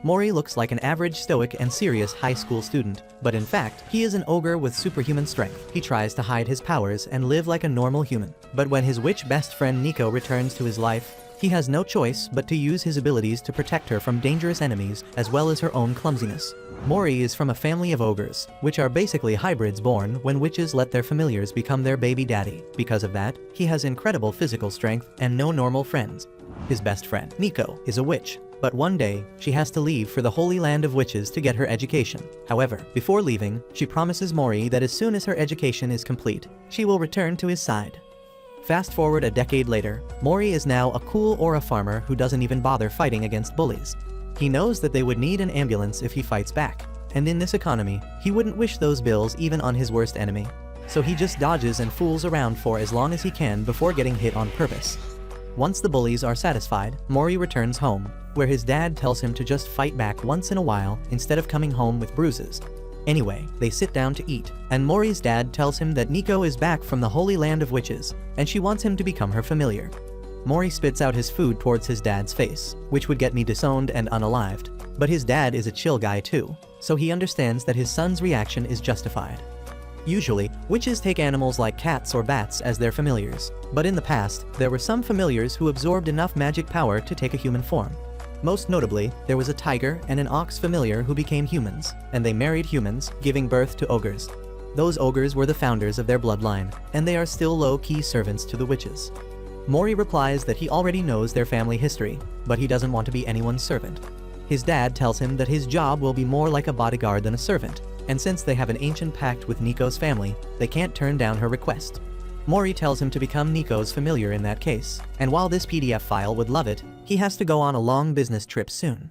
Mori looks like an average stoic and serious high school student, but in fact, he is an ogre with superhuman strength. He tries to hide his powers and live like a normal human. But when his witch best friend Nico returns to his life, he has no choice but to use his abilities to protect her from dangerous enemies as well as her own clumsiness. Mori is from a family of ogres, which are basically hybrids born when witches let their familiars become their baby daddy. Because of that, he has incredible physical strength and no normal friends. His best friend, Nico, is a witch, but one day, she has to leave for the Holy Land of Witches to get her education. However, before leaving, she promises Mori that as soon as her education is complete, she will return to his side. Fast forward a decade later, Mori is now a cool aura farmer who doesn't even bother fighting against bullies. He knows that they would need an ambulance if he fights back, and in this economy, he wouldn't wish those bills even on his worst enemy. So he just dodges and fools around for as long as he can before getting hit on purpose. Once the bullies are satisfied, Mori returns home, where his dad tells him to just fight back once in a while instead of coming home with bruises. Anyway, they sit down to eat, and Mori's dad tells him that Nico is back from the Holy Land of Witches, and she wants him to become her familiar. Mori spits out his food towards his dad's face, which would get me disowned and unalived, but his dad is a chill guy too, so he understands that his son's reaction is justified. Usually, witches take animals like cats or bats as their familiars, but in the past, there were some familiars who absorbed enough magic power to take a human form. Most notably, there was a tiger and an ox familiar who became humans, and they married humans, giving birth to ogres. Those ogres were the founders of their bloodline, and they are still low-key servants to the witches. Mori replies that he already knows their family history, but he doesn't want to be anyone's servant. His dad tells him that his job will be more like a bodyguard than a servant, and since they have an ancient pact with Nico's family, they can't turn down her request. Mori tells him to become Nico's familiar in that case, and while this PDF file would love it, he has to go on a long business trip soon.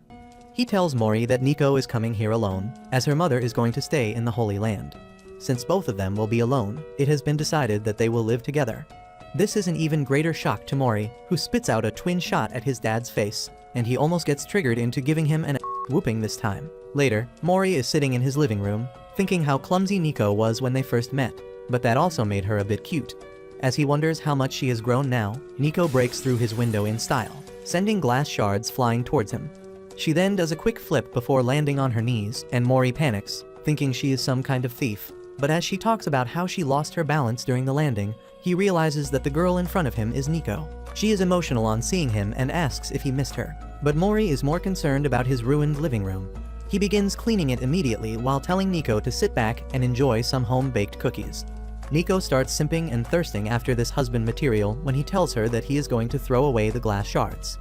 He tells Mori that Nico is coming here alone, as her mother is going to stay in the Holy Land. Since both of them will be alone, it has been decided that they will live together. This is an even greater shock to Mori, who spits out a twin shot at his dad's face, and he almost gets triggered into giving him an whooping this time. Later, Mori is sitting in his living room, thinking how clumsy Nico was when they first met, but that also made her a bit cute. As he wonders how much she has grown now, Nico breaks through his window in style, sending glass shards flying towards him. She then does a quick flip before landing on her knees, and Mori panics, thinking she is some kind of thief. But as she talks about how she lost her balance during the landing, he realizes that the girl in front of him is Nico. She is emotional on seeing him and asks if he missed her, but Mori is more concerned about his ruined living room. He begins cleaning it immediately while telling Nico to sit back and enjoy some home-baked cookies. Nico starts simping and thirsting after this husband material when he tells her that he is going to throw away the glass shards.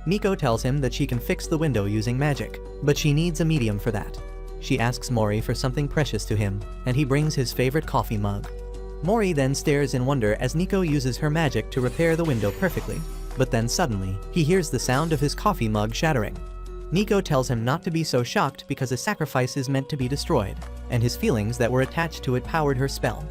Nico tells him that she can fix the window using magic, but she needs a medium for that. She asks Mori for something precious to him, and he brings his favorite coffee mug. Mori then stares in wonder as Nico uses her magic to repair the window perfectly, but then suddenly, he hears the sound of his coffee mug shattering. Nico tells him not to be so shocked because a sacrifice is meant to be destroyed, and his feelings that were attached to it powered her spell.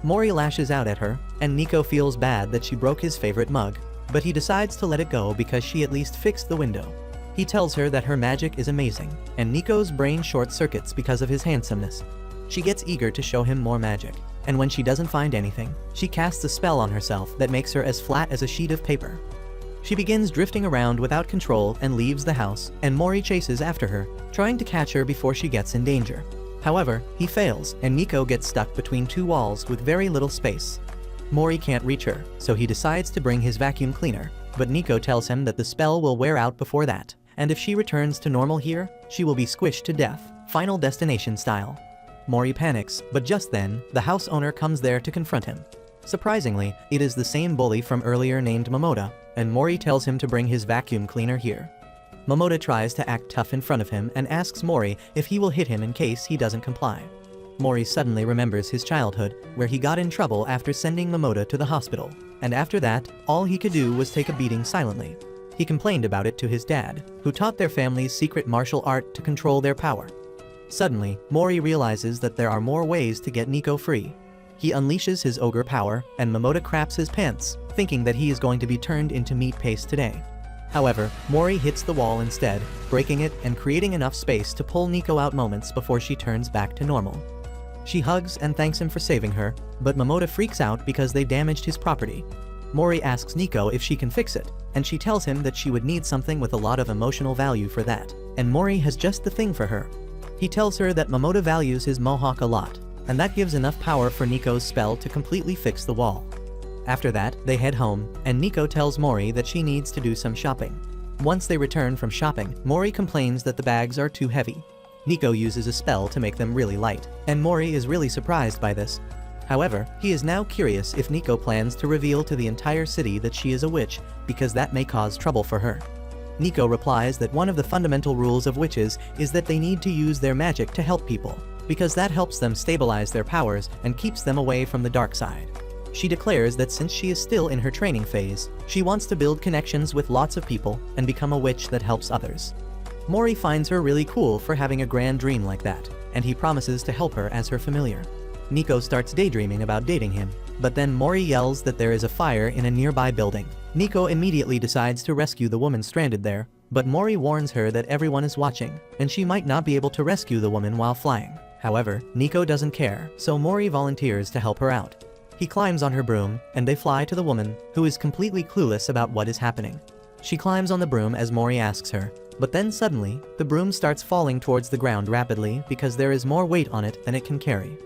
Mori lashes out at her, and Nico feels bad that she broke his favorite mug, but he decides to let it go because she at least fixed the window. He tells her that her magic is amazing, and Nico's brain short-circuits because of his handsomeness. She gets eager to show him more magic, and when she doesn't find anything, she casts a spell on herself that makes her as flat as a sheet of paper. She begins drifting around without control and leaves the house, and Mori chases after her, trying to catch her before she gets in danger. However, he fails, and Nico gets stuck between two walls with very little space. Mori can't reach her, so he decides to bring his vacuum cleaner, but Nico tells him that the spell will wear out before that, and if she returns to normal here, she will be squished to death, Final Destination style. Mori panics, but just then, the house owner comes there to confront him. Surprisingly, it is the same bully from earlier named Momoda, and Mori tells him to bring his vacuum cleaner here. Momoda tries to act tough in front of him and asks Mori if he will hit him in case he doesn't comply. Mori suddenly remembers his childhood, where he got in trouble after sending Momoda to the hospital, and after that, all he could do was take a beating silently. He complained about it to his dad, who taught their family's secret martial art to control their power. Suddenly, Mori realizes that there are more ways to get Nico free. He unleashes his ogre power, and Momoda craps his pants, thinking that he is going to be turned into meat paste today. However, Mori hits the wall instead, breaking it and creating enough space to pull Nico out moments before she turns back to normal. She hugs and thanks him for saving her, but Momoda freaks out because they damaged his property. Mori asks Nico if she can fix it, and she tells him that she would need something with a lot of emotional value for that, and Mori has just the thing for her. He tells her that Momota values his mohawk a lot, and that gives enough power for Nico's spell to completely fix the wall. After that, they head home, and Nico tells Mori that she needs to do some shopping. Once they return from shopping, Mori complains that the bags are too heavy. Nico uses a spell to make them really light, and Mori is really surprised by this. However, he is now curious if Nico plans to reveal to the entire city that she is a witch, because that may cause trouble for her. Nico replies that one of the fundamental rules of witches is that they need to use their magic to help people, because that helps them stabilize their powers and keeps them away from the dark side. She declares that since she is still in her training phase, she wants to build connections with lots of people and become a witch that helps others. Mori finds her really cool for having a grand dream like that, and he promises to help her as her familiar. Nico starts daydreaming about dating him, but then Mori yells that there is a fire in a nearby building. Nico immediately decides to rescue the woman stranded there, but Mori warns her that everyone is watching, and she might not be able to rescue the woman while flying. However, Nico doesn't care, so Mori volunteers to help her out. He climbs on her broom, and they fly to the woman, who is completely clueless about what is happening. She climbs on the broom as Mori asks her, but then suddenly, the broom starts falling towards the ground rapidly because there is more weight on it than it can carry.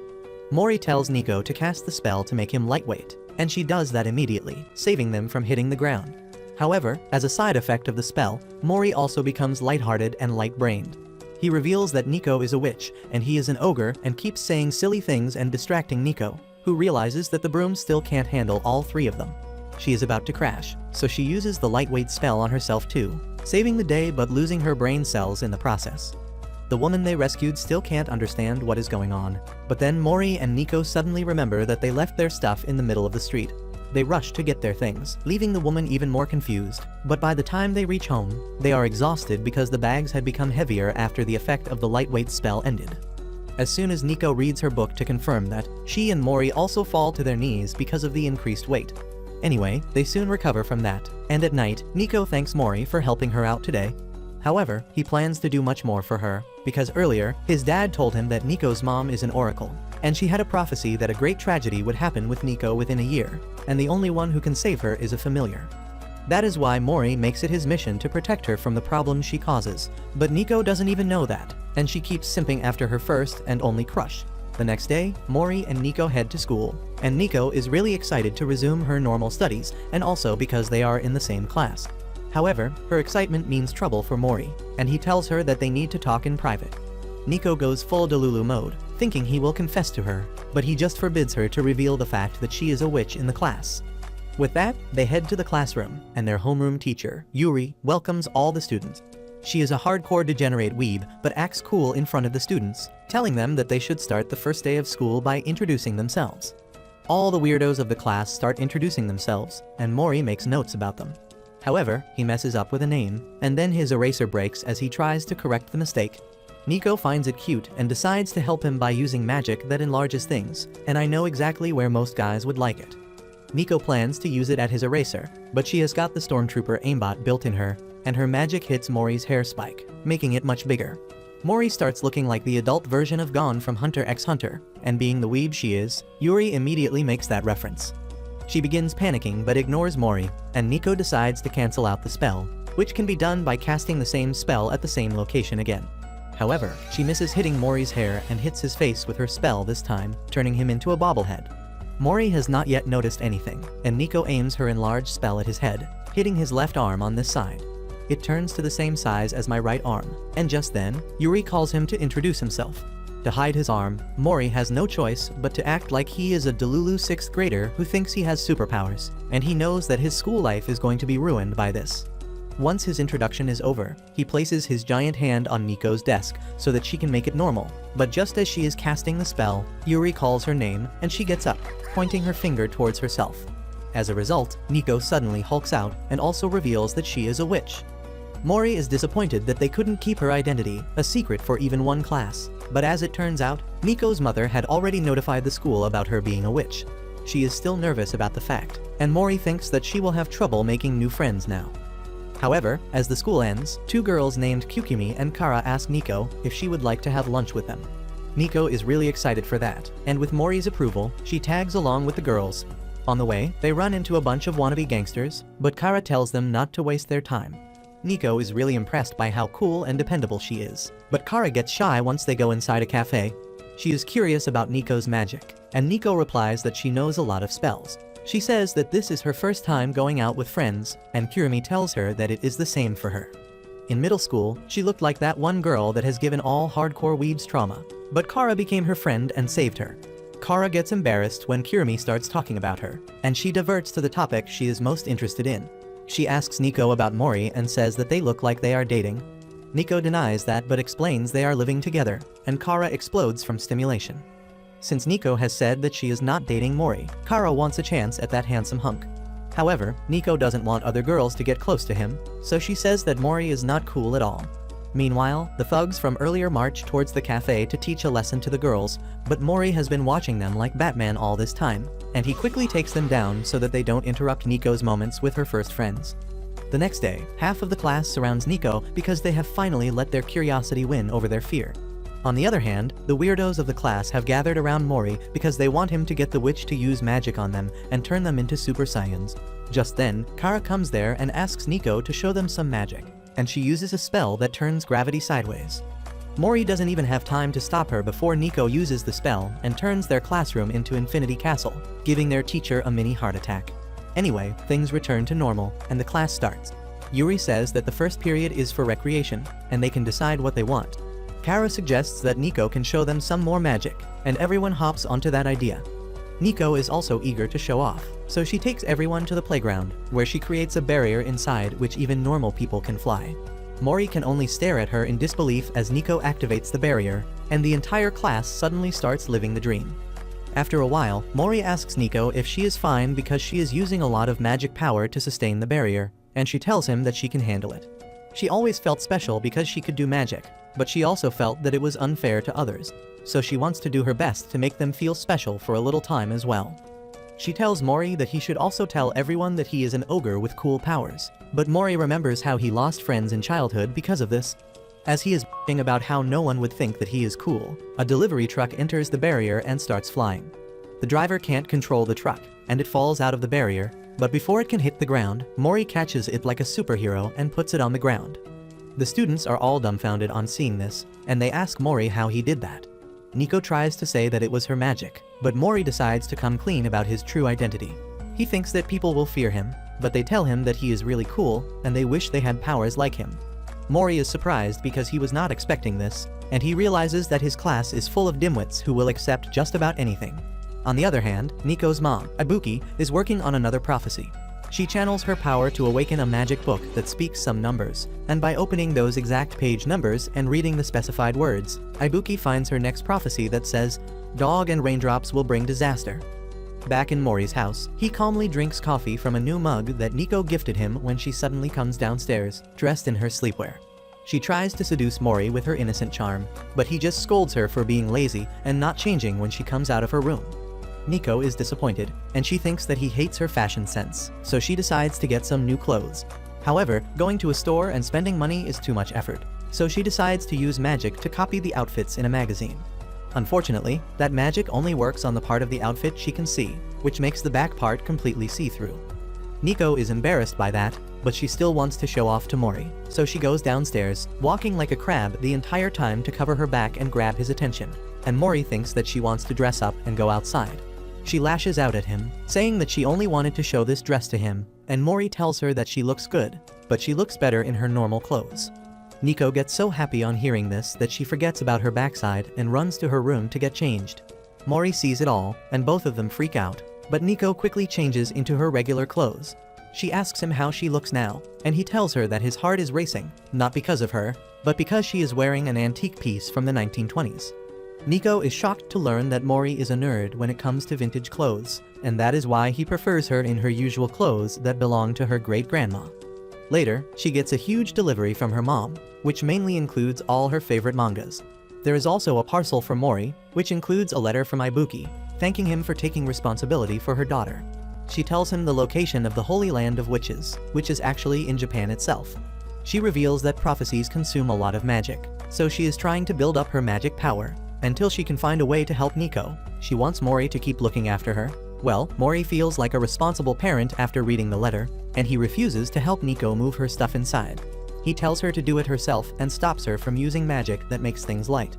Mori tells Nico to cast the spell to make him lightweight, and she does that immediately, saving them from hitting the ground. However, as a side effect of the spell, Mori also becomes lighthearted and light-brained. He reveals that Nico is a witch, and he is an ogre and keeps saying silly things and distracting Nico, who realizes that the broom still can't handle all three of them. She is about to crash, so she uses the lightweight spell on herself too, saving the day but losing her brain cells in the process. The woman they rescued still can't understand what is going on, but then Mori and Nico suddenly remember that they left their stuff in the middle of the street. They rush to get their things, leaving the woman even more confused, but by the time they reach home, they are exhausted because the bags had become heavier after the effect of the lightweight spell ended. As soon as Nico reads her book to confirm that, she and Mori also fall to their knees because of the increased weight. Anyway, they soon recover from that, and at night, Nico thanks Mori for helping her out today. However, he plans to do much more for her, because earlier, his dad told him that Nico's mom is an oracle, and she had a prophecy that a great tragedy would happen with Nico within a year, and the only one who can save her is a familiar. That is why Mori makes it his mission to protect her from the problems she causes, but Nico doesn't even know that, and she keeps simping after her first and only crush. The next day, Mori and Nico head to school, and Nico is really excited to resume her normal studies, and also because they are in the same class. However, her excitement means trouble for Mori, and he tells her that they need to talk in private. Nico goes full Delulu mode, thinking he will confess to her, but he just forbids her to reveal the fact that she is a witch in the class. With that, they head to the classroom, and their homeroom teacher, Yuri, welcomes all the students. She is a hardcore degenerate weeb, but acts cool in front of the students, telling them that they should start the first day of school by introducing themselves. All the weirdos of the class start introducing themselves, and Mori makes notes about them. However, he messes up with a name, and then his eraser breaks as he tries to correct the mistake. Nico finds it cute and decides to help him by using magic that enlarges things, and I know exactly where most guys would like it. Nico plans to use it at his eraser, but she has got the stormtrooper aimbot built in her, and her magic hits Mori's hair spike, making it much bigger. Mori starts looking like the adult version of Gon from Hunter x Hunter, and being the weeb she is, Yuri immediately makes that reference. She begins panicking but ignores Mori, and Nico decides to cancel out the spell, which can be done by casting the same spell at the same location again. However, she misses hitting Mori's hair and hits his face with her spell this time, turning him into a bobblehead. Mori has not yet noticed anything, and Nico aims her enlarged spell at his head, hitting his left arm on this side. It turns to the same size as my right arm, and just then, Yuri calls him to introduce himself. To hide his arm, Mori has no choice but to act like he is a Delulu 6th grader who thinks he has superpowers, and he knows that his school life is going to be ruined by this. Once his introduction is over, he places his giant hand on Nico's desk so that she can make it normal, but just as she is casting the spell, Yuri calls her name and she gets up, pointing her finger towards herself. As a result, Nico suddenly hulks out and also reveals that she is a witch. Mori is disappointed that they couldn't keep her identity a secret for even one class, but as it turns out, Nico's mother had already notified the school about her being a witch. She is still nervous about the fact, and Mori thinks that she will have trouble making new friends now. However, as the school ends, two girls named Kyukimi and Kara ask Nico if she would like to have lunch with them. Nico is really excited for that, and with Mori's approval, she tags along with the girls. On the way, they run into a bunch of wannabe gangsters, but Kara tells them not to waste their time. Nico is really impressed by how cool and dependable she is, but Kara gets shy once they go inside a cafe. She is curious about Nico's magic, and Nico replies that she knows a lot of spells. She says that this is her first time going out with friends, and Kirumi tells her that it is the same for her. In middle school, she looked like that one girl that has given all hardcore weebs trauma, but Kara became her friend and saved her. Kara gets embarrassed when Kirumi starts talking about her, and she diverts to the topic she is most interested in. She asks Nico about Mori and says that they look like they are dating. Nico denies that but explains they are living together, and Kara explodes from stimulation. Since Nico has said that she is not dating Mori, Kara wants a chance at that handsome hunk. However, Nico doesn't want other girls to get close to him, so she says that Mori is not cool at all. Meanwhile, the thugs from earlier march towards the cafe to teach a lesson to the girls, but Mori has been watching them like Batman all this time, and he quickly takes them down so that they don't interrupt Nico's moments with her first friends. The next day, half of the class surrounds Nico because they have finally let their curiosity win over their fear. On the other hand, the weirdos of the class have gathered around Mori because they want him to get the witch to use magic on them and turn them into Super Saiyans. Just then, Kara comes there and asks Nico to show them some magic, and she uses a spell that turns gravity sideways. Mori doesn't even have time to stop her before Nico uses the spell and turns their classroom into Infinity Castle, giving their teacher a mini heart attack. Anyway, things return to normal, and the class starts. Yuri says that the first period is for recreation, and they can decide what they want. Kara suggests that Nico can show them some more magic, and everyone hops onto that idea. Nico is also eager to show off, so she takes everyone to the playground, where she creates a barrier inside which even normal people can fly. Mori can only stare at her in disbelief as Nico activates the barrier, and the entire class suddenly starts living the dream. After a while, Mori asks Nico if she is fine because she is using a lot of magic power to sustain the barrier, and she tells him that she can handle it. She always felt special because she could do magic, but she also felt that it was unfair to others, so she wants to do her best to make them feel special for a little time as well. She tells Mori that he should also tell everyone that he is an ogre with cool powers, but Mori remembers how he lost friends in childhood because of this. As he is b***ing about how no one would think that he is cool, a delivery truck enters the barrier and starts flying. The driver can't control the truck, and it falls out of the barrier, but before it can hit the ground, Mori catches it like a superhero and puts it on the ground. The students are all dumbfounded on seeing this, and they ask Mori how he did that. Nico tries to say that it was her magic, but Mori decides to come clean about his true identity. He thinks that people will fear him, but they tell him that he is really cool, and they wish they had powers like him. Mori is surprised because he was not expecting this, and he realizes that his class is full of dimwits who will accept just about anything. On the other hand, Nico's mom, Ibuki, is working on another prophecy. She channels her power to awaken a magic book that speaks some numbers, and by opening those exact page numbers and reading the specified words, Ibuki finds her next prophecy that says, "Dog and raindrops will bring disaster." Back in Mori's house, he calmly drinks coffee from a new mug that Nico gifted him when she suddenly comes downstairs, dressed in her sleepwear. She tries to seduce Mori with her innocent charm, but he just scolds her for being lazy and not changing when she comes out of her room. Nico is disappointed, and she thinks that he hates her fashion sense, so she decides to get some new clothes. However, going to a store and spending money is too much effort, so she decides to use magic to copy the outfits in a magazine. Unfortunately, that magic only works on the part of the outfit she can see, which makes the back part completely see-through. Nico is embarrassed by that, but she still wants to show off to Mori, so she goes downstairs, walking like a crab the entire time to cover her back and grab his attention, and Mori thinks that she wants to dress up and go outside. She lashes out at him, saying that she only wanted to show this dress to him, and Mori tells her that she looks good, but she looks better in her normal clothes. Nico gets so happy on hearing this that she forgets about her backside and runs to her room to get changed. Mori sees it all, and both of them freak out, but Nico quickly changes into her regular clothes. She asks him how she looks now, and he tells her that his heart is racing, not because of her, but because she is wearing an antique piece from the 1920s. Nico is shocked to learn that Mori is a nerd when it comes to vintage clothes, and that is why he prefers her in her usual clothes that belong to her great-grandma. Later, she gets a huge delivery from her mom, which mainly includes all her favorite mangas. There is also a parcel from Mori, which includes a letter from Ibuki, thanking him for taking responsibility for her daughter. She tells him the location of the Holy Land of Witches, which is actually in Japan itself. She reveals that prophecies consume a lot of magic, so she is trying to build up her magic power, until she can find a way to help Nico. She wants Mori to keep looking after her, Well, Mori feels like a responsible parent after reading the letter, and he refuses to help Nico move her stuff inside. He tells her to do it herself and stops her from using magic that makes things light.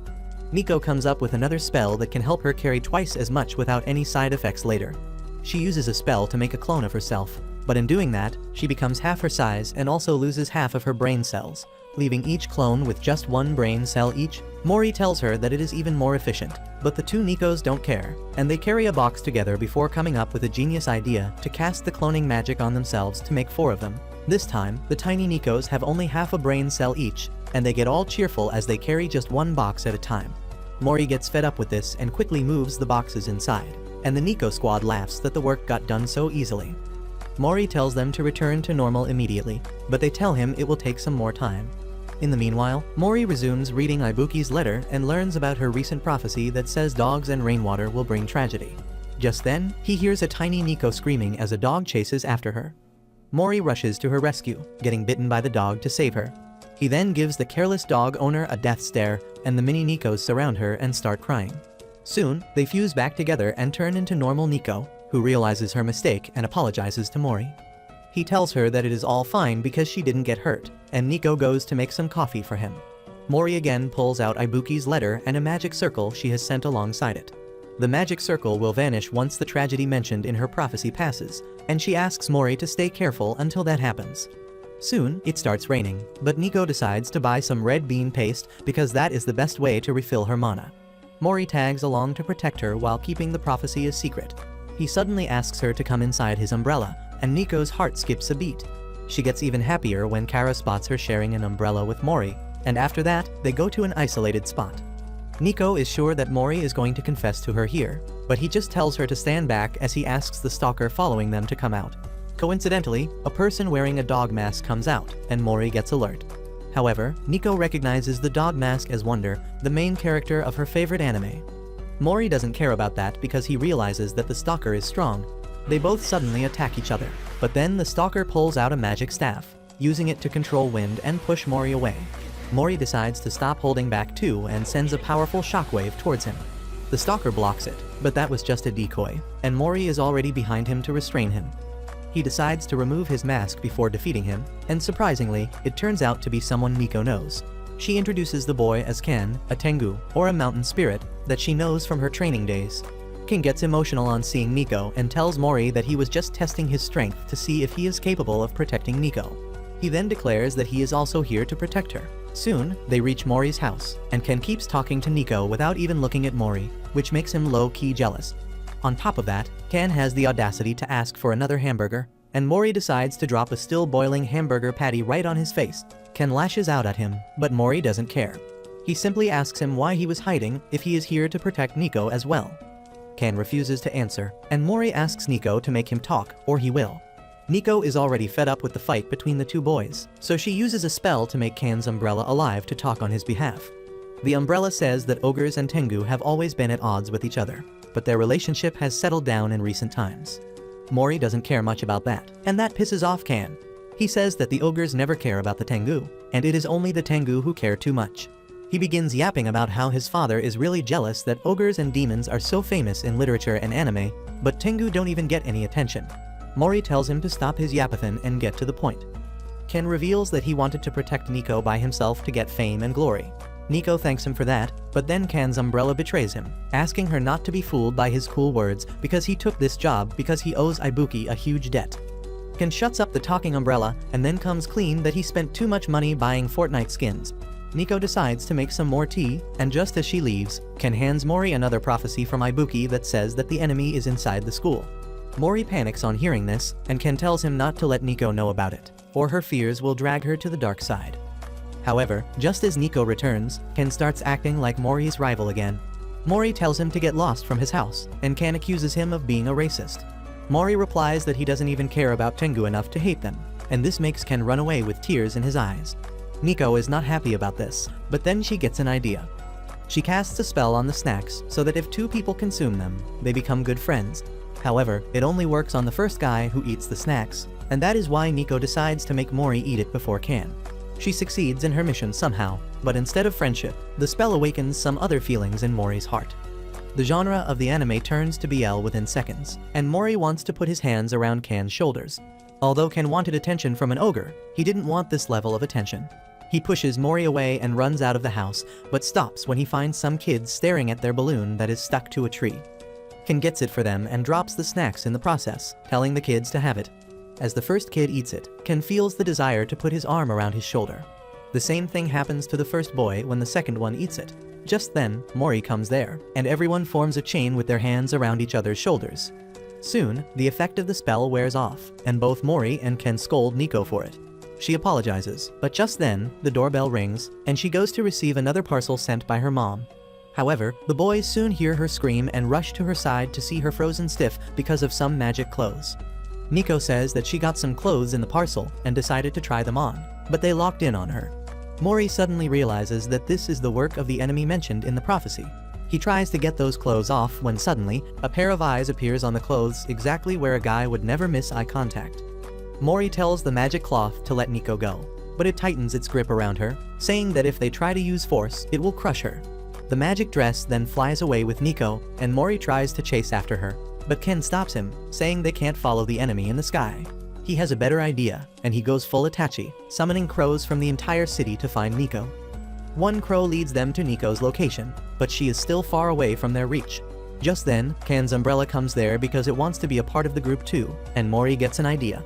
Nico comes up with another spell that can help her carry twice as much without any side effects later. She uses a spell to make a clone of herself, but in doing that, she becomes half her size and also loses half of her brain cells, leaving each clone with just one brain cell each. Mori tells her that it is even more efficient, but the two Nikos don't care, and they carry a box together before coming up with a genius idea to cast the cloning magic on themselves to make 4 of them. This time, the tiny Nikos have only half a brain cell each, and they get all cheerful as they carry just one box at a time. Mori gets fed up with this and quickly moves the boxes inside, and the Nico squad laughs that the work got done so easily. Mori tells them to return to normal immediately, but they tell him it will take some more time. In the meanwhile, Mori resumes reading Ibuki's letter and learns about her recent prophecy that says dogs and rainwater will bring tragedy. Just then, he hears a tiny Nico screaming as a dog chases after her. Mori rushes to her rescue, getting bitten by the dog to save her. He then gives the careless dog owner a death stare, and the mini Nikos surround her and start crying. Soon, they fuse back together and turn into normal Nico, who realizes her mistake and apologizes to Mori. He tells her that it is all fine because she didn't get hurt, and Nico goes to make some coffee for him. Mori again pulls out Ibuki's letter and a magic circle she has sent alongside it. The magic circle will vanish once the tragedy mentioned in her prophecy passes, and she asks Mori to stay careful until that happens. Soon, it starts raining, but Nico decides to buy some red bean paste because that is the best way to refill her mana. Mori tags along to protect her while keeping the prophecy a secret. He suddenly asks her to come inside his umbrella, and Nico's heart skips a beat. She gets even happier when Kara spots her sharing an umbrella with Mori, and after that, they go to an isolated spot. Nico is sure that Mori is going to confess to her here, but he just tells her to stand back as he asks the stalker following them to come out. Coincidentally, a person wearing a dog mask comes out, and Mori gets alert. However, Nico recognizes the dog mask as Wonder, the main character of her favorite anime. Mori doesn't care about that because he realizes that the stalker is strong. They both suddenly attack each other, but then the stalker pulls out a magic staff, using it to control wind and push Mori away. Mori decides to stop holding back too and sends a powerful shockwave towards him. The stalker blocks it, but that was just a decoy, and Mori is already behind him to restrain him. He decides to remove his mask before defeating him, and surprisingly, it turns out to be someone Nico knows. She introduces the boy as Ken, a Tengu, or a mountain spirit, that she knows from her training days. Ken gets emotional on seeing Nico and tells Mori that he was just testing his strength to see if he is capable of protecting Nico. He then declares that he is also here to protect her. Soon, they reach Mori's house, and Ken keeps talking to Nico without even looking at Mori, which makes him low-key jealous. On top of that, Ken has the audacity to ask for another hamburger, and Mori decides to drop a still-boiling hamburger patty right on his face. Ken lashes out at him, but Mori doesn't care. He simply asks him why he was hiding if he is here to protect Nico as well. Ken refuses to answer, and Mori asks Nico to make him talk, or he will. Nico is already fed up with the fight between the two boys, so she uses a spell to make Ken's umbrella alive to talk on his behalf. The umbrella says that ogres and Tengu have always been at odds with each other, but their relationship has settled down in recent times. Mori doesn't care much about that, and that pisses off Ken. He says that the ogres never care about the Tengu, and it is only the Tengu who care too much. He begins yapping about how his father is really jealous that ogres and demons are so famous in literature and anime, but Tengu don't even get any attention. Mori tells him to stop his yapathon and get to the point. Ken reveals that he wanted to protect Nico by himself to get fame and glory. Nico thanks him for that, but then Ken's umbrella betrays him, asking her not to be fooled by his cool words because he took this job because he owes Ibuki a huge debt. Ken shuts up the talking umbrella and then comes clean that he spent too much money buying Fortnite skins. Nico decides to make some more tea, and just as she leaves, Ken hands Mori another prophecy from Ibuki that says that the enemy is inside the school. Mori panics on hearing this, and Ken tells him not to let Nico know about it, or her fears will drag her to the dark side. However, just as Nico returns, Ken starts acting like Mori's rival again. Mori tells him to get lost from his house, and Ken accuses him of being a racist. Mori replies that he doesn't even care about Tengu enough to hate them, and this makes Ken run away with tears in his eyes. Nico is not happy about this, but then she gets an idea. She casts a spell on the snacks so that if two people consume them, they become good friends. However, it only works on the first guy who eats the snacks, and that is why Nico decides to make Mori eat it before Ken. She succeeds in her mission somehow, but instead of friendship, the spell awakens some other feelings in Mori's heart. The genre of the anime turns to BL within seconds, and Mori wants to put his hands around Ken's shoulders. Although Ken wanted attention from an ogre, he didn't want this level of attention. He pushes Mori away and runs out of the house, but stops when he finds some kids staring at their balloon that is stuck to a tree. Ken gets it for them and drops the snacks in the process, telling the kids to have it. As the first kid eats it, Ken feels the desire to put his arm around his shoulder. The same thing happens to the first boy when the second one eats it. Just then, Mori comes there, and everyone forms a chain with their hands around each other's shoulders. Soon, the effect of the spell wears off, and both Mori and Ken scold Nico for it. She apologizes, but just then, the doorbell rings, and she goes to receive another parcel sent by her mom. However, the boys soon hear her scream and rush to her side to see her frozen stiff because of some magic clothes. Nico says that she got some clothes in the parcel and decided to try them on, but they locked in on her. Mori suddenly realizes that this is the work of the enemy mentioned in the prophecy. He tries to get those clothes off when suddenly, a pair of eyes appears on the clothes exactly where a guy would never miss eye contact. Mori tells the magic cloth to let Nico go, but it tightens its grip around her, saying that if they try to use force, it will crush her. The magic dress then flies away with Nico, and Mori tries to chase after her, but Ken stops him, saying they can't follow the enemy in the sky. He has a better idea, and he goes full Itachi, summoning crows from the entire city to find Nico. One crow leads them to Nico's location, but she is still far away from their reach. Just then, Ken's umbrella comes there because it wants to be a part of the group too, and Mori gets an idea.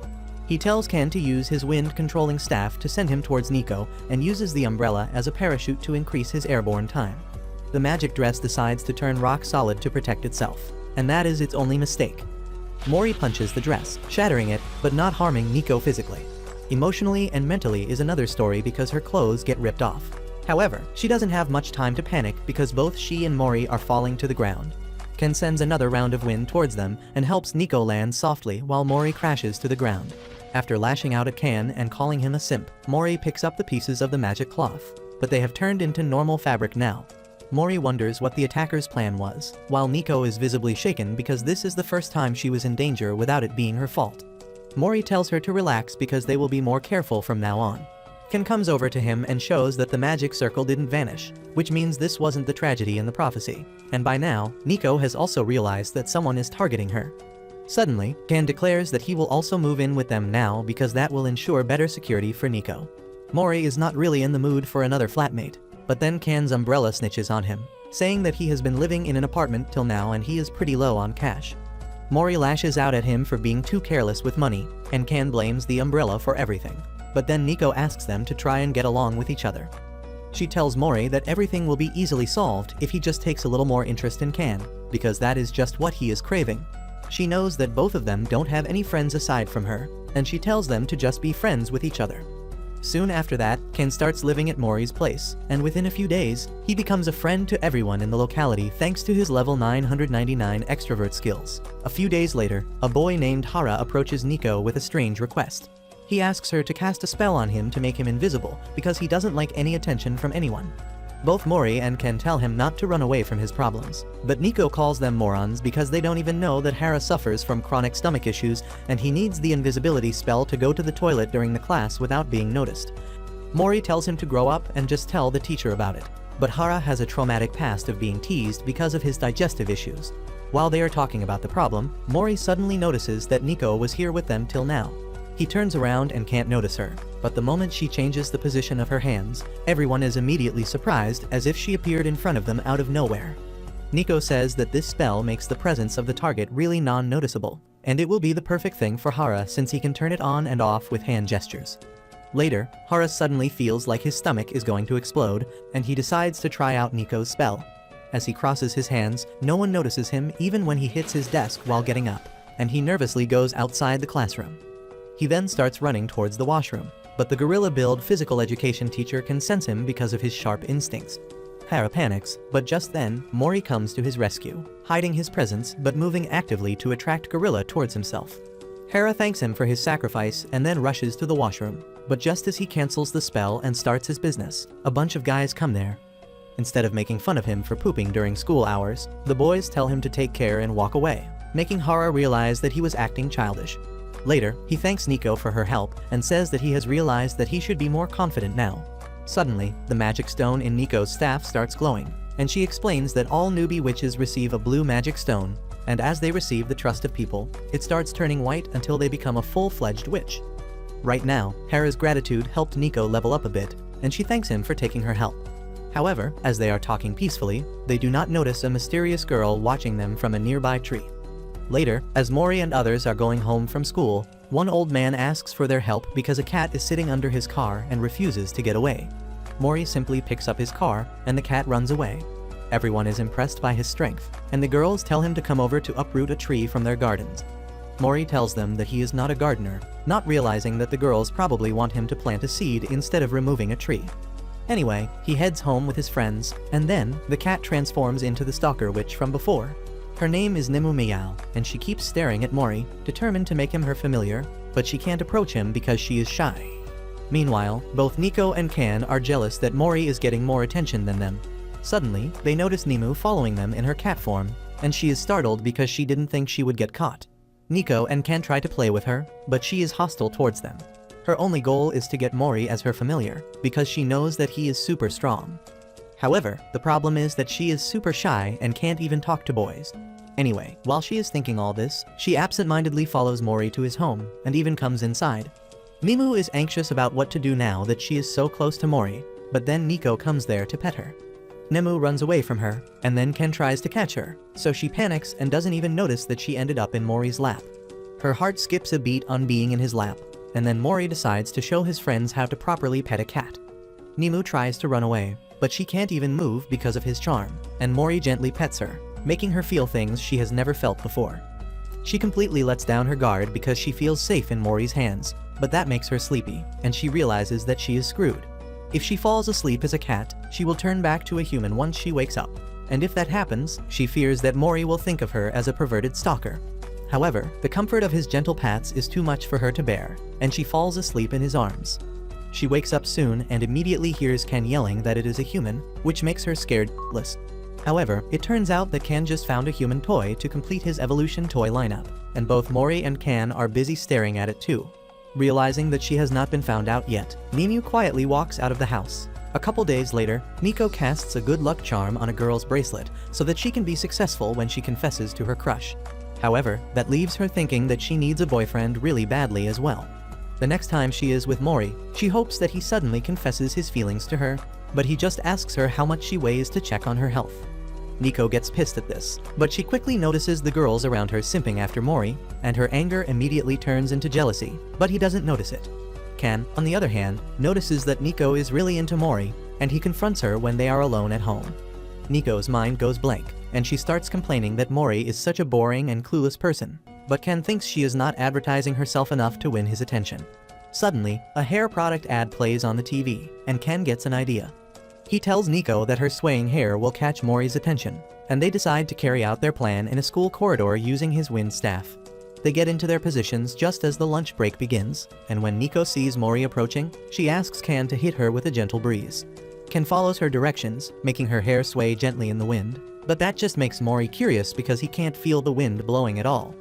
He tells Ken to use his wind-controlling staff to send him towards Nico and uses the umbrella as a parachute to increase his airborne time. The magic dress decides to turn rock solid to protect itself, and that is its only mistake. Mori punches the dress, shattering it, but not harming Nico physically. Emotionally and mentally is another story because her clothes get ripped off. However, she doesn't have much time to panic because both she and Mori are falling to the ground. Ken sends another round of wind towards them and helps Nico land softly while Mori crashes to the ground. After lashing out at Ken and calling him a simp, Mori picks up the pieces of the magic cloth, but they have turned into normal fabric now. Mori wonders what the attacker's plan was, while Nico is visibly shaken because this is the first time she was in danger without it being her fault. Mori tells her to relax because they will be more careful from now on. Ken comes over to him and shows that the magic circle didn't vanish, which means this wasn't the tragedy in the prophecy. And by now, Nico has also realized that someone is targeting her. Suddenly, Ken declares that he will also move in with them now because that will ensure better security for Nico. Mori is not really in the mood for another flatmate, but then Ken's umbrella snitches on him, saying that he has been living in an apartment till now and he is pretty low on cash. Mori lashes out at him for being too careless with money, and Ken blames the umbrella for everything. But then Nico asks them to try and get along with each other. She tells Mori that everything will be easily solved if he just takes a little more interest in Ken, because that is just what he is craving. She knows that both of them don't have any friends aside from her, and she tells them to just be friends with each other. Soon after that, Ken starts living at Mori's place, and within a few days, he becomes a friend to everyone in the locality thanks to his level 999 extrovert skills. A few days later, a boy named Hara approaches Nico with a strange request. He asks her to cast a spell on him to make him invisible because he doesn't like any attention from anyone. Both Mori and Ken tell him not to run away from his problems, but Nico calls them morons because they don't even know that Hara suffers from chronic stomach issues and he needs the invisibility spell to go to the toilet during the class without being noticed. Mori tells him to grow up and just tell the teacher about it, but Hara has a traumatic past of being teased because of his digestive issues. While they are talking about the problem, Mori suddenly notices that Nico was here with them till now. He turns around and can't notice her, but the moment she changes the position of her hands, everyone is immediately surprised as if she appeared in front of them out of nowhere. Nico says that this spell makes the presence of the target really non-noticeable, and it will be the perfect thing for Hara since he can turn it on and off with hand gestures. Later, Hara suddenly feels like his stomach is going to explode, and he decides to try out Nico's spell. As he crosses his hands, no one notices him even when he hits his desk while getting up, and he nervously goes outside the classroom. He then starts running towards the washroom, but the gorilla-build physical education teacher can sense him because of his sharp instincts. Hara panics, but just then, Mori comes to his rescue, hiding his presence but moving actively to attract Gorilla towards himself. Hara thanks him for his sacrifice and then rushes to the washroom, but just as he cancels the spell and starts his business, a bunch of guys come there. Instead of making fun of him for pooping during school hours, the boys tell him to take care and walk away, making Hara realize that he was acting childish. Later, he thanks Nico for her help and says that he has realized that he should be more confident now. Suddenly, the magic stone in Nico's staff starts glowing, and she explains that all newbie witches receive a blue magic stone, and as they receive the trust of people, it starts turning white until they become a full-fledged witch. Right now, Hera's gratitude helped Nico level up a bit, and she thanks him for taking her help. However, as they are talking peacefully, they do not notice a mysterious girl watching them from a nearby tree. Later, as Mori and others are going home from school, one old man asks for their help because a cat is sitting under his car and refuses to get away. Mori simply picks up his car, and the cat runs away. Everyone is impressed by his strength, and the girls tell him to come over to uproot a tree from their gardens. Mori tells them that he is not a gardener, not realizing that the girls probably want him to plant a seed instead of removing a tree. Anyway, he heads home with his friends, and then, the cat transforms into the stalker witch from before. Her name is Nimu Meow, and she keeps staring at Mori, determined to make him her familiar, but she can't approach him because she is shy. Meanwhile, both Nico and Kan are jealous that Mori is getting more attention than them. Suddenly, they notice Nimu following them in her cat form, and she is startled because she didn't think she would get caught. Nico and Kan try to play with her, but she is hostile towards them. Her only goal is to get Mori as her familiar, because she knows that he is super strong. However, the problem is that she is super shy and can't even talk to boys. Anyway, while she is thinking all this, she absent-mindedly follows Mori to his home, and even comes inside. Nimu is anxious about what to do now that she is so close to Mori, but then Nico comes there to pet her. Nimu runs away from her, and then Ken tries to catch her, so she panics and doesn't even notice that she ended up in Mori's lap. Her heart skips a beat on being in his lap, and then Mori decides to show his friends how to properly pet a cat. Nimu tries to run away, but she can't even move because of his charm, and Mori gently pets her, making her feel things she has never felt before. She completely lets down her guard because she feels safe in Mori's hands, but that makes her sleepy, and she realizes that she is screwed. If she falls asleep as a cat, she will turn back to a human once she wakes up, and if that happens, she fears that Mori will think of her as a perverted stalker. However, the comfort of his gentle pats is too much for her to bear, and she falls asleep in his arms. She wakes up soon and immediately hears Ken yelling that it is a human, which makes her scared shitless. However, it turns out that Ken just found a human toy to complete his evolution toy lineup, and both Mori and Ken are busy staring at it too. Realizing that she has not been found out yet, Nimu quietly walks out of the house. A couple days later, Nico casts a good luck charm on a girl's bracelet so that she can be successful when she confesses to her crush. However, that leaves her thinking that she needs a boyfriend really badly as well. The next time she is with Mori, she hopes that he suddenly confesses his feelings to her, but he just asks her how much she weighs to check on her health. Nico gets pissed at this, but she quickly notices the girls around her simping after Mori, and her anger immediately turns into jealousy, but he doesn't notice it. Kan, on the other hand, notices that Nico is really into Mori, and he confronts her when they are alone at home. Nico's mind goes blank, and she starts complaining that Mori is such a boring and clueless person, but Ken thinks she is not advertising herself enough to win his attention. Suddenly, a hair product ad plays on the TV, and Ken gets an idea. He tells Nico that her swaying hair will catch Mori's attention, and they decide to carry out their plan in a school corridor using his wind staff. They get into their positions just as the lunch break begins, and when Nico sees Mori approaching, she asks Ken to hit her with a gentle breeze. Ken follows her directions, making her hair sway gently in the wind, but that just makes Mori curious because he can't feel the wind blowing at all.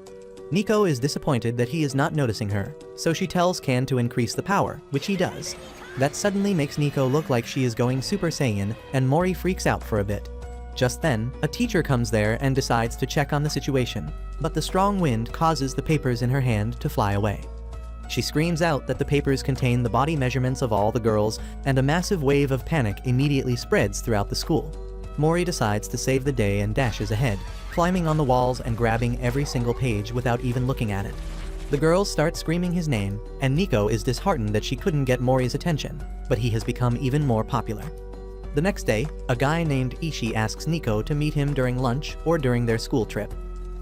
Nico is disappointed that he is not noticing her, so she tells Ken to increase the power, which he does. That suddenly makes Nico look like she is going Super Saiyan, and Mori freaks out for a bit. Just then, a teacher comes there and decides to check on the situation, but the strong wind causes the papers in her hand to fly away. She screams out that the papers contain the body measurements of all the girls, and a massive wave of panic immediately spreads throughout the school. Mori decides to save the day and dashes ahead, climbing on the walls and grabbing every single page without even looking at it. The girls start screaming his name, and Nico is disheartened that she couldn't get Mori's attention, but he has become even more popular. The next day, a guy named Ishii asks Nico to meet him during lunch or during their school trip.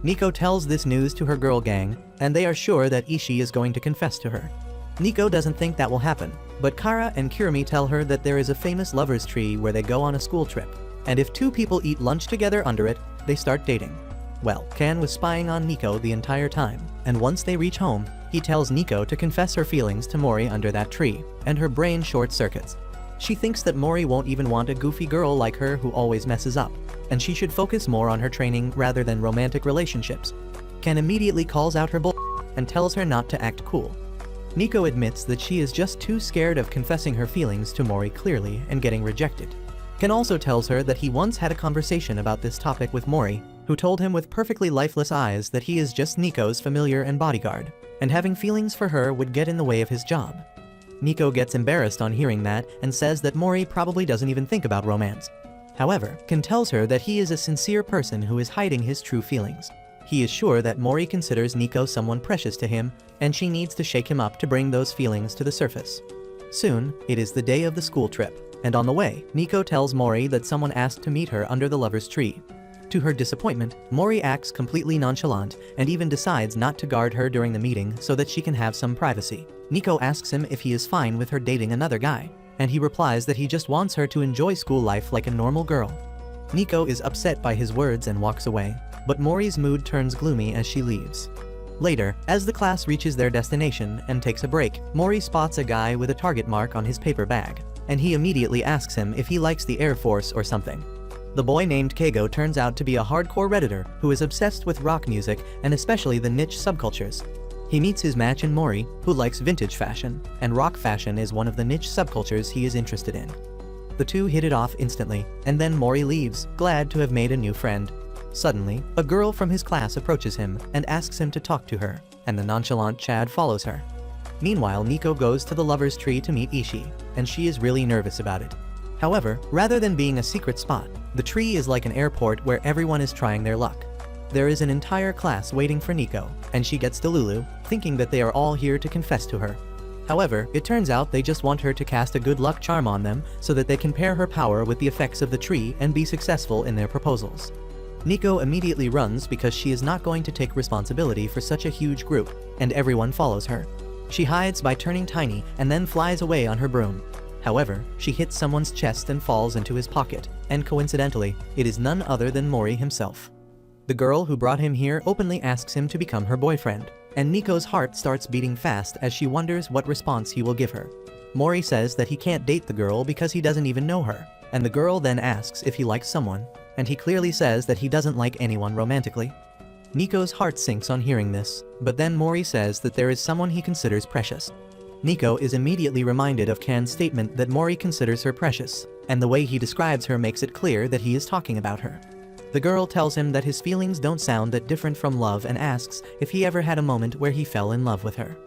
Nico tells this news to her girl gang, and they are sure that Ishii is going to confess to her. Nico doesn't think that will happen, but Kara and Kirumi tell her that there is a famous lover's tree where they go on a school trip, and if two people eat lunch together under it, they start dating. Well, Kan was spying on Nico the entire time, and once they reach home, he tells Nico to confess her feelings to Mori under that tree, and her brain short circuits. She thinks that Mori won't even want a goofy girl like her who always messes up, and she should focus more on her training rather than romantic relationships. Kan immediately calls out her bull and tells her not to act cool. Nico admits that she is just too scared of confessing her feelings to Mori clearly and getting rejected. Ken also tells her that he once had a conversation about this topic with Mori, who told him with perfectly lifeless eyes that he is just Nico's familiar and bodyguard, and having feelings for her would get in the way of his job. Nico gets embarrassed on hearing that and says that Mori probably doesn't even think about romance. However, Ken tells her that he is a sincere person who is hiding his true feelings. He is sure that Mori considers Nico someone precious to him, and she needs to shake him up to bring those feelings to the surface. Soon, it is the day of the school trip, and on the way, Nico tells Mori that someone asked to meet her under the lover's tree. To her disappointment, Mori acts completely nonchalant and even decides not to guard her during the meeting so that she can have some privacy. Nico asks him if he is fine with her dating another guy, and he replies that he just wants her to enjoy school life like a normal girl. Nico is upset by his words and walks away, but Mori's mood turns gloomy as she leaves. Later, as the class reaches their destination and takes a break, Mori spots a guy with a target mark on his paper bag, and he immediately asks him if he likes the Air Force or something. The boy named Keigo turns out to be a hardcore Redditor who is obsessed with rock music and especially the niche subcultures. He meets his match in Mori, who likes vintage fashion, and rock fashion is one of the niche subcultures he is interested in. The two hit it off instantly, and then Mori leaves, glad to have made a new friend. Suddenly, a girl from his class approaches him and asks him to talk to her, and the nonchalant Chad follows her. Meanwhile, Nico goes to the lover's tree to meet Ishii, and she is really nervous about it. However, rather than being a secret spot, the tree is like an airport where everyone is trying their luck. There is an entire class waiting for Nico, and she gets to Lulu, thinking that they are all here to confess to her. However, it turns out they just want her to cast a good luck charm on them so that they can pair her power with the effects of the tree and be successful in their proposals. Nico immediately runs because she is not going to take responsibility for such a huge group, and everyone follows her. She hides by turning tiny and then flies away on her broom. However, she hits someone's chest and falls into his pocket, and coincidentally, it is none other than Mori himself. The girl who brought him here openly asks him to become her boyfriend, and Nico's heart starts beating fast as she wonders what response he will give her. Mori says that he can't date the girl because he doesn't even know her, and the girl then asks if he likes someone, and he clearly says that he doesn't like anyone romantically. Nico's heart sinks on hearing this, but then Mori says that there is someone he considers precious. Nico is immediately reminded of Kan's statement that Mori considers her precious, and the way he describes her makes it clear that he is talking about her. The girl tells him that his feelings don't sound that different from love and asks if he ever had a moment where he fell in love with her.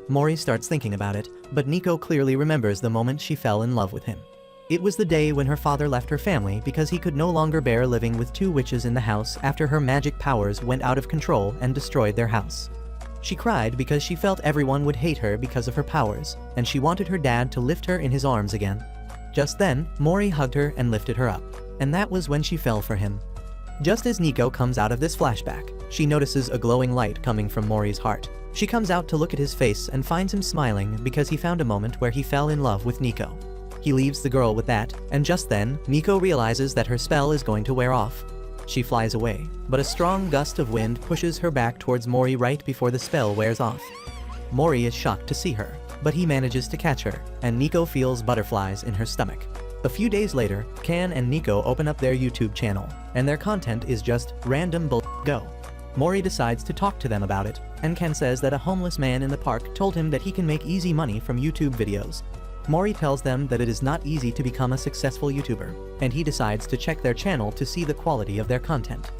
Mori starts thinking about it, but Nico clearly remembers the moment she fell in love with him. It was the day when her father left her family because he could no longer bear living with two witches in the house after her magic powers went out of control and destroyed their house. She cried because she felt everyone would hate her because of her powers, and she wanted her dad to lift her in his arms again. Just then, Mori hugged her and lifted her up, and that was when she fell for him. Just as Nico comes out of this flashback, she notices a glowing light coming from Mori's heart. She comes out to look at his face and finds him smiling because he found a moment where he fell in love with Nico. He leaves the girl with that, and just then, Nico realizes that her spell is going to wear off. She flies away, but a strong gust of wind pushes her back towards Mori right before the spell wears off. Mori is shocked to see her, but he manages to catch her, and Nico feels butterflies in her stomach. A few days later, Kan and Nico open up their YouTube channel, and their content is just random go. Mori decides to talk to them about it, and Kan says that a homeless man in the park told him that he can make easy money from YouTube videos. Mori tells them that it is not easy to become a successful YouTuber, and he decides to check their channel to see the quality of their content.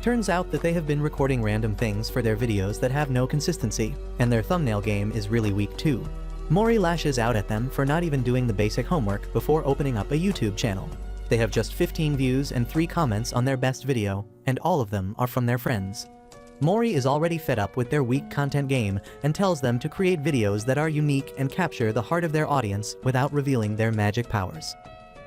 Turns out that they have been recording random things for their videos that have no consistency, and their thumbnail game is really weak too. Mori lashes out at them for not even doing the basic homework before opening up a YouTube channel. They have just 15 views and 3 comments on their best video, and all of them are from their friends. Mori is already fed up with their weak content game and tells them to create videos that are unique and capture the heart of their audience without revealing their magic powers.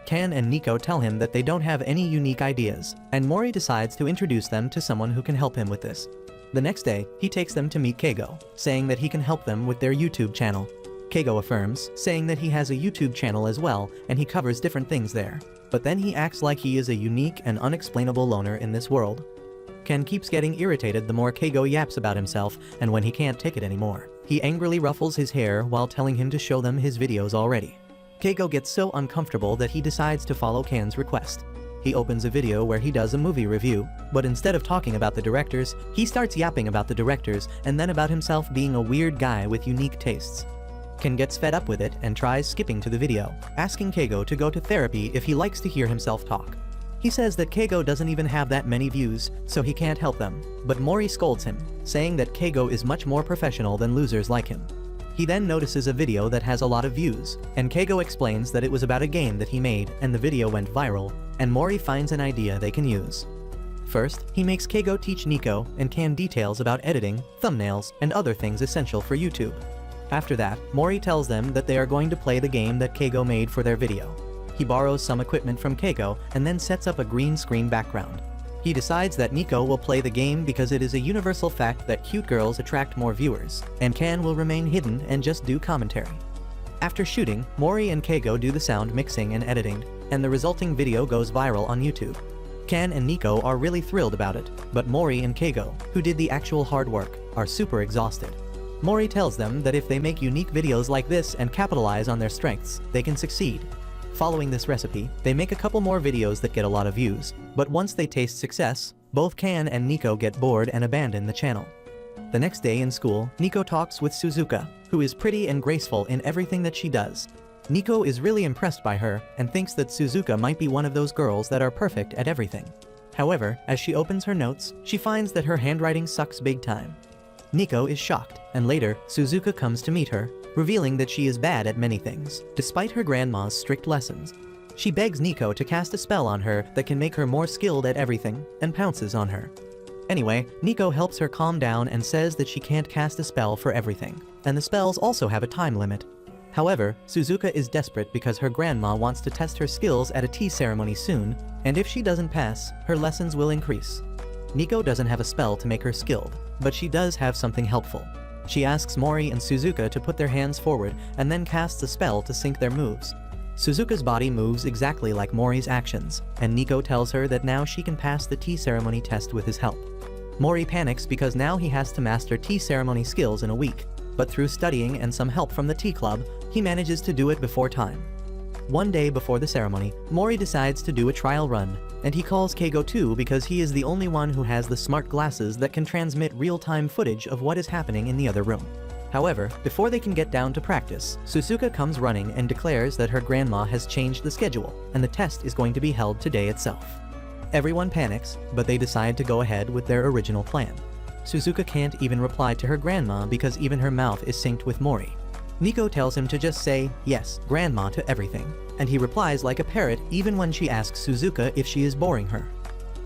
Kan and Nico tell him that they don't have any unique ideas, and Mori decides to introduce them to someone who can help him with this. The next day, he takes them to meet Keigo, saying that he can help them with their YouTube channel. Keigo affirms, saying that he has a YouTube channel as well and he covers different things there, but then he acts like he is a unique and unexplainable loner in this world. Ken keeps getting irritated the more Keigo yaps about himself, and when he can't take it anymore, he angrily ruffles his hair while telling him to show them his videos already. Keigo gets so uncomfortable that he decides to follow Ken's request. He opens a video where he does a movie review, but instead of talking about the directors, he starts yapping about the directors and then about himself being a weird guy with unique tastes. Ken gets fed up with it and tries skipping to the video, asking Keigo to go to therapy if he likes to hear himself talk. He says that Keigo doesn't even have that many views, so he can't help them, but Mori scolds him, saying that Keigo is much more professional than losers like him. He then notices a video that has a lot of views, and Keigo explains that it was about a game that he made and the video went viral, and Mori finds an idea they can use. First, he makes Keigo teach Nico and Can details about editing, thumbnails, and other things essential for YouTube. After that, Mori tells them that they are going to play the game that Keigo made for their video. He borrows some equipment from Keigo and then sets up a green screen background. He decides that Nico will play the game because it is a universal fact that cute girls attract more viewers, and Can will remain hidden and just do commentary. After shooting, Mori and Keigo do the sound mixing and editing, and the resulting video goes viral on YouTube. Can and Nico are really thrilled about it, but Mori and Keigo, who did the actual hard work, are super exhausted. Mori tells them that if they make unique videos like this and capitalize on their strengths, they can succeed. Following this recipe, they make a couple more videos that get a lot of views, but once they taste success, both Can and Nico get bored and abandon the channel. The next day in school, Nico talks with Suzuka, who is pretty and graceful in everything that she does. Nico is really impressed by her and thinks that Suzuka might be one of those girls that are perfect at everything. However, as she opens her notes, she finds that her handwriting sucks big time. Nico is shocked, and later, Suzuka comes to meet her, revealing that she is bad at many things, despite her grandma's strict lessons. She begs Nico to cast a spell on her that can make her more skilled at everything, and pounces on her. Anyway, Nico helps her calm down and says that she can't cast a spell for everything, and the spells also have a time limit. However, Suzuka is desperate because her grandma wants to test her skills at a tea ceremony soon, and if she doesn't pass, her lessons will increase. Nico doesn't have a spell to make her skilled, but she does have something helpful. She asks Mori and Suzuka to put their hands forward and then casts a spell to sync their moves. Suzuka's body moves exactly like Mori's actions, and Nico tells her that now she can pass the tea ceremony test with his help. Mori panics because now he has to master tea ceremony skills in a week, but through studying and some help from the tea club, he manages to do it before time. One day before the ceremony, Mori decides to do a trial run, and he calls Keigo too because he is the only one who has the smart glasses that can transmit real-time footage of what is happening in the other room. However, before they can get down to practice, Suzuka comes running and declares that her grandma has changed the schedule, and the test is going to be held today itself. Everyone panics, but they decide to go ahead with their original plan. Suzuka can't even reply to her grandma because even her mouth is synced with Mori. Nico tells him to just say, "Yes, grandma," to everything, and he replies like a parrot even when she asks Suzuka if she is boring her.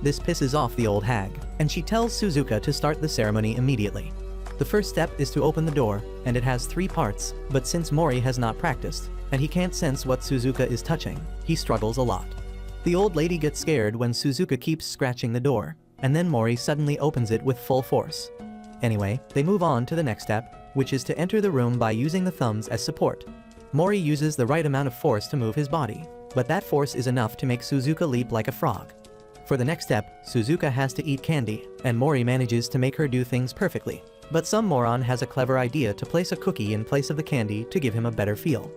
This pisses off the old hag, and she tells Suzuka to start the ceremony immediately. The first step is to open the door, and it has 3 parts, but since Mori has not practiced, and he can't sense what Suzuka is touching, he struggles a lot. The old lady gets scared when Suzuka keeps scratching the door, and then Mori suddenly opens it with full force. Anyway, they move on to the next step, which is to enter the room by using the thumbs as support. Mori uses the right amount of force to move his body, but that force is enough to make Suzuka leap like a frog. For the next step, Suzuka has to eat candy, and Mori manages to make her do things perfectly. But some moron has a clever idea to place a cookie in place of the candy to give him a better feel.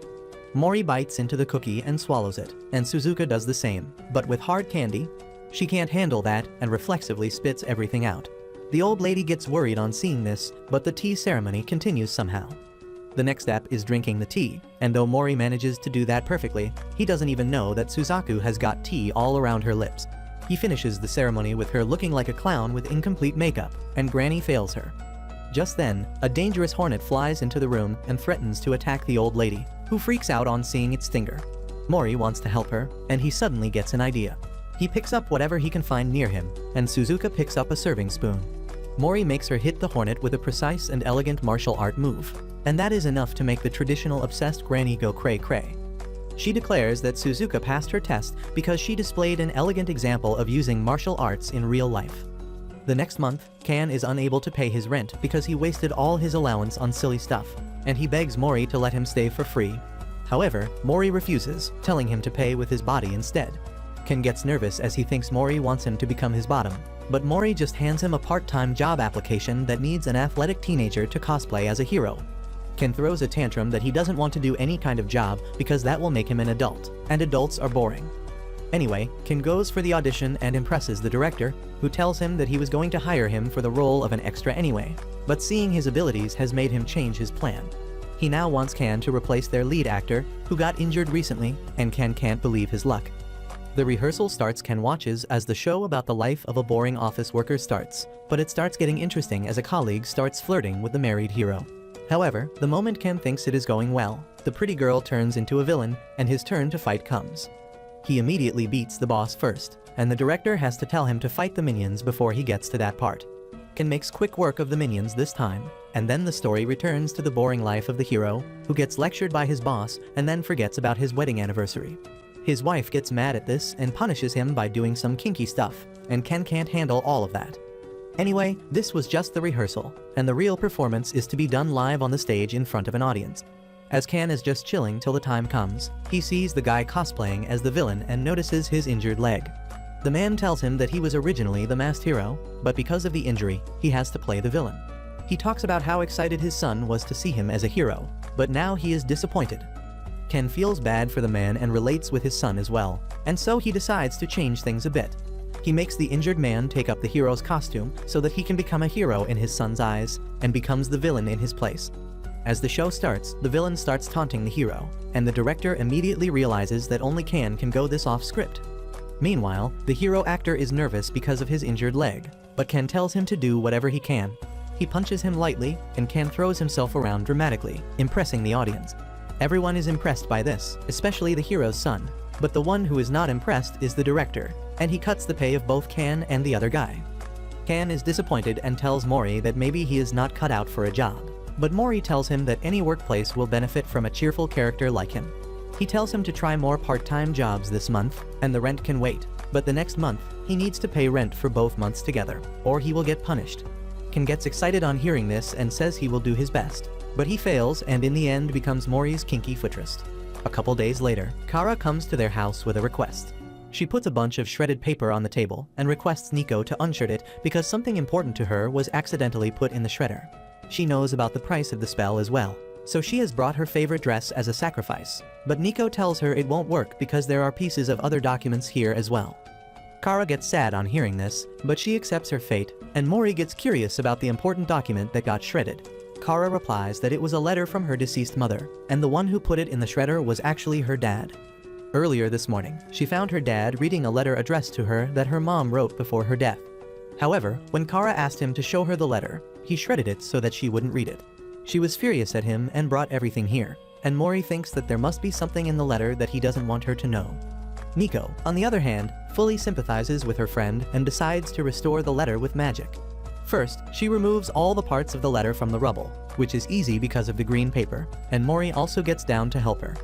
Mori bites into the cookie and swallows it, and Suzuka does the same, but with hard candy. She can't handle that and reflexively spits everything out. The old lady gets worried on seeing this, but the tea ceremony continues somehow. The next step is drinking the tea, and though Mori manages to do that perfectly, he doesn't even know that Suzaku has got tea all around her lips. He finishes the ceremony with her looking like a clown with incomplete makeup, and Granny fails her. Just then, a dangerous hornet flies into the room and threatens to attack the old lady, who freaks out on seeing its stinger. Mori wants to help her, and he suddenly gets an idea. He picks up whatever he can find near him, and Suzuka picks up a serving spoon. Mori makes her hit the hornet with a precise and elegant martial art move, and that is enough to make the traditional obsessed granny go cray-cray. She declares that Suzuka passed her test because she displayed an elegant example of using martial arts in real life. The next month, Can is unable to pay his rent because he wasted all his allowance on silly stuff, and he begs Mori to let him stay for free. However, Mori refuses, telling him to pay with his body instead. Ken gets nervous as he thinks Mori wants him to become his bottom, but Mori just hands him a part-time job application that needs an athletic teenager to cosplay as a hero. Ken throws a tantrum that he doesn't want to do any kind of job because that will make him an adult, and adults are boring. Anyway, Ken goes for the audition and impresses the director, who tells him that he was going to hire him for the role of an extra anyway, but seeing his abilities has made him change his plan. He now wants Can to replace their lead actor, who got injured recently, and Can can't believe his luck. The rehearsal starts. Can watches as the show about the life of a boring office worker starts, but it starts getting interesting as a colleague starts flirting with the married hero. However, the moment Ken thinks it is going well, the pretty girl turns into a villain, and his turn to fight comes. He immediately beats the boss first, and the director has to tell him to fight the minions before he gets to that part. Ken makes quick work of the minions this time, and then the story returns to the boring life of the hero, who gets lectured by his boss and then forgets about his wedding anniversary. His wife gets mad at this and punishes him by doing some kinky stuff, and Ken can't handle all of that. Anyway, this was just the rehearsal, and the real performance is to be done live on the stage in front of an audience. As Ken is just chilling till the time comes, he sees the guy cosplaying as the villain and notices his injured leg. The man tells him that he was originally the masked hero, but because of the injury, he has to play the villain. He talks about how excited his son was to see him as a hero, but now he is disappointed. Ken feels bad for the man and relates with his son as well, and so he decides to change things a bit. He makes the injured man take up the hero's costume so that he can become a hero in his son's eyes, and becomes the villain in his place. As the show starts, the villain starts taunting the hero, and the director immediately realizes that only Ken can go this off script. Meanwhile, the hero actor is nervous because of his injured leg, but Ken tells him to do whatever he can. He punches him lightly, and Ken throws himself around dramatically, impressing the audience. Everyone is impressed by this, especially the hero's son, but the one who is not impressed is the director, and he cuts the pay of both Can and the other guy. Can is disappointed and tells Mori that maybe he is not cut out for a job, but Mori tells him that any workplace will benefit from a cheerful character like him. He tells him to try more part-time jobs this month, and the rent can wait, but the next month, he needs to pay rent for both months together, or he will get punished. Ken gets excited on hearing this and says he will do his best, but he fails and in the end becomes Mori's kinky footrest. A couple days later, Kara comes to their house with a request. She puts a bunch of shredded paper on the table and requests Nico to unshred it because something important to her was accidentally put in the shredder. She knows about the price of the spell as well, so she has brought her favorite dress as a sacrifice, but Nico tells her it won't work because there are pieces of other documents here as well. Kara gets sad on hearing this, but she accepts her fate, and Mori gets curious about the important document that got shredded. Kara replies that it was a letter from her deceased mother, and the one who put it in the shredder was actually her dad. Earlier this morning, she found her dad reading a letter addressed to her that her mom wrote before her death. However, when Kara asked him to show her the letter, he shredded it so that she wouldn't read it. She was furious at him and brought everything here, and Mori thinks that there must be something in the letter that he doesn't want her to know. Nico, on the other hand, fully sympathizes with her friend and decides to restore the letter with magic. First, she removes all the parts of the letter from the rubble, which is easy because of the green paper, and Mori also gets down to help her.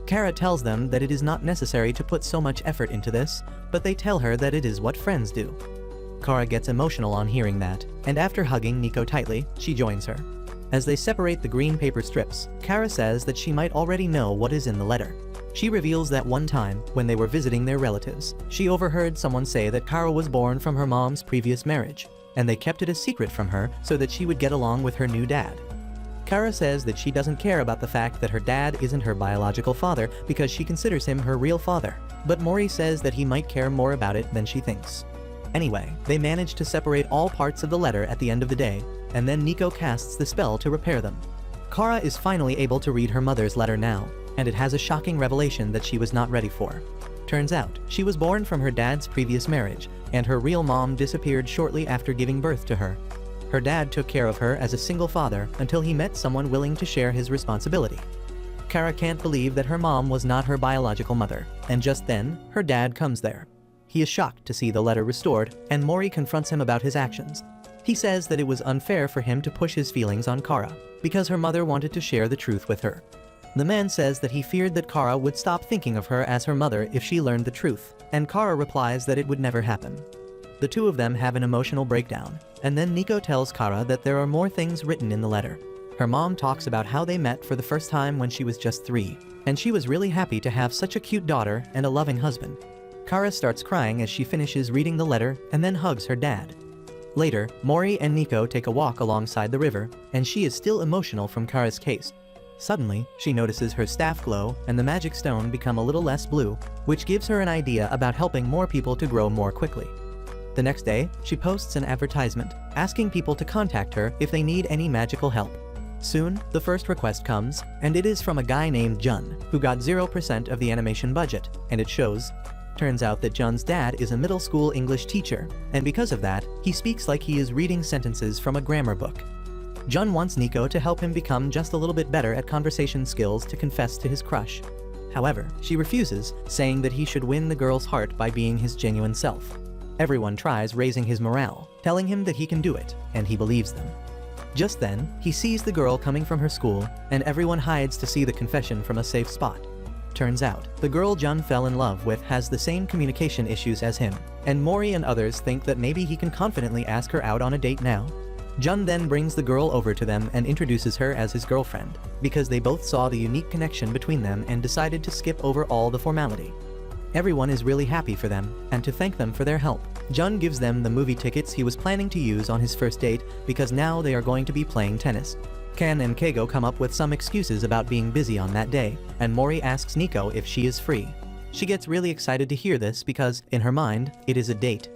Kara tells them that it is not necessary to put so much effort into this, but they tell her that it is what friends do. Kara gets emotional on hearing that, and after hugging Nico tightly, she joins her. As they separate the green paper strips, Kara says that she might already know what is in the letter. She reveals that one time, when they were visiting their relatives, she overheard someone say that Kara was born from her mom's previous marriage, and they kept it a secret from her so that she would get along with her new dad. Kara says that she doesn't care about the fact that her dad isn't her biological father because she considers him her real father, but Mori says that he might care more about it than she thinks. Anyway, they manage to separate all parts of the letter at the end of the day, and then Nico casts the spell to repair them. Kara is finally able to read her mother's letter now, and it has a shocking revelation that she was not ready for. Turns out, she was born from her dad's previous marriage, and her real mom disappeared shortly after giving birth to her. Her dad took care of her as a single father until he met someone willing to share his responsibility. Kara can't believe that her mom was not her biological mother, and just then, her dad comes there. He is shocked to see the letter restored, and Mori confronts him about his actions. He says that it was unfair for him to push his feelings on Kara, because her mother wanted to share the truth with her. The man says that he feared that Kara would stop thinking of her as her mother if she learned the truth, and Kara replies that it would never happen. The two of them have an emotional breakdown, and then Nico tells Kara that there are more things written in the letter. Her mom talks about how they met for the first time when she was just 3, and she was really happy to have such a cute daughter and a loving husband. Kara starts crying as she finishes reading the letter and then hugs her dad. Later, Mori and Nico take a walk alongside the river, and she is still emotional from Kara's case. Suddenly, she notices her staff glow and the magic stone become a little less blue, which gives her an idea about helping more people to grow more quickly. The next day, she posts an advertisement, asking people to contact her if they need any magical help. Soon, the first request comes, and it is from a guy named Jun, who got 0% of the animation budget, and it shows. Turns out that Jun's dad is a middle school English teacher, and because of that, he speaks like he is reading sentences from a grammar book. Jun wants Nico to help him become just a little bit better at conversation skills to confess to his crush. However, she refuses, saying that he should win the girl's heart by being his genuine self. Everyone tries raising his morale, telling him that he can do it, and he believes them. Just then, he sees the girl coming from her school, and everyone hides to see the confession from a safe spot. Turns out, the girl Jun fell in love with has the same communication issues as him, and Mori and others think that maybe he can confidently ask her out on a date now. Jun then brings the girl over to them and introduces her as his girlfriend, because they both saw the unique connection between them and decided to skip over all the formality. Everyone is really happy for them, and to thank them for their help, Jun gives them the movie tickets he was planning to use on his first date because now they are going to be playing tennis. Kan and Keigo come up with some excuses about being busy on that day, and Mori asks Nico if she is free. She gets really excited to hear this because, in her mind, it is a date.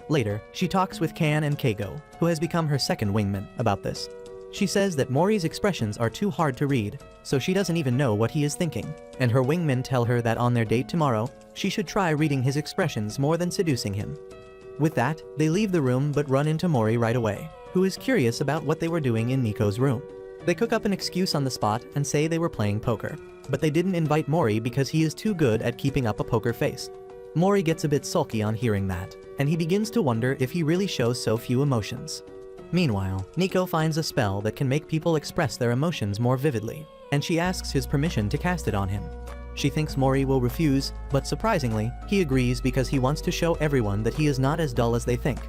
Later, she talks with Kan and Keigo, who has become her second wingman, about this. She says that Mori's expressions are too hard to read, so she doesn't even know what he is thinking, and her wingmen tell her that on their date tomorrow, she should try reading his expressions more than seducing him. With that, they leave the room but run into Mori right away, who is curious about what they were doing in Nico's room. They cook up an excuse on the spot and say they were playing poker, but they didn't invite Mori because he is too good at keeping up a poker face. Mori gets a bit sulky on hearing that, and he begins to wonder if he really shows so few emotions. Meanwhile, Nico finds a spell that can make people express their emotions more vividly, and she asks his permission to cast it on him. She thinks Mori will refuse, but surprisingly, he agrees because he wants to show everyone that he is not as dull as they think.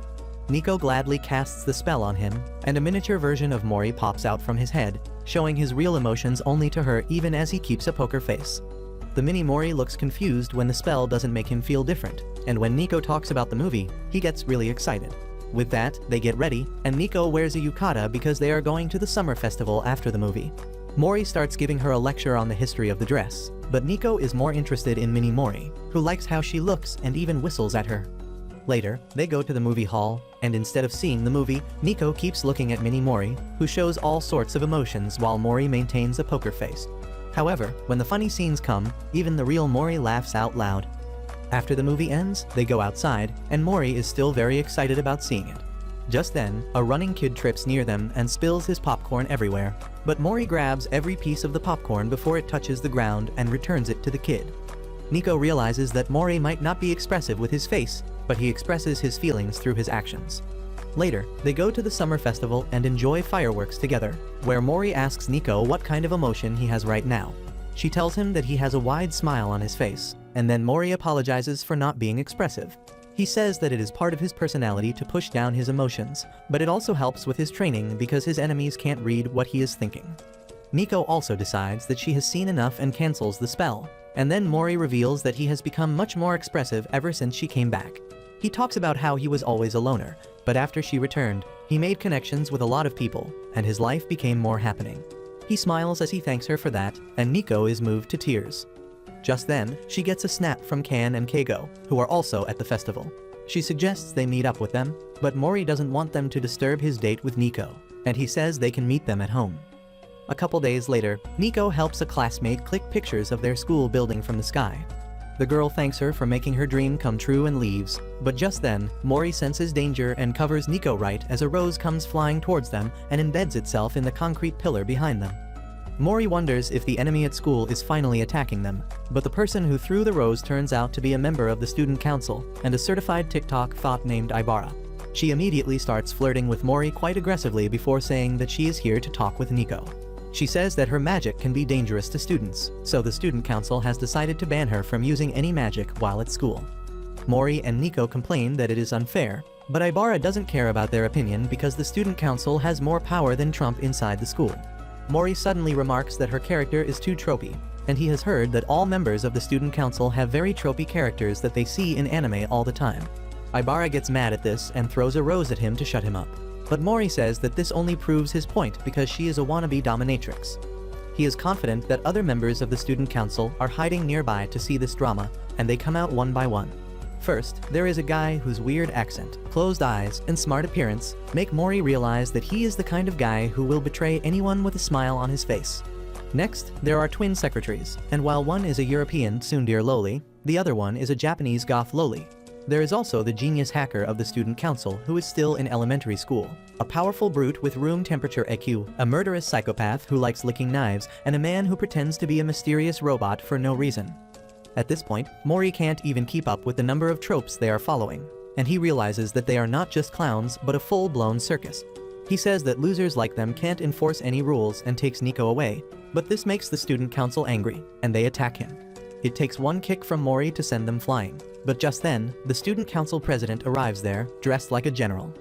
Nico gladly casts the spell on him, and a miniature version of Mori pops out from his head, showing his real emotions only to her even as he keeps a poker face. The mini Mori looks confused when the spell doesn't make him feel different, and when Nico talks about the movie, he gets really excited. With that, they get ready, and Nico wears a yukata because they are going to the summer festival after the movie. Mori starts giving her a lecture on the history of the dress, but Nico is more interested in Mini Mori, who likes how she looks and even whistles at her. Later, they go to the movie hall, and instead of seeing the movie, Nico keeps looking at Mini Mori, who shows all sorts of emotions while Mori maintains a poker face. However, when the funny scenes come, even the real Mori laughs out loud. After the movie ends, they go outside, and Mori is still very excited about seeing it. Just then, a running kid trips near them and spills his popcorn everywhere, but Mori grabs every piece of the popcorn before it touches the ground and returns it to the kid. Nico realizes that Mori might not be expressive with his face, but he expresses his feelings through his actions. Later, they go to the summer festival and enjoy fireworks together, where Mori asks Nico what kind of emotion he has right now. She tells him that he has a wide smile on his face, and then Mori apologizes for not being expressive. He says that it is part of his personality to push down his emotions, but it also helps with his training because his enemies can't read what he is thinking. Nico also decides that she has seen enough and cancels the spell, and then Mori reveals that he has become much more expressive ever since she came back. He talks about how he was always a loner, but after she returned, he made connections with a lot of people, and his life became more happening. He smiles as he thanks her for that, and Nico is moved to tears. Just then, she gets a snap from Kan and Keigo, who are also at the festival. She suggests they meet up with them, but Mori doesn't want them to disturb his date with Nico, and he says they can meet them at home. A couple days later, Nico helps a classmate click pictures of their school building from the sky. The girl thanks her for making her dream come true and leaves, but just then, Mori senses danger and covers Nico right as a rose comes flying towards them and embeds itself in the concrete pillar behind them. Mori wonders if the enemy at school is finally attacking them, but the person who threw the rose turns out to be a member of the student council and a certified TikTok thought named Ibarra. She immediately starts flirting with Mori quite aggressively before saying that she is here to talk with Nico. She says that her magic can be dangerous to students, so the student council has decided to ban her from using any magic while at school. Mori and Nico complain that it is unfair, but Ibarra doesn't care about their opinion because the student council has more power than Trump inside the school. Mori suddenly remarks that her character is too tropey, and he has heard that all members of the student council have very tropey characters that they see in anime all the time. Ibarra gets mad at this and throws a rose at him to shut him up. But Mori says that this only proves his point because she is a wannabe dominatrix. He is confident that other members of the student council are hiding nearby to see this drama, and they come out one by one. First, there is a guy whose weird accent, closed eyes, and smart appearance make Mori realize that he is the kind of guy who will betray anyone with a smile on his face. Next, there are twin secretaries, and while one is a European tsundere loli, the other one is a Japanese goth loli. There is also the genius hacker of the student council who is still in elementary school, a powerful brute with room temperature EQ, a murderous psychopath who likes licking knives, and a man who pretends to be a mysterious robot for no reason. At this point, Mori can't even keep up with the number of tropes they are following, and he realizes that they are not just clowns but a full-blown circus. He says that losers like them can't enforce any rules and takes Nico away, but this makes the student council angry, and they attack him. It takes one kick from Mori to send them flying, but just then, the student council president arrives there, dressed like a general.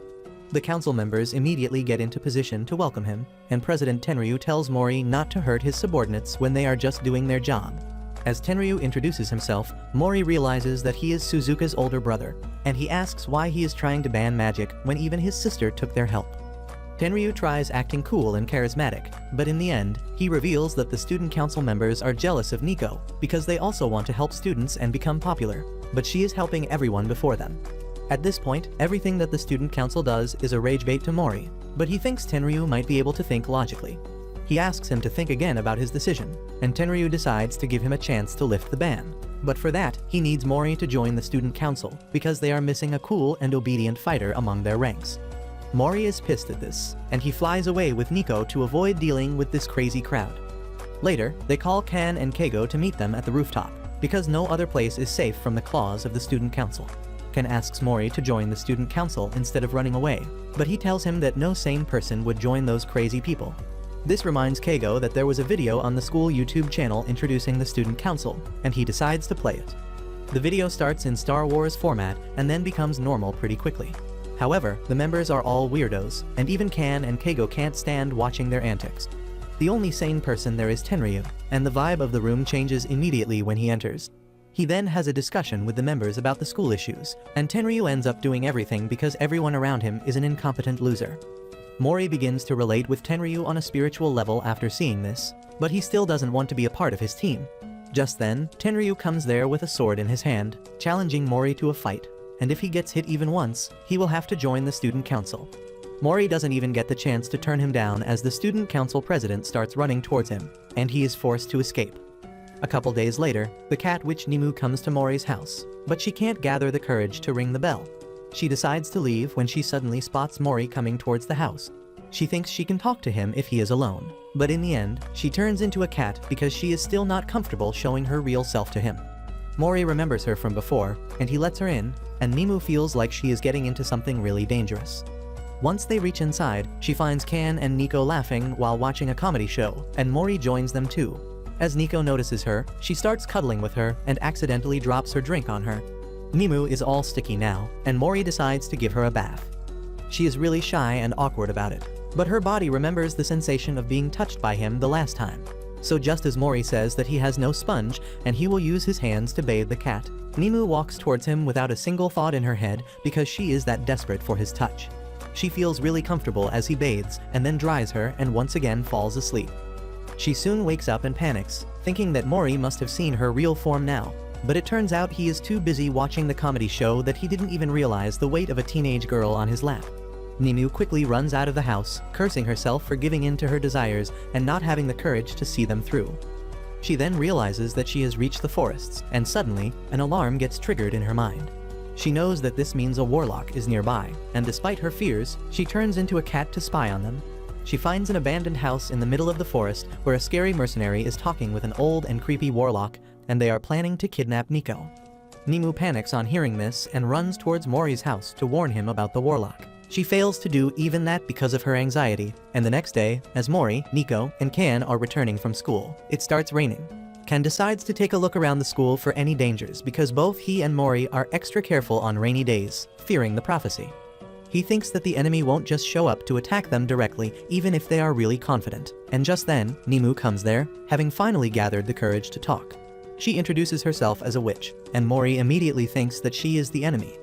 The council members immediately get into position to welcome him, and President Tenryu tells Mori not to hurt his subordinates when they are just doing their job. As Tenryu introduces himself, Mori realizes that he is Suzuka's older brother, and he asks why he is trying to ban magic when even his sister took their help. Tenryu tries acting cool and charismatic, but in the end, he reveals that the student council members are jealous of Nico because they also want to help students and become popular, but she is helping everyone before them. At this point, everything that the student council does is a rage bait to Mori, but he thinks Tenryu might be able to think logically. He asks him to think again about his decision, and Tenryu decides to give him a chance to lift the ban. But for that, he needs Mori to join the student council because they are missing a cool and obedient fighter among their ranks. Mori is pissed at this, and he flies away with Nico to avoid dealing with this crazy crowd. Later, they call Kan and Keigo to meet them at the rooftop, because no other place is safe from the claws of the student council. Kan asks Mori to join the student council instead of running away, but he tells him that no sane person would join those crazy people. This reminds Keigo that there was a video on the school YouTube channel introducing the student council, and he decides to play it. The video starts in Star Wars format and then becomes normal pretty quickly. However, the members are all weirdos, and even Kan and Keigo can't stand watching their antics. The only sane person there is Tenryu, and the vibe of the room changes immediately when he enters. He then has a discussion with the members about the school issues, and Tenryu ends up doing everything because everyone around him is an incompetent loser. Mori begins to relate with Tenryu on a spiritual level after seeing this, but he still doesn't want to be a part of his team. Just then, Tenryu comes there with a sword in his hand, challenging Mori to a fight, and if he gets hit even once, he will have to join the student council. Mori doesn't even get the chance to turn him down as the student council president starts running towards him, and he is forced to escape. A couple days later, the cat witch Nimu comes to Mori's house, but she can't gather the courage to ring the bell. She decides to leave when she suddenly spots Mori coming towards the house. She thinks she can talk to him if he is alone, but in the end, she turns into a cat because she is still not comfortable showing her real self to him. Mori remembers her from before, and he lets her in, and Nimu feels like she is getting into something really dangerous. Once they reach inside, she finds Kan and Nico laughing while watching a comedy show, and Mori joins them too. As Nico notices her, she starts cuddling with her and accidentally drops her drink on her. Nimu is all sticky now, and Mori decides to give her a bath. She is really shy and awkward about it, but her body remembers the sensation of being touched by him the last time. So just as Mori says that he has no sponge and he will use his hands to bathe the cat, Nimu walks towards him without a single thought in her head because she is that desperate for his touch. She feels really comfortable as he bathes and then dries her and once again falls asleep. She soon wakes up and panics, thinking that Mori must have seen her real form now. But it turns out he is too busy watching the comedy show that he didn't even realize the weight of a teenage girl on his lap. Nimu quickly runs out of the house, cursing herself for giving in to her desires and not having the courage to see them through. She then realizes that she has reached the forests, and suddenly, an alarm gets triggered in her mind. She knows that this means a warlock is nearby, and despite her fears, she turns into a cat to spy on them. She finds an abandoned house in the middle of the forest where a scary mercenary is talking with an old and creepy warlock, and they are planning to kidnap Nico. Nimu panics on hearing this and runs towards Mori's house to warn him about the warlock. She fails to do even that because of her anxiety, and the next day, as Mori, Nico, and Kan are returning from school, it starts raining. Kan decides to take a look around the school for any dangers because both he and Mori are extra careful on rainy days, fearing the prophecy. He thinks that the enemy won't just show up to attack them directly even if they are really confident, and just then, Nimu comes there, having finally gathered the courage to talk. She introduces herself as a witch, and Mori immediately thinks that she is the enemy.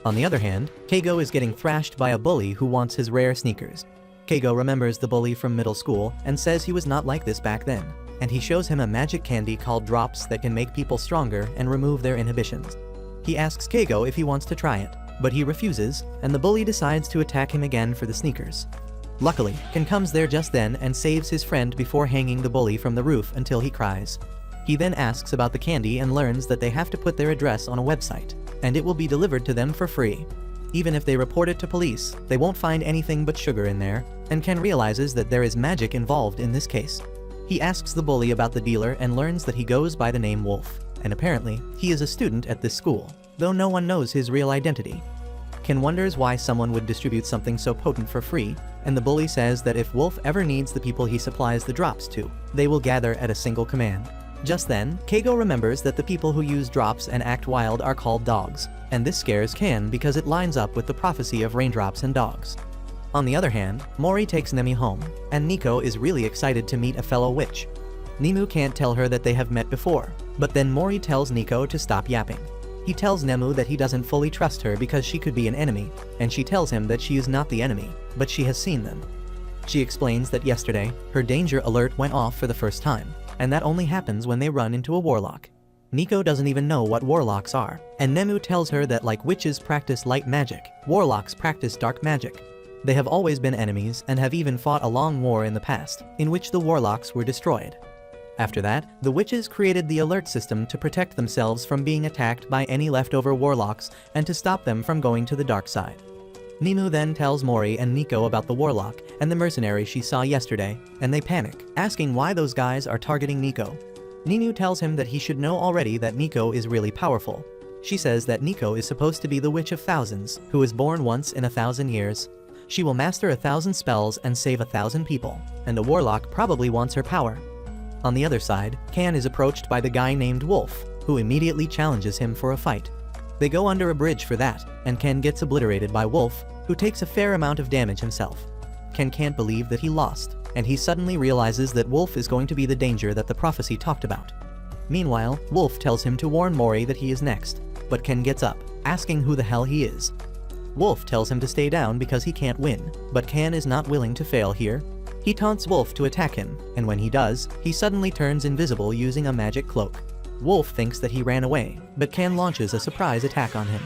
On the other hand, Keigo is getting thrashed by a bully who wants his rare sneakers. Keigo remembers the bully from middle school and says he was not like this back then, and he shows him a magic candy called drops that can make people stronger and remove their inhibitions. He asks Keigo if he wants to try it, but he refuses, and the bully decides to attack him again for the sneakers. Luckily, Ken comes there just then and saves his friend before hanging the bully from the roof until he cries. He then asks about the candy and learns that they have to put their address on a website, and it will be delivered to them for free. Even if they report it to police, they won't find anything but sugar in there, and Ken realizes that there is magic involved in this case. He asks the bully about the dealer and learns that he goes by the name Wolf, and apparently, he is a student at this school, though no one knows his real identity. Ken wonders why someone would distribute something so potent for free, and the bully says that if Wolf ever needs the people he supplies the drops to, they will gather at a single command. Just then, Keigo remembers that the people who use drops and act wild are called dogs, and this scares Ken because it lines up with the prophecy of raindrops and dogs. On the other hand, Mori takes Nemi home, and Nico is really excited to meet a fellow witch. Nemu can't tell her that they have met before, but then Mori tells Nico to stop yapping. He tells Nemu that he doesn't fully trust her because she could be an enemy, and she tells him that she is not the enemy, but she has seen them. She explains that yesterday, her danger alert went off for the first time, and that only happens when they run into a warlock. Nico doesn't even know what warlocks are, and Nemu tells her that like witches practice light magic, warlocks practice dark magic. They have always been enemies and have even fought a long war in the past, in which the warlocks were destroyed. After that, the witches created the alert system to protect themselves from being attacked by any leftover warlocks and to stop them from going to the dark side. Nemu then tells Mori and Nico about the warlock and the mercenary she saw yesterday, and they panic, asking why those guys are targeting Nico. Nemu tells him that he should know already that Nico is really powerful. She says that Nico is supposed to be the Witch of Thousands, who is born once in 1,000 years. She will master 1,000 spells and save 1,000 people, and the warlock probably wants her power. On the other side, Kan is approached by the guy named Wolf, who immediately challenges him for a fight. They go under a bridge for that, and Ken gets obliterated by Wolf, who takes a fair amount of damage himself. Ken can't believe that he lost, and he suddenly realizes that Wolf is going to be the danger that the prophecy talked about. Meanwhile, Wolf tells him to warn Mori that he is next, but Ken gets up, asking who the hell he is. Wolf tells him to stay down because he can't win, but Ken is not willing to fail here. He taunts Wolf to attack him, and when he does, he suddenly turns invisible using a magic cloak. Wolf thinks that he ran away, but Ken launches a surprise attack on him.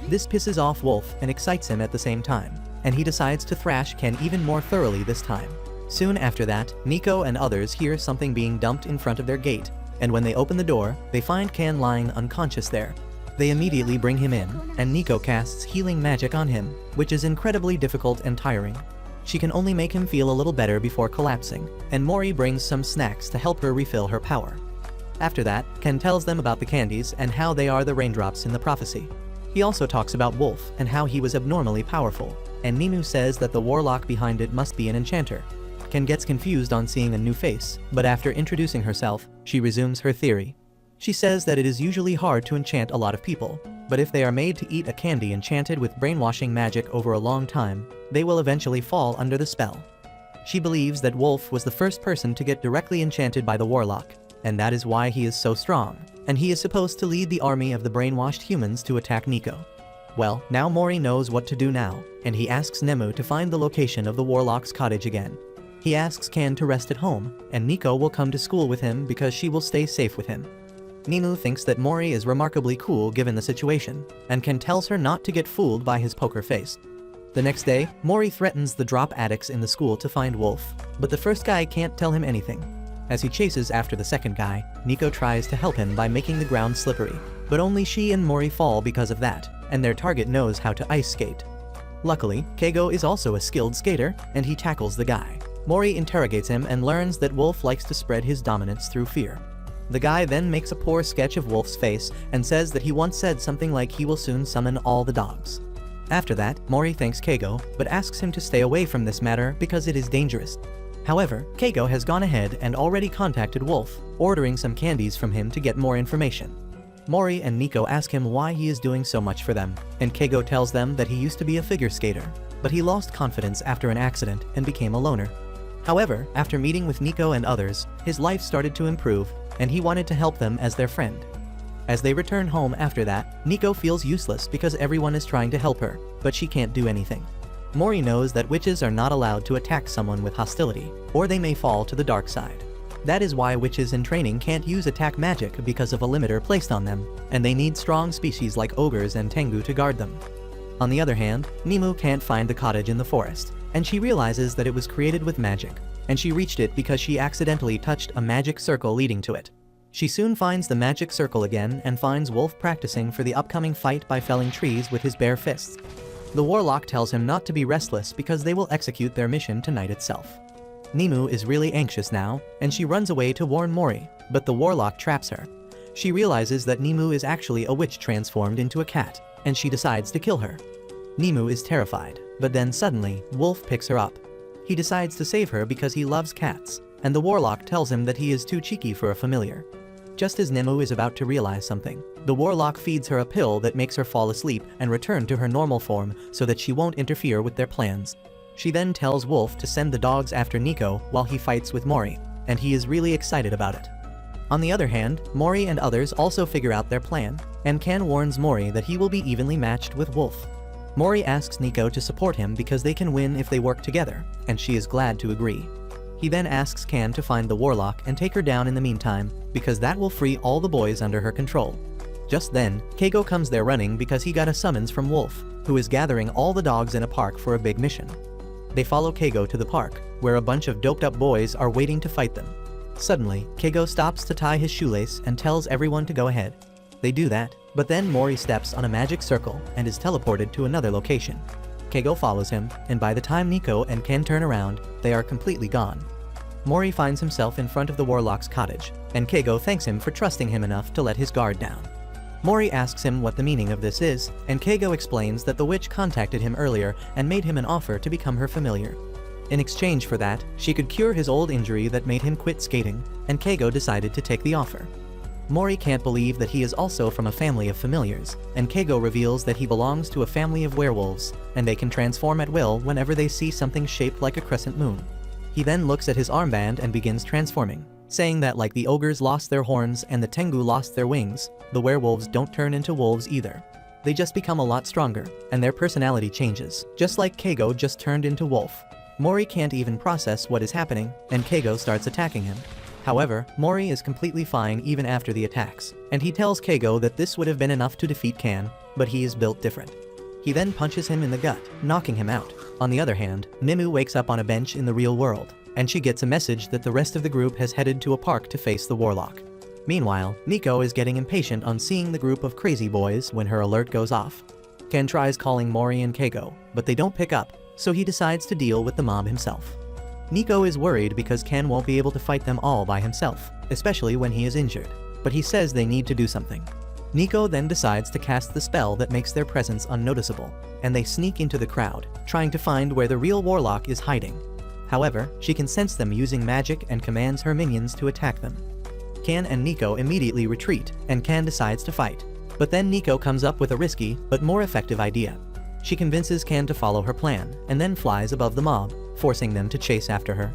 This pisses off Wolf and excites him at the same time, and he decides to thrash Ken even more thoroughly this time. Soon after that, Nico and others hear something being dumped in front of their gate, and when they open the door, they find Ken lying unconscious there. They immediately bring him in, and Nico casts healing magic on him, which is incredibly difficult and tiring. She can only make him feel a little better before collapsing, and Mori brings some snacks to help her refill her power. After that, Ken tells them about the candies and how they are the raindrops in the prophecy. He also talks about Wolf and how he was abnormally powerful, and Nemu says that the warlock behind it must be an enchanter. Ken gets confused on seeing a new face, but after introducing herself, she resumes her theory. She says that it is usually hard to enchant a lot of people, but if they are made to eat a candy enchanted with brainwashing magic over a long time, they will eventually fall under the spell. She believes that Wolf was the first person to get directly enchanted by the warlock, and that is why he is so strong, and he is supposed to lead the army of the brainwashed humans to attack Nico. Well, now Mori knows what to do now, and he asks Nemu to find the location of the warlock's cottage again. He asks Ken to rest at home, and Nico will come to school with him because she will stay safe with him. Nemu thinks that Mori is remarkably cool given the situation, and Ken tells her not to get fooled by his poker face. The next day, Mori threatens the drop addicts in the school to find Wolf, but the first guy can't tell him anything. As he chases after the second guy, Nico tries to help him by making the ground slippery, but only she and Mori fall because of that, and their target knows how to ice skate. Luckily, Keigo is also a skilled skater, and he tackles the guy. Mori interrogates him and learns that Wolf likes to spread his dominance through fear. The guy then makes a poor sketch of Wolf's face and says that he once said something like he will soon summon all the dogs. After that, Mori thanks Keigo, but asks him to stay away from this matter because it is dangerous. However, Keigo has gone ahead and already contacted Wolf, ordering some candies from him to get more information. Mori and Nico ask him why he is doing so much for them, and Keigo tells them that he used to be a figure skater, but he lost confidence after an accident and became a loner. However, after meeting with Nico and others, his life started to improve, and he wanted to help them as their friend. As they return home after that, Nico feels useless because everyone is trying to help her, but she can't do anything. Mori knows that witches are not allowed to attack someone with hostility, or they may fall to the dark side. That is why witches in training can't use attack magic because of a limiter placed on them, and they need strong species like ogres and tengu to guard them. On the other hand, Nemu can't find the cottage in the forest, and she realizes that it was created with magic, and she reached it because she accidentally touched a magic circle leading to it. She soon finds the magic circle again and finds Wolf practicing for the upcoming fight by felling trees with his bare fists. The warlock tells him not to be restless because they will execute their mission tonight itself. Nemu is really anxious now, and she runs away to warn Mori, but the warlock traps her. She realizes that Nemu is actually a witch transformed into a cat, and she decides to kill her. Nemu is terrified, but then suddenly, Wolf picks her up. He decides to save her because he loves cats, and the warlock tells him that he is too cheeky for a familiar. Just as Nemu is about to realize something, the warlock feeds her a pill that makes her fall asleep and return to her normal form so that she won't interfere with their plans. She then tells Wolf to send the dogs after Nico while he fights with Mori, and he is really excited about it. On the other hand, Mori and others also figure out their plan, and Kan warns Mori that he will be evenly matched with Wolf. Mori asks Nico to support him because they can win if they work together, and she is glad to agree. He then asks Kan to find the warlock and take her down in the meantime, because that will free all the boys under her control. Just then, Keigo comes there running because he got a summons from Wolf, who is gathering all the dogs in a park for a big mission. They follow Keigo to the park, where a bunch of doped up boys are waiting to fight them. Suddenly, Keigo stops to tie his shoelace and tells everyone to go ahead. They do that, but then Mori steps on a magic circle and is teleported to another location. Keigo follows him, and by the time Nico and Kan turn around, they are completely gone. Mori finds himself in front of the warlock's cottage, and Keigo thanks him for trusting him enough to let his guard down. Mori asks him what the meaning of this is, and Keigo explains that the witch contacted him earlier and made him an offer to become her familiar. In exchange for that, she could cure his old injury that made him quit skating, and Keigo decided to take the offer. Mori can't believe that he is also from a family of familiars, and Keigo reveals that he belongs to a family of werewolves, and they can transform at will whenever they see something shaped like a crescent moon. He then looks at his armband and begins transforming, saying that like the ogres lost their horns and the tengu lost their wings, the werewolves don't turn into wolves either. They just become a lot stronger, and their personality changes, just like Keigo just turned into wolf. Mori can't even process what is happening, and Keigo starts attacking him. However, Mori is completely fine even after the attacks, and he tells Keigo that this would have been enough to defeat Kan, but he is built different. He then punches him in the gut, knocking him out. On the other hand, Nemu wakes up on a bench in the real world, and she gets a message that the rest of the group has headed to a park to face the warlock. Meanwhile, Nico is getting impatient on seeing the group of crazy boys when her alert goes off. Kan tries calling Mori and Keigo, but they don't pick up, so he decides to deal with the mob himself. Nico is worried because Kan won't be able to fight them all by himself, especially when he is injured, but he says they need to do something. Nico then decides to cast the spell that makes their presence unnoticeable, and they sneak into the crowd, trying to find where the real warlock is hiding. However, she can sense them using magic and commands her minions to attack them. Kan and Nico immediately retreat, and Kan decides to fight. But then Nico comes up with a risky, but more effective idea. She convinces Kan to follow her plan, and then flies above the mob, forcing them to chase after her.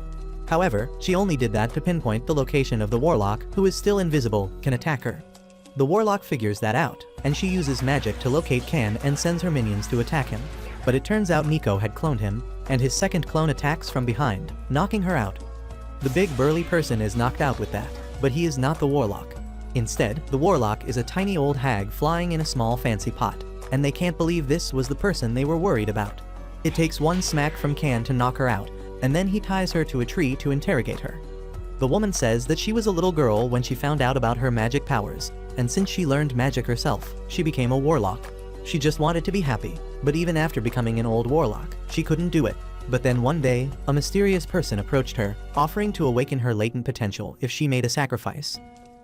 However, she only did that to pinpoint the location of the warlock, who is still invisible, can attack her. The warlock figures that out, and she uses magic to locate Kan and sends her minions to attack him. But it turns out Nico had cloned him, and his second clone attacks from behind, knocking her out. The big burly person is knocked out with that, but he is not the warlock. Instead, the warlock is a tiny old hag flying in a small fancy pot, and they can't believe this was the person they were worried about. It takes one smack from Kan to knock her out, and then he ties her to a tree to interrogate her. The woman says that she was a little girl when she found out about her magic powers, and since she learned magic herself, she became a warlock. She just wanted to be happy, but even after becoming an old warlock, she couldn't do it. But then one day, a mysterious person approached her, offering to awaken her latent potential if she made a sacrifice.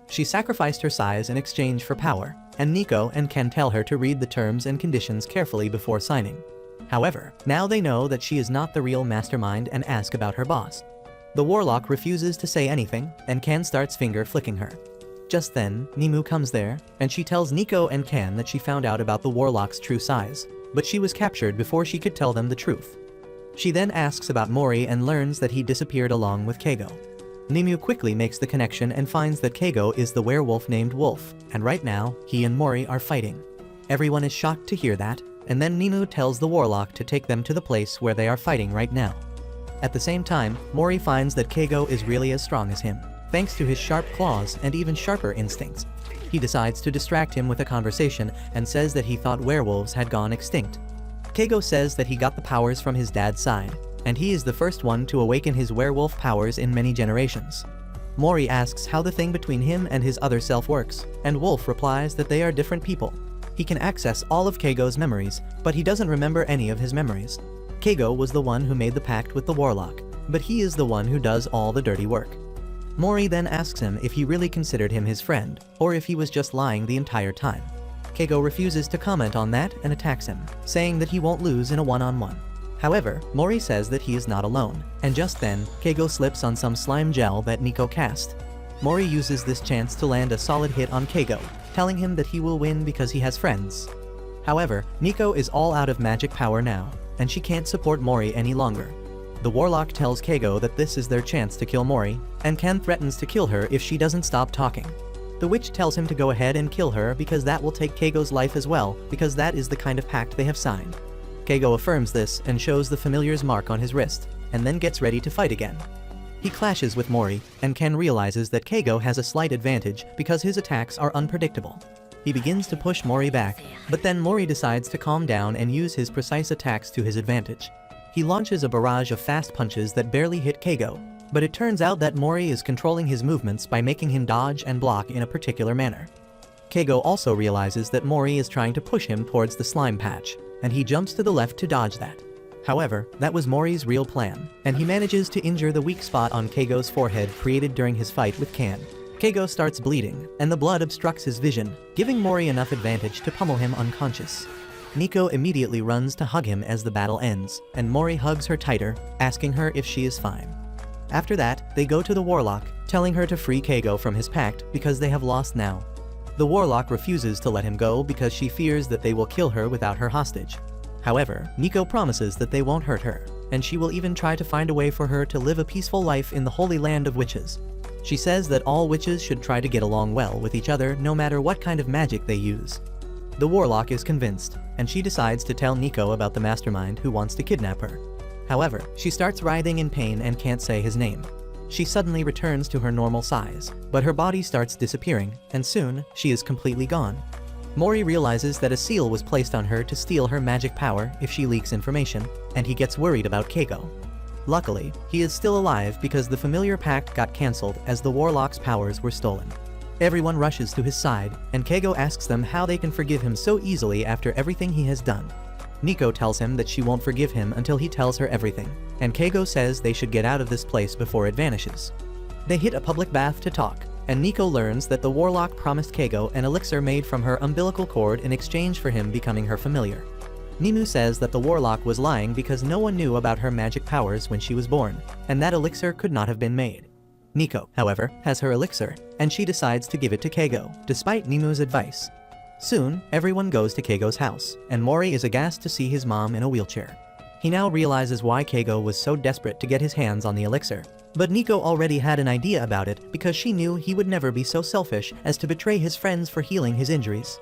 She sacrificed her size in exchange for power, and Nico and Kan tell her to read the terms and conditions carefully before signing. However, now they know that she is not the real mastermind and ask about her boss. The warlock refuses to say anything, and Kan starts finger flicking her. Just then, Nemu comes there, and she tells Nico and Kan that she found out about the warlock's true size, but she was captured before she could tell them the truth. She then asks about Mori and learns that he disappeared along with Keigo. Nemu quickly makes the connection and finds that Keigo is the werewolf named Wolf, and right now, he and Mori are fighting. Everyone is shocked to hear that, and then Nemu tells the warlock to take them to the place where they are fighting right now. At the same time, Mori finds that Keigo is really as strong as him, thanks to his sharp claws and even sharper instincts. He decides to distract him with a conversation and says that he thought werewolves had gone extinct. Keigo says that he got the powers from his dad's side, and he is the first one to awaken his werewolf powers in many generations. Mori asks how the thing between him and his other self works, and Wolf replies that they are different people. He can access all of Keigo's memories, but he doesn't remember any of his memories. Keigo was the one who made the pact with the warlock, but he is the one who does all the dirty work. Mori then asks him if he really considered him his friend, or if he was just lying the entire time. Keigo refuses to comment on that and attacks him, saying that he won't lose in a one-on-one. However, Mori says that he is not alone, and just then, Keigo slips on some slime gel that Nico cast. Mori uses this chance to land a solid hit on Keigo, telling him that he will win because he has friends. However, Nico is all out of magic power now, and she can't support Mori any longer. The warlock tells Keigo that this is their chance to kill Mori, and Ken threatens to kill her if she doesn't stop talking. The witch tells him to go ahead and kill her because that will take Keigo's life as well, because that is the kind of pact they have signed. Keigo affirms this and shows the familiar's mark on his wrist, and then gets ready to fight again. He clashes with Mori, and Ken realizes that Keigo has a slight advantage because his attacks are unpredictable. He begins to push Mori back, but then Mori decides to calm down and use his precise attacks to his advantage. He launches a barrage of fast punches that barely hit Keigo, but it turns out that Mori is controlling his movements by making him dodge and block in a particular manner. Keigo also realizes that Mori is trying to push him towards the slime patch, and he jumps to the left to dodge that. However, that was Mori's real plan, and he manages to injure the weak spot on Keigo's forehead created during his fight with Kan. Keigo starts bleeding, and the blood obstructs his vision, giving Mori enough advantage to pummel him unconscious. Nico immediately runs to hug him as the battle ends, and Mori hugs her tighter, asking her if she is fine. After that, they go to the warlock, telling her to free Keigo from his pact because they have lost now. The warlock refuses to let him go because she fears that they will kill her without her hostage. However, Nico promises that they won't hurt her, and she will even try to find a way for her to live a peaceful life in the holy land of witches. She says that all witches should try to get along well with each other no matter what kind of magic they use. The warlock is convinced, and she decides to tell Nico about the mastermind who wants to kidnap her. However, she starts writhing in pain and can't say his name. She suddenly returns to her normal size, but her body starts disappearing, and soon, she is completely gone. Mori realizes that a seal was placed on her to steal her magic power if she leaks information, and he gets worried about Keigo. Luckily, he is still alive because the familiar pact got cancelled as the warlock's powers were stolen. Everyone rushes to his side, and Keigo asks them how they can forgive him so easily after everything he has done. Nico tells him that she won't forgive him until he tells her everything, and Keigo says they should get out of this place before it vanishes. They hit a public bath to talk, and Nico learns that the warlock promised Keigo an elixir made from her umbilical cord in exchange for him becoming her familiar. Nimu says that the warlock was lying because no one knew about her magic powers when she was born, and that elixir could not have been made. Nico, however, has her elixir, and she decides to give it to Keigo, despite Nimu's advice. Soon, everyone goes to Keigo's house, and Mori is aghast to see his mom in a wheelchair. He now realizes why Keigo was so desperate to get his hands on the elixir, but Nico already had an idea about it because she knew he would never be so selfish as to betray his friends for healing his injuries.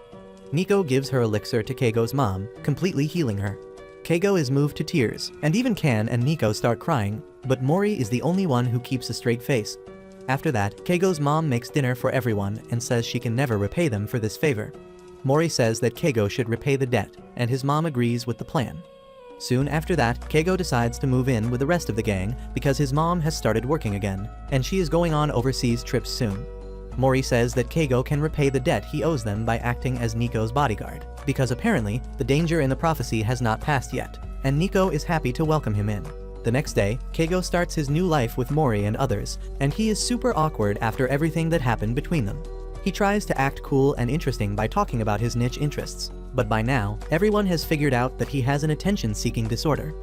Nico gives her elixir to Keigo's mom, completely healing her. Keigo is moved to tears, and even Kan and Nico start crying, but Mori is the only one who keeps a straight face. After that, Keigo's mom makes dinner for everyone and says she can never repay them for this favor. Mori says that Keigo should repay the debt, and his mom agrees with the plan. Soon after that, Keigo decides to move in with the rest of the gang because his mom has started working again, and she is going on overseas trips soon. Mori says that Keigo can repay the debt he owes them by acting as Nico's bodyguard, because apparently, the danger in the prophecy has not passed yet, and Nico is happy to welcome him in. The next day, Keigo starts his new life with Mori and others, and he is super awkward after everything that happened between them. He tries to act cool and interesting by talking about his niche interests, but by now, everyone has figured out that he has an attention-seeking disorder.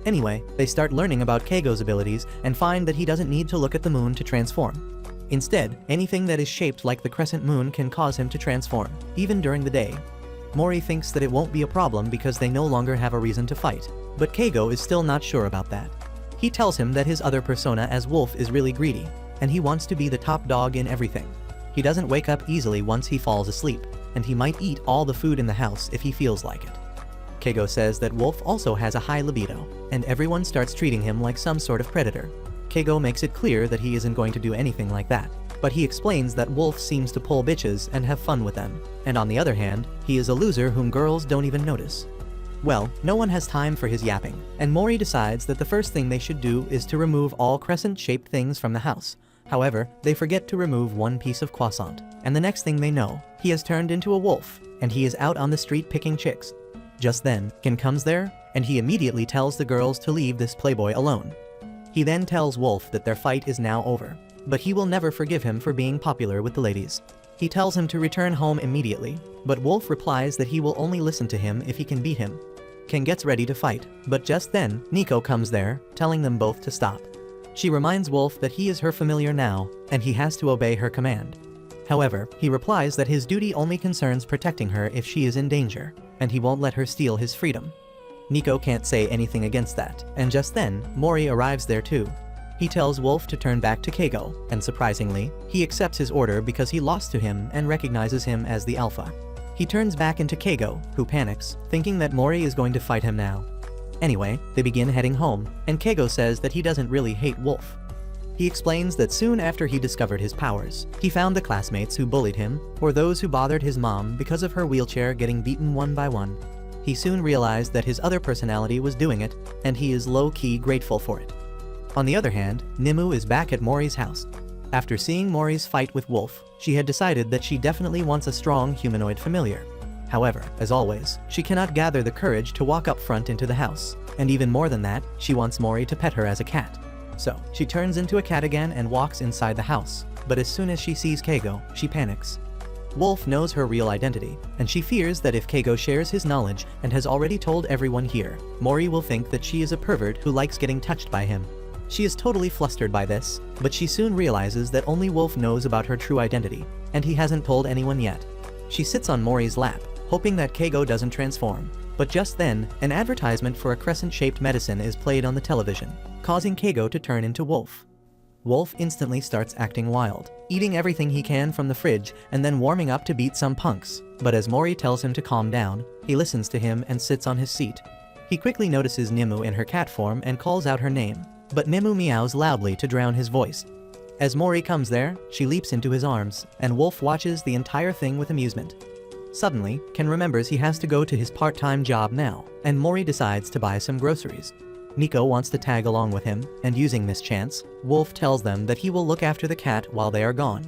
Anyway, they start learning about Keigo's abilities and find that he doesn't need to look at the moon to transform. Instead, anything that is shaped like the crescent moon can cause him to transform, even during the day. Mori thinks that it won't be a problem because they no longer have a reason to fight, but Keigo is still not sure about that. He tells him that his other persona as Wolf is really greedy, and he wants to be the top dog in everything. He doesn't wake up easily once he falls asleep, and he might eat all the food in the house if he feels like it. Keigo says that Wolf also has a high libido, and everyone starts treating him like some sort of predator. Keigo makes it clear that he isn't going to do anything like that. But he explains that Wolf seems to pull bitches and have fun with them. And on the other hand, he is a loser whom girls don't even notice. Well, no one has time for his yapping, and Mori decides that the first thing they should do is to remove all crescent-shaped things from the house. However, they forget to remove one piece of croissant, and the next thing they know, he has turned into a wolf, and he is out on the street picking chicks. Just then, Ken comes there, and he immediately tells the girls to leave this playboy alone. He then tells Wolf that their fight is now over, but he will never forgive him for being popular with the ladies. He tells him to return home immediately, but Wolf replies that he will only listen to him if he can beat him. Ken gets ready to fight, but just then, Nico comes there, telling them both to stop. She reminds Wolf that he is her familiar now, and he has to obey her command. However, he replies that his duty only concerns protecting her if she is in danger, and he won't let her steal his freedom. Nico can't say anything against that, and just then, Mori arrives there too. He tells Wolf to turn back to Keigo, and surprisingly, he accepts his order because he lost to him and recognizes him as the alpha. He turns back into Keigo, who panics, thinking that Mori is going to fight him now. Anyway, they begin heading home, and Keigo says that he doesn't really hate Wolf. He explains that soon after he discovered his powers, he found the classmates who bullied him, or those who bothered his mom because of her wheelchair getting beaten one by one. He soon realized that his other personality was doing it, and he is low-key grateful for it. On the other hand, Nimue is back at Mori's house. After seeing Mori's fight with Wolf, she had decided that she definitely wants a strong humanoid familiar. However, as always, she cannot gather the courage to walk up front into the house, and even more than that, she wants Mori to pet her as a cat. So, she turns into a cat again and walks inside the house, but as soon as she sees Keigo, she panics. Wolf knows her real identity, and she fears that if Keigo shares his knowledge and has already told everyone here, Mori will think that she is a pervert who likes getting touched by him. She is totally flustered by this, but she soon realizes that only Wolf knows about her true identity, and he hasn't told anyone yet. She sits on Mori's lap, hoping that Keigo doesn't transform. But just then, an advertisement for a crescent-shaped medicine is played on the television, causing Keigo to turn into Wolf. Wolf instantly starts acting wild, eating everything he can from the fridge and then warming up to beat some punks. But as Mori tells him to calm down, he listens to him and sits on his seat. He quickly notices Nimue in her cat form and calls out her name, but Nimue meows loudly to drown his voice. As Mori comes there, she leaps into his arms, and Wolf watches the entire thing with amusement. Suddenly, Ken remembers he has to go to his part-time job now, and Mori decides to buy some groceries. Nico wants to tag along with him, and using this chance, Wolf tells them that he will look after the cat while they are gone.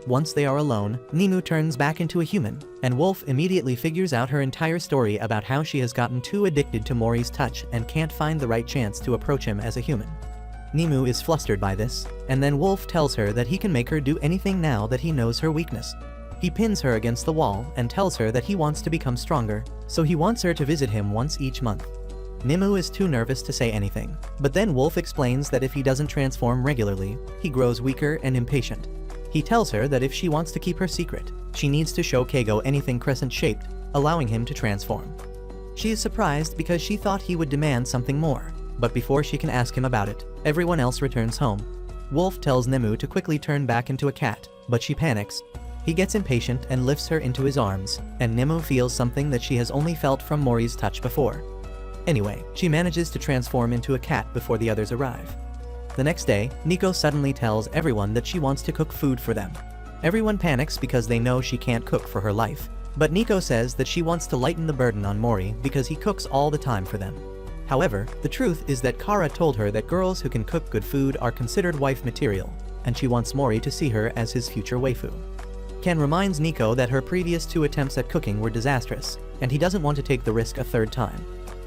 Once they are alone, Nimue turns back into a human, and Wolf immediately figures out her entire story about how she has gotten too addicted to Mori's touch and can't find the right chance to approach him as a human. Nimue is flustered by this, and then Wolf tells her that he can make her do anything now that he knows her weakness. He pins her against the wall and tells her that he wants to become stronger, so he wants her to visit him once each month. Nimue is too nervous to say anything, but then Wolf explains that if he doesn't transform regularly, he grows weaker and impatient. He tells her that if she wants to keep her secret, she needs to show Keigo anything crescent-shaped, allowing him to transform. She is surprised because she thought he would demand something more, but before she can ask him about it, everyone else returns home. Wolf tells Nimue to quickly turn back into a cat, but she panics. He gets impatient and lifts her into his arms, and Nimue feels something that she has only felt from Mori's touch before. Anyway, she manages to transform into a cat before the others arrive. The next day, Nico suddenly tells everyone that she wants to cook food for them. Everyone panics because they know she can't cook for her life, but Nico says that she wants to lighten the burden on Mori because he cooks all the time for them. However, the truth is that Kara told her that girls who can cook good food are considered wife material, and she wants Mori to see her as his future waifu. Ken reminds Nico that her previous 2 attempts at cooking were disastrous, and he doesn't want to take the risk a third time.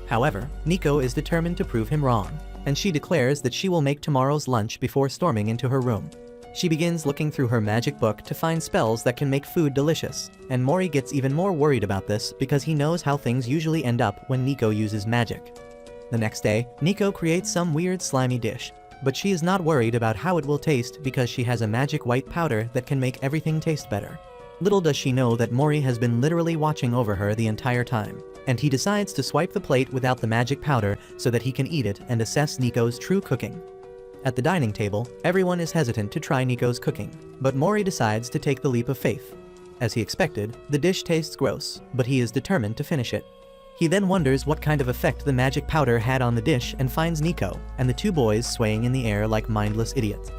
However, Nico is determined to prove him wrong, and she declares that she will make tomorrow's lunch before storming into her room. She begins looking through her magic book to find spells that can make food delicious, and Mori gets even more worried about this because he knows how things usually end up when Nico uses magic. The next day, Nico creates some weird slimy dish, but she is not worried about how it will taste because she has a magic white powder that can make everything taste better. Little does she know that Mori has been literally watching over her the entire time, and he decides to swipe the plate without the magic powder so that he can eat it and assess Nico's true cooking. At the dining table, everyone is hesitant to try Nico's cooking, but Mori decides to take the leap of faith. As he expected, the dish tastes gross, but he is determined to finish it. He then wonders what kind of effect the magic powder had on the dish and finds Nico and the two boys swaying in the air like mindless idiots.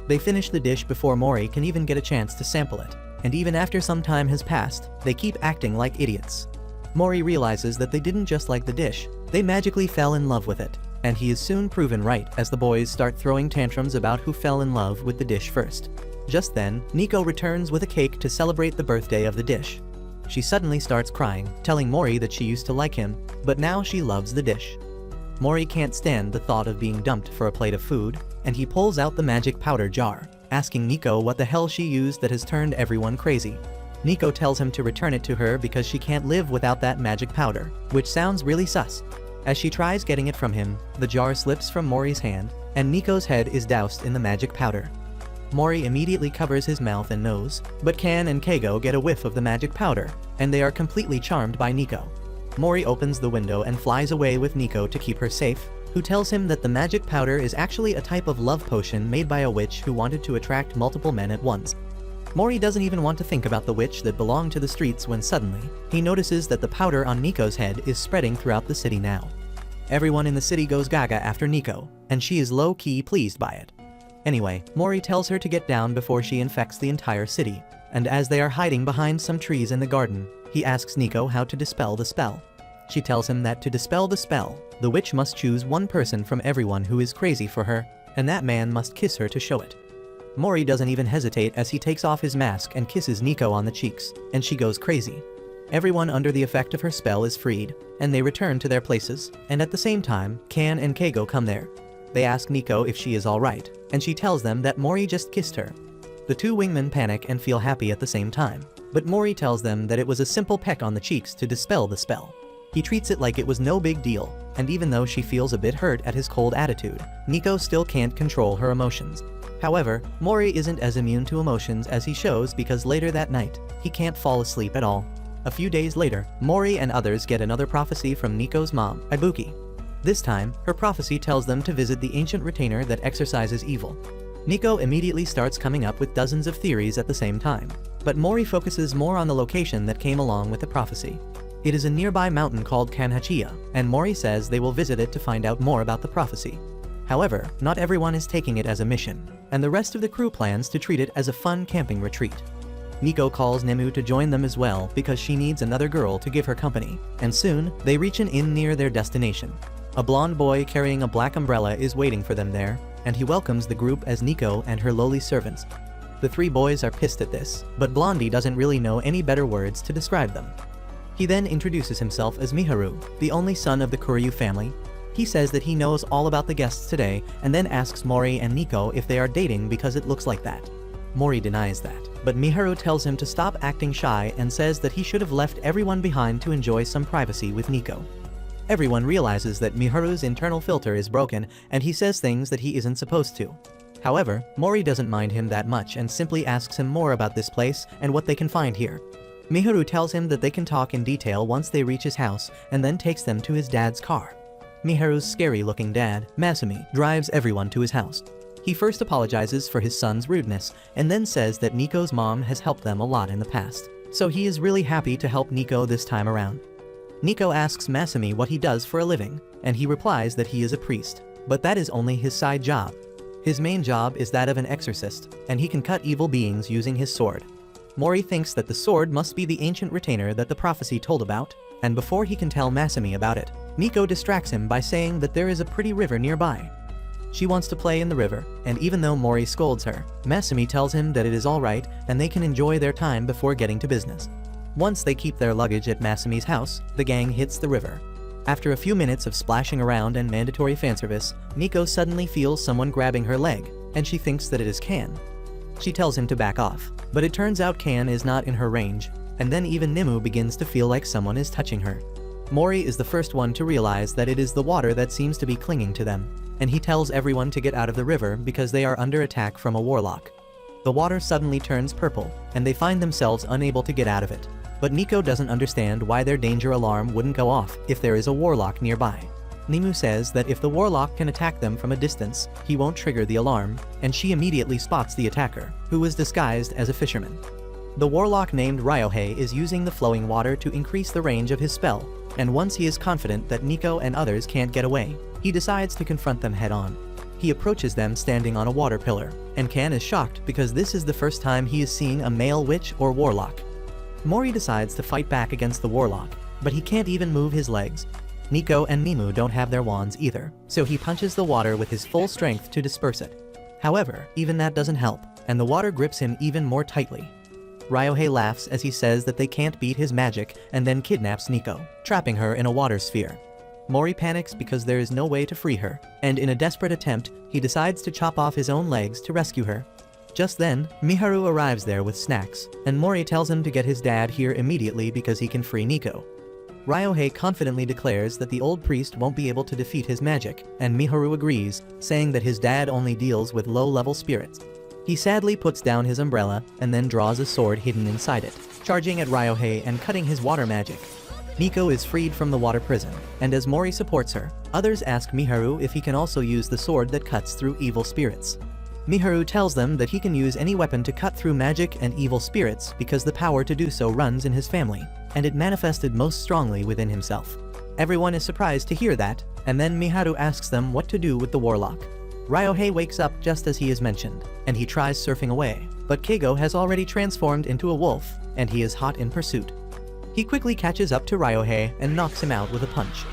They finish the dish before Mori can even get a chance to sample it, and even after some time has passed, they keep acting like idiots. Mori realizes that they didn't just like the dish, they magically fell in love with it, and he is soon proven right as the boys start throwing tantrums about who fell in love with the dish first. Just then, Nico returns with a cake to celebrate the birthday of the dish. She suddenly starts crying, telling Mori that she used to like him, but now she loves the dish. Mori can't stand the thought of being dumped for a plate of food, and he pulls out the magic powder jar, asking Nico what the hell she used that has turned everyone crazy. Nico tells him to return it to her because she can't live without that magic powder, which sounds really sus. As she tries getting it from him, the jar slips from Mori's hand, and Nico's head is doused in the magic powder. Mori immediately covers his mouth and nose, but Kan and Keigo get a whiff of the magic powder, and they are completely charmed by Nico. Mori opens the window and flies away with Nico to keep her safe, who tells him that the magic powder is actually a type of love potion made by a witch who wanted to attract multiple men at once. Mori doesn't even want to think about the witch that belonged to the streets when suddenly, he notices that the powder on Nico's head is spreading throughout the city now. Everyone in the city goes gaga after Nico, and she is low-key pleased by it. Anyway, Mori tells her to get down before she infects the entire city, and as they are hiding behind some trees in the garden, he asks Nico how to dispel the spell. She tells him that to dispel the spell, the witch must choose one person from everyone who is crazy for her, and that man must kiss her to show it. Mori doesn't even hesitate as he takes off his mask and kisses Nico on the cheeks, and she goes crazy. Everyone under the effect of her spell is freed, and they return to their places, and at the same time, Kan and Keigo come there. They ask Nico if she is alright, and she tells them that Mori just kissed her. The two wingmen panic and feel happy at the same time, but Mori tells them that it was a simple peck on the cheeks to dispel the spell. He treats it like it was no big deal, and even though she feels a bit hurt at his cold attitude, Nico still can't control her emotions. However, Mori isn't as immune to emotions as he shows because later that night, he can't fall asleep at all. A few days later, Mori and others get another prophecy from Nico's mom, Ibuki. This time, her prophecy tells them to visit the ancient retainer that exorcises evil. Nico immediately starts coming up with dozens of theories at the same time, but Mori focuses more on the location that came along with the prophecy. It is a nearby mountain called Kanhachiya, and Mori says they will visit it to find out more about the prophecy. However, not everyone is taking it as a mission, and the rest of the crew plans to treat it as a fun camping retreat. Nico calls Nemu to join them as well because she needs another girl to give her company, and soon, they reach an inn near their destination. A blonde boy carrying a black umbrella is waiting for them there, and he welcomes the group as Nico and her lowly servants. The three boys are pissed at this, but Blondie doesn't really know any better words to describe them. He then introduces himself as Miharu, the only son of the Kuryu family. He says that he knows all about the guests today, and then asks Mori and Nico if they are dating because it looks like that. Mori denies that, but Miharu tells him to stop acting shy and says that he should have left everyone behind to enjoy some privacy with Nico. Everyone realizes that Miharu's internal filter is broken, and he says things that he isn't supposed to. However, Mori doesn't mind him that much and simply asks him more about this place and what they can find here. Miharu tells him that they can talk in detail once they reach his house, and then takes them to his dad's car. Miharu's scary-looking dad, Masumi, drives everyone to his house. He first apologizes for his son's rudeness, and then says that Nico's mom has helped them a lot in the past, so he is really happy to help Nico this time around. Nico asks Masumi what he does for a living, and he replies that he is a priest, but that is only his side job. His main job is that of an exorcist, and he can cut evil beings using his sword. Mori thinks that the sword must be the ancient retainer that the prophecy told about, and before he can tell Masumi about it, Nico distracts him by saying that there is a pretty river nearby. She wants to play in the river, and even though Mori scolds her, Masumi tells him that it is alright and they can enjoy their time before getting to business. Once they keep their luggage at Masumi's house, the gang hits the river. After a few minutes of splashing around and mandatory fanservice, Nico suddenly feels someone grabbing her leg, and she thinks that it is Kan. She tells him to back off, but it turns out Kan is not in her range, and then even Nemu begins to feel like someone is touching her. Mori is the first one to realize that it is the water that seems to be clinging to them, and he tells everyone to get out of the river because they are under attack from a warlock. The water suddenly turns purple, and they find themselves unable to get out of it. But Nico doesn't understand why their danger alarm wouldn't go off if there is a warlock nearby. Nemu says that if the warlock can attack them from a distance, he won't trigger the alarm, and she immediately spots the attacker, who was disguised as a fisherman. The warlock named Ryohei is using the flowing water to increase the range of his spell, and once he is confident that Nico and others can't get away, he decides to confront them head-on. He approaches them standing on a water pillar, and Kan is shocked because this is the first time he is seeing a male witch or warlock. Mori decides to fight back against the warlock, but he can't even move his legs. Nico and Mimu don't have their wands either, so he punches the water with his full strength to disperse it. However, even that doesn't help, and the water grips him even more tightly. Ryohei laughs as he says that they can't beat his magic and then kidnaps Nico, trapping her in a water sphere. Mori panics because there is no way to free her, and in a desperate attempt, he decides to chop off his own legs to rescue her. Just then, Miharu arrives there with snacks, and Mori tells him to get his dad here immediately because he can free Nico. Ryohei confidently declares that the old priest won't be able to defeat his magic, and Miharu agrees, saying that his dad only deals with low-level spirits. He sadly puts down his umbrella and then draws a sword hidden inside it, charging at Ryohei and cutting his water magic. Nico is freed from the water prison, and as Mori supports her, others ask Miharu if he can also use the sword that cuts through evil spirits. Miharu tells them that he can use any weapon to cut through magic and evil spirits because the power to do so runs in his family, and it manifested most strongly within himself. Everyone is surprised to hear that, and then Miharu asks them what to do with the warlock. Ryohei wakes up just as he is mentioned, and he tries surfing away, but Keigo has already transformed into a wolf, and he is hot in pursuit. He quickly catches up to Ryohei and knocks him out with a punch.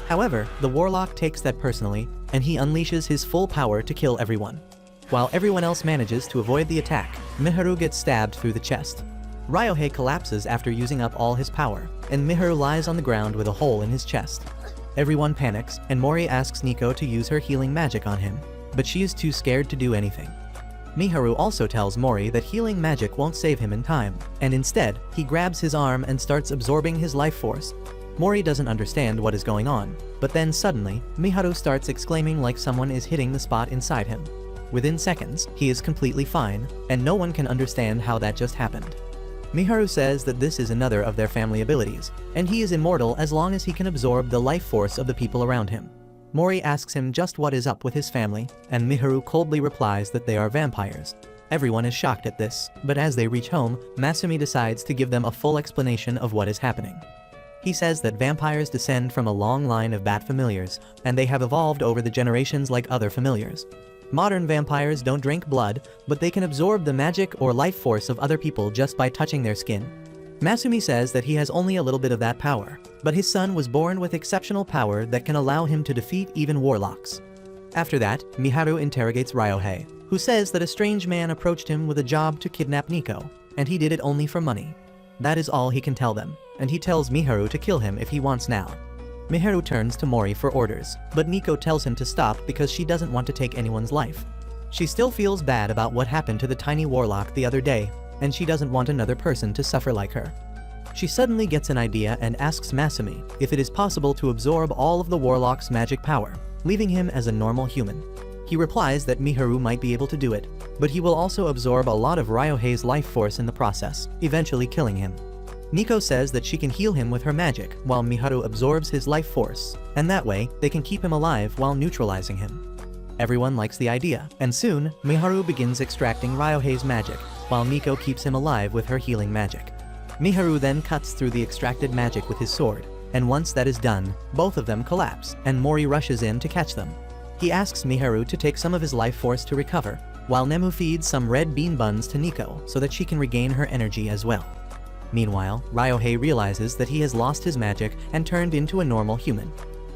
However, the warlock takes that personally, and he unleashes his full power to kill everyone. While everyone else manages to avoid the attack, Miharu gets stabbed through the chest. Ryohei collapses after using up all his power, and Miharu lies on the ground with a hole in his chest. Everyone panics, and Mori asks Nico to use her healing magic on him, but she is too scared to do anything. Miharu also tells Mori that healing magic won't save him in time, and instead, he grabs his arm and starts absorbing his life force. Mori doesn't understand what is going on, but then suddenly, Miharu starts exclaiming like someone is hitting the spot inside him. Within seconds, he is completely fine, and no one can understand how that just happened. Miharu says that this is another of their family abilities, and he is immortal as long as he can absorb the life force of the people around him. Mori asks him just what is up with his family, and Miharu coldly replies that they are vampires. Everyone is shocked at this, but as they reach home, Masumi decides to give them a full explanation of what is happening. He says that vampires descend from a long line of bat familiars, and they have evolved over the generations like other familiars. Modern vampires don't drink blood, but they can absorb the magic or life force of other people just by touching their skin. Masumi says that he has only a little bit of that power, but his son was born with exceptional power that can allow him to defeat even warlocks. After that, Miharu interrogates Ryohei, who says that a strange man approached him with a job to kidnap Nico, and he did it only for money. That is all he can tell them, and he tells Miharu to kill him if he wants now. Miharu turns to Mori for orders, but Nico tells him to stop because she doesn't want to take anyone's life. She still feels bad about what happened to the tiny warlock the other day, and she doesn't want another person to suffer like her. She suddenly gets an idea and asks Masumi if it is possible to absorb all of the warlock's magic power, leaving him as a normal human. He replies that Miharu might be able to do it, but he will also absorb a lot of Ryohei's life force in the process, eventually killing him. Nico says that she can heal him with her magic while Miharu absorbs his life force, and that way, they can keep him alive while neutralizing him. Everyone likes the idea, and soon, Miharu begins extracting Ryohei's magic, while Nico keeps him alive with her healing magic. Miharu then cuts through the extracted magic with his sword, and once that is done, both of them collapse, and Mori rushes in to catch them. He asks Miharu to take some of his life force to recover, while Nemu feeds some red bean buns to Nico so that she can regain her energy as well. Meanwhile, Ryohei realizes that he has lost his magic and turned into a normal human.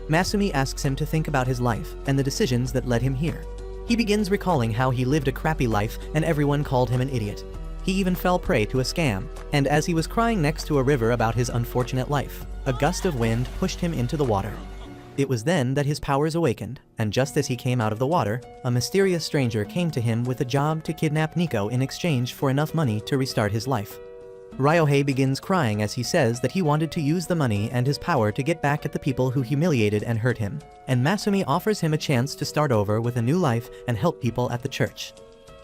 Masumi asks him to think about his life and the decisions that led him here. He begins recalling how he lived a crappy life and everyone called him an idiot. He even fell prey to a scam, and as he was crying next to a river about his unfortunate life, a gust of wind pushed him into the water. It was then that his powers awakened, and just as he came out of the water, a mysterious stranger came to him with a job to kidnap Nico in exchange for enough money to restart his life. Ryohei begins crying as he says that he wanted to use the money and his power to get back at the people who humiliated and hurt him, and Masumi offers him a chance to start over with a new life and help people at the church.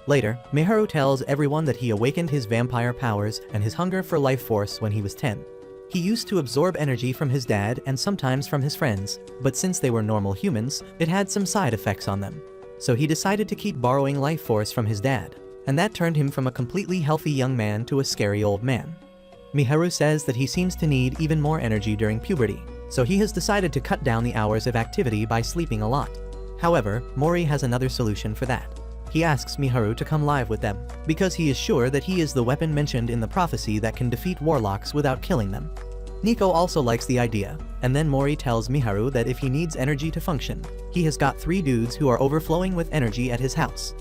Later, Miharu tells everyone that he awakened his vampire powers and his hunger for life force when he was 10. He used to absorb energy from his dad and sometimes from his friends, but since they were normal humans, it had some side effects on them. So he decided to keep borrowing life force from his dad, and that turned him from a completely healthy young man to a scary old man. Miharu says that he seems to need even more energy during puberty, so he has decided to cut down the hours of activity by sleeping a lot. However, Mori has another solution for that. He asks Miharu to come live with them, because he is sure that he is the weapon mentioned in the prophecy that can defeat warlocks without killing them. Nico also likes the idea, and then Mori tells Miharu that if he needs energy to function, he has got 3 dudes who are overflowing with energy at his house.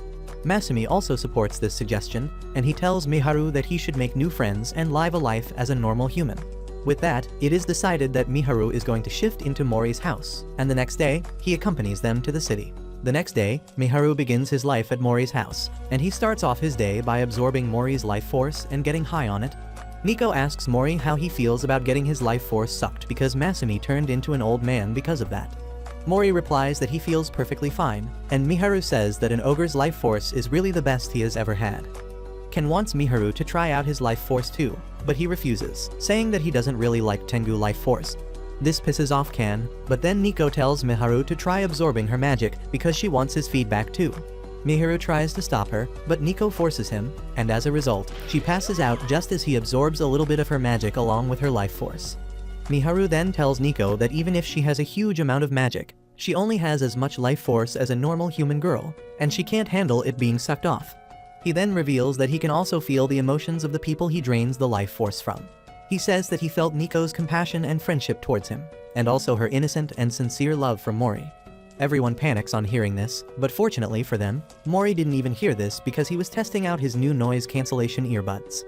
Masumi also supports this suggestion, and he tells Miharu that he should make new friends and live a life as a normal human. With that, it is decided that Miharu is going to shift into Mori's house, and the next day, he accompanies them to the city. The next day, Miharu begins his life at Mori's house, and he starts off his day by absorbing Mori's life force and getting high on it. Nico asks Mori how he feels about getting his life force sucked because Masumi turned into an old man because of that. Mori replies that he feels perfectly fine, and Miharu says that an ogre's life force is really the best he has ever had. Ken wants Miharu to try out his life force too, but he refuses, saying that he doesn't really like Tengu life force. This pisses off Ken, but then Nico tells Miharu to try absorbing her magic because she wants his feedback too. Miharu tries to stop her, but Nico forces him, and as a result, she passes out just as he absorbs a little bit of her magic along with her life force. Miharu then tells Nico that even if she has a huge amount of magic, she only has as much life force as a normal human girl, and she can't handle it being sucked off. He then reveals that he can also feel the emotions of the people he drains the life force from. He says that he felt Nico's compassion and friendship towards him, and also her innocent and sincere love for Mori. Everyone panics on hearing this, but fortunately for them, Mori didn't even hear this because he was testing out his new noise cancellation earbuds.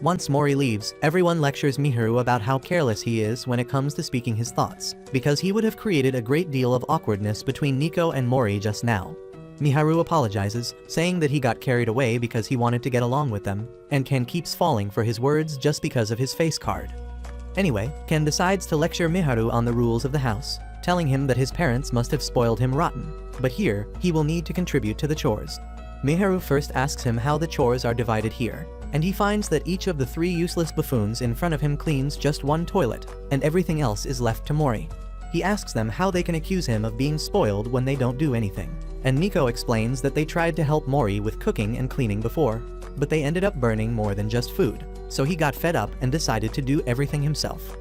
Once Mori leaves, everyone lectures Miharu about how careless he is when it comes to speaking his thoughts, because he would have created a great deal of awkwardness between Nico and Mori just now. Miharu apologizes, saying that he got carried away because he wanted to get along with them, and Ken keeps falling for his words just because of his face card. Anyway, Ken decides to lecture Miharu on the rules of the house, telling him that his parents must have spoiled him rotten, but here, he will need to contribute to the chores. Miharu first asks him how the chores are divided here, and he finds that each of the 3 useless buffoons in front of him cleans just 1 toilet, and everything else is left to Mori. He asks them how they can accuse him of being spoiled when they don't do anything, and Nico explains that they tried to help Mori with cooking and cleaning before, but they ended up burning more than just food, so he got fed up and decided to do everything himself.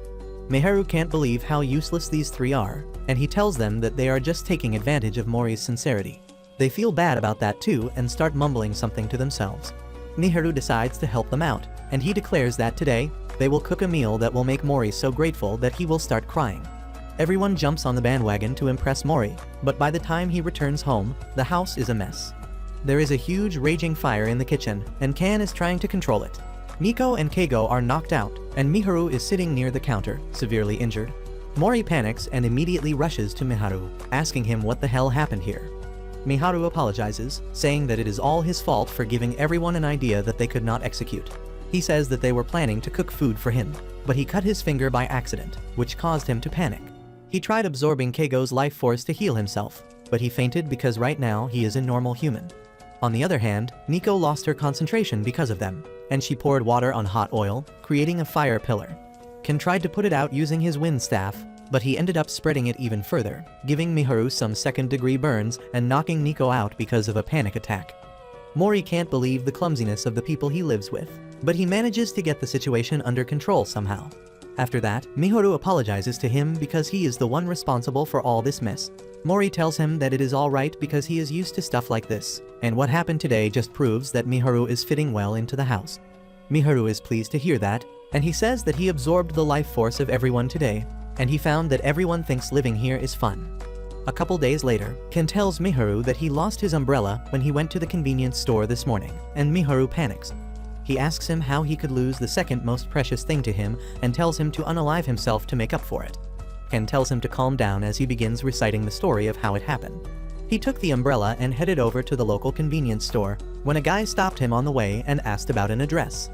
Miharu can't believe how useless these 3 are, and he tells them that they are just taking advantage of Mori's sincerity. They feel bad about that too and start mumbling something to themselves. Miharu decides to help them out, and he declares that today, they will cook a meal that will make Mori so grateful that he will start crying. Everyone jumps on the bandwagon to impress Mori, but by the time he returns home, the house is a mess. There is a huge raging fire in the kitchen, and Kan is trying to control it. Nico and Keigo are knocked out, and Miharu is sitting near the counter, severely injured. Mori panics and immediately rushes to Miharu, asking him what the hell happened here. Miharu apologizes, saying that it is all his fault for giving everyone an idea that they could not execute. He says that they were planning to cook food for him, but he cut his finger by accident, which caused him to panic. He tried absorbing Keigo's life force to heal himself, but he fainted because right now he is a normal human. On the other hand, Nico lost her concentration because of them, and she poured water on hot oil, creating a fire pillar. Ken tried to put it out using his wind staff, but he ended up spreading it even further, giving Miharu some second-degree burns and knocking Nico out because of a panic attack. Mori can't believe the clumsiness of the people he lives with, but he manages to get the situation under control somehow. After that, Miharu apologizes to him because he is the one responsible for all this mess. Mori tells him that it is alright because he is used to stuff like this, and what happened today just proves that Miharu is fitting well into the house. Miharu is pleased to hear that, and he says that he absorbed the life force of everyone today, and he found that everyone thinks living here is fun. A couple days later, Ken tells Miharu that he lost his umbrella when he went to the convenience store this morning, and Miharu panics. He asks him how he could lose the second most precious thing to him and tells him to unalive himself to make up for it. Ken tells him to calm down as he begins reciting the story of how it happened. He took the umbrella and headed over to the local convenience store when a guy stopped him on the way and asked about an address.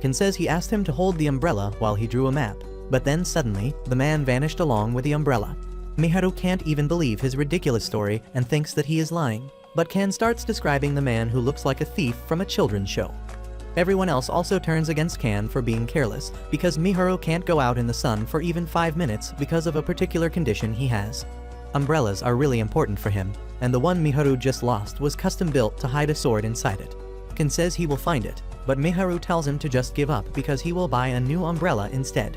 Ken says he asked him to hold the umbrella while he drew a map, but then suddenly, the man vanished along with the umbrella. Miharu can't even believe his ridiculous story and thinks that he is lying, but Ken starts describing the man who looks like a thief from a children's show. Everyone else also turns against Ken for being careless, because Miharu can't go out in the sun for even 5 minutes because of a particular condition he has. Umbrellas are really important for him, and the one Miharu just lost was custom built to hide a sword inside it. Ken says he will find it, but Miharu tells him to just give up because he will buy a new umbrella instead.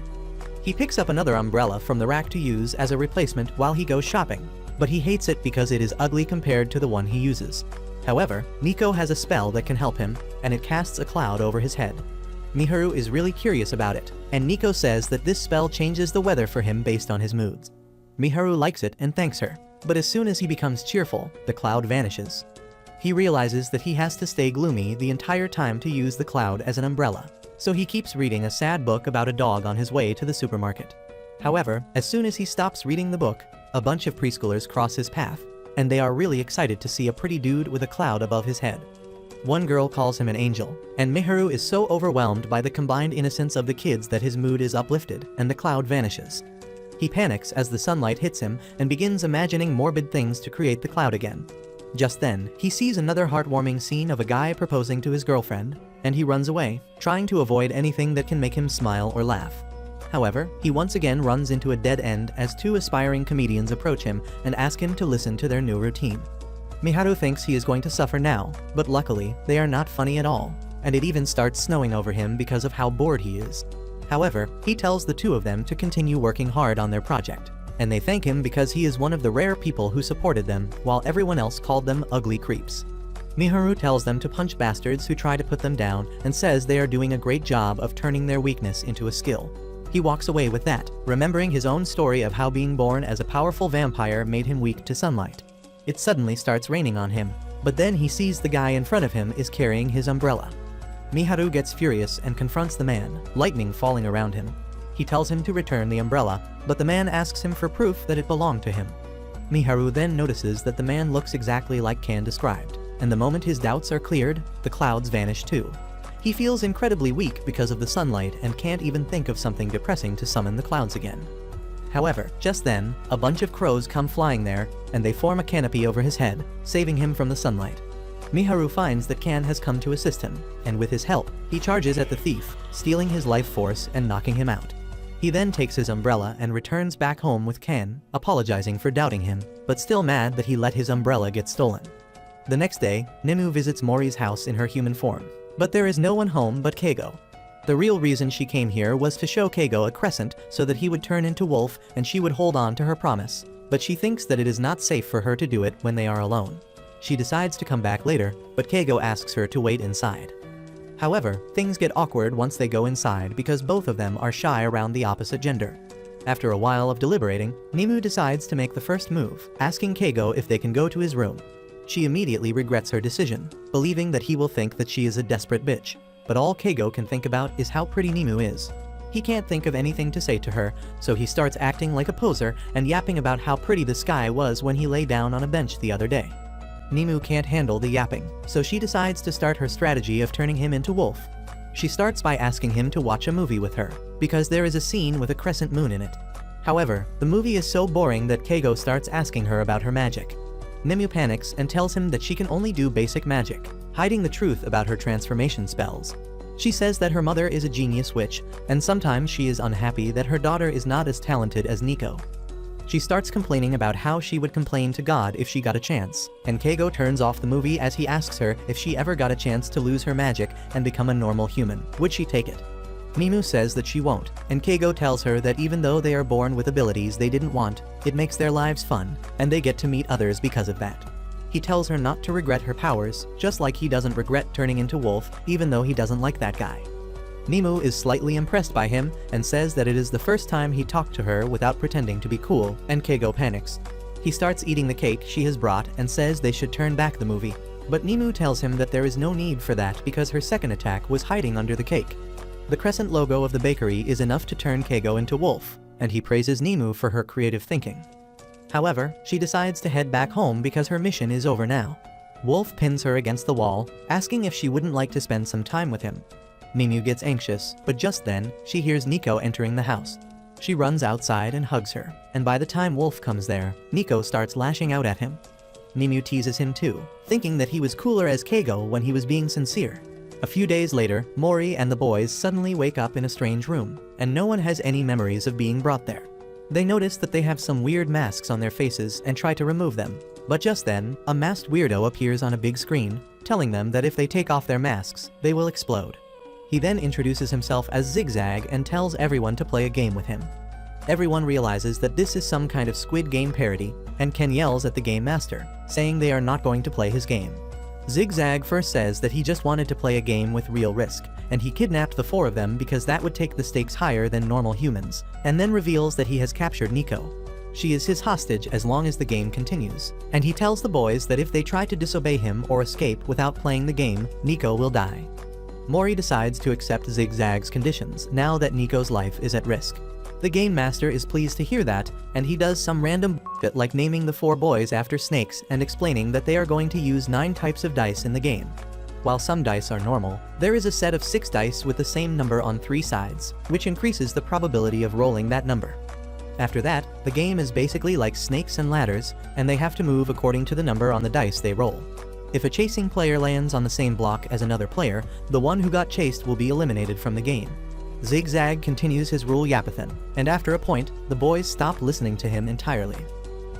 He picks up another umbrella from the rack to use as a replacement while he goes shopping, but he hates it because it is ugly compared to the one he uses. However, Nico has a spell that can help him, and it casts a cloud over his head. Miharu is really curious about it, and Nico says that this spell changes the weather for him based on his moods. Miharu likes it and thanks her, but as soon as he becomes cheerful, the cloud vanishes. He realizes that he has to stay gloomy the entire time to use the cloud as an umbrella, so he keeps reading a sad book about a dog on his way to the supermarket. However, as soon as he stops reading the book, a bunch of preschoolers cross his path, and they are really excited to see a pretty dude with a cloud above his head. One girl calls him an angel, and Miharu is so overwhelmed by the combined innocence of the kids that his mood is uplifted, and the cloud vanishes. He panics as the sunlight hits him and begins imagining morbid things to create the cloud again. Just then, he sees another heartwarming scene of a guy proposing to his girlfriend, and he runs away, trying to avoid anything that can make him smile or laugh. However, he once again runs into a dead end as two aspiring comedians approach him and ask him to listen to their new routine. Miharu thinks he is going to suffer now, but luckily, they are not funny at all, and it even starts snowing over him because of how bored he is. However, he tells the two of them to continue working hard on their project, and they thank him because he is one of the rare people who supported them while everyone else called them ugly creeps. Miharu tells them to punch bastards who try to put them down and says they are doing a great job of turning their weakness into a skill. He walks away with that, remembering his own story of how being born as a powerful vampire made him weak to sunlight. It suddenly starts raining on him, but then he sees the guy in front of him is carrying his umbrella. Miharu gets furious and confronts the man, lightning falling around him. He tells him to return the umbrella, but the man asks him for proof that it belonged to him. Miharu then notices that the man looks exactly like Kan described, and the moment his doubts are cleared, the clouds vanish too. He feels incredibly weak because of the sunlight and can't even think of something depressing to summon the clouds again. However, just then, a bunch of crows come flying there, and they form a canopy over his head, saving him from the sunlight. Miharu finds that Kan has come to assist him, and with his help, he charges at the thief, stealing his life force and knocking him out. He then takes his umbrella and returns back home with Kan, apologizing for doubting him, but still mad that he let his umbrella get stolen. The next day, Nimue visits Mori's house in her human form, but there is no one home but Keigo. The real reason she came here was to show Keigo a crescent so that he would turn into wolf and she would hold on to her promise, but she thinks that it is not safe for her to do it when they are alone. She decides to come back later, but Keigo asks her to wait inside. However, things get awkward once they go inside because both of them are shy around the opposite gender. After a while of deliberating, Nimue decides to make the first move, asking Keigo if they can go to his room. She immediately regrets her decision, believing that he will think that she is a desperate bitch. But all Keigo can think about is how pretty Nimue is. He can't think of anything to say to her, so he starts acting like a poser and yapping about how pretty the sky was when he lay down on a bench the other day. Nimue can't handle the yapping, so she decides to start her strategy of turning him into wolf. She starts by asking him to watch a movie with her, because there is a scene with a crescent moon in it. However, the movie is so boring that Keigo starts asking her about her magic. Nimue panics and tells him that she can only do basic magic, hiding the truth about her transformation spells. She says that her mother is a genius witch, and sometimes she is unhappy that her daughter is not as talented as Nico. She starts complaining about how she would complain to God if she got a chance, and Keigo turns off the movie as he asks her if she ever got a chance to lose her magic and become a normal human, would she take it? Nimue says that she won't, and Keigo tells her that even though they are born with abilities they didn't want, it makes their lives fun, and they get to meet others because of that. He tells her not to regret her powers, just like he doesn't regret turning into wolf, even though he doesn't like that guy. Nimue is slightly impressed by him, and says that it is the first time he talked to her without pretending to be cool, and Keigo panics. He starts eating the cake she has brought and says they should turn back the movie, but Nimue tells him that there is no need for that because her second attack was hiding under the cake. The crescent logo of the bakery is enough to turn Keigo into wolf, and he praises Nimue for her creative thinking. However, she decides to head back home because her mission is over now. Wolf pins her against the wall, asking if she wouldn't like to spend some time with him. Nimue gets anxious, but just then, she hears Nico entering the house. She runs outside and hugs her, and by the time Wolf comes there, Nico starts lashing out at him. Nimue teases him too, thinking that he was cooler as Keigo when he was being sincere. A few days later, Mori and the boys suddenly wake up in a strange room, and no one has any memories of being brought there. They notice that they have some weird masks on their faces and try to remove them, but just then, a masked weirdo appears on a big screen, telling them that if they take off their masks, they will explode. He then introduces himself as Zigzag and tells everyone to play a game with him. Everyone realizes that this is some kind of Squid Game parody, and Ken yells at the game master, saying they are not going to play his game. Zigzag first says that he just wanted to play a game with real risk, and he kidnapped the 4 of them because that would take the stakes higher than normal humans, and then reveals that he has captured Nico. She is his hostage as long as the game continues, and he tells the boys that if they try to disobey him or escape without playing the game, Nico will die. Mori decides to accept Zigzag's conditions now that Nico's life is at risk. The game master is pleased to hear that, and he does some random bullshit like naming the 4 boys after snakes and explaining that they are going to use 9 types of dice in the game. While some dice are normal, there is a set of 6 dice with the same number on 3 sides, which increases the probability of rolling that number. After that, the game is basically like snakes and ladders, and they have to move according to the number on the dice they roll. If a chasing player lands on the same block as another player, the one who got chased will be eliminated from the game. Zigzag continues his rule yapathan, and after a point, the boys stop listening to him entirely.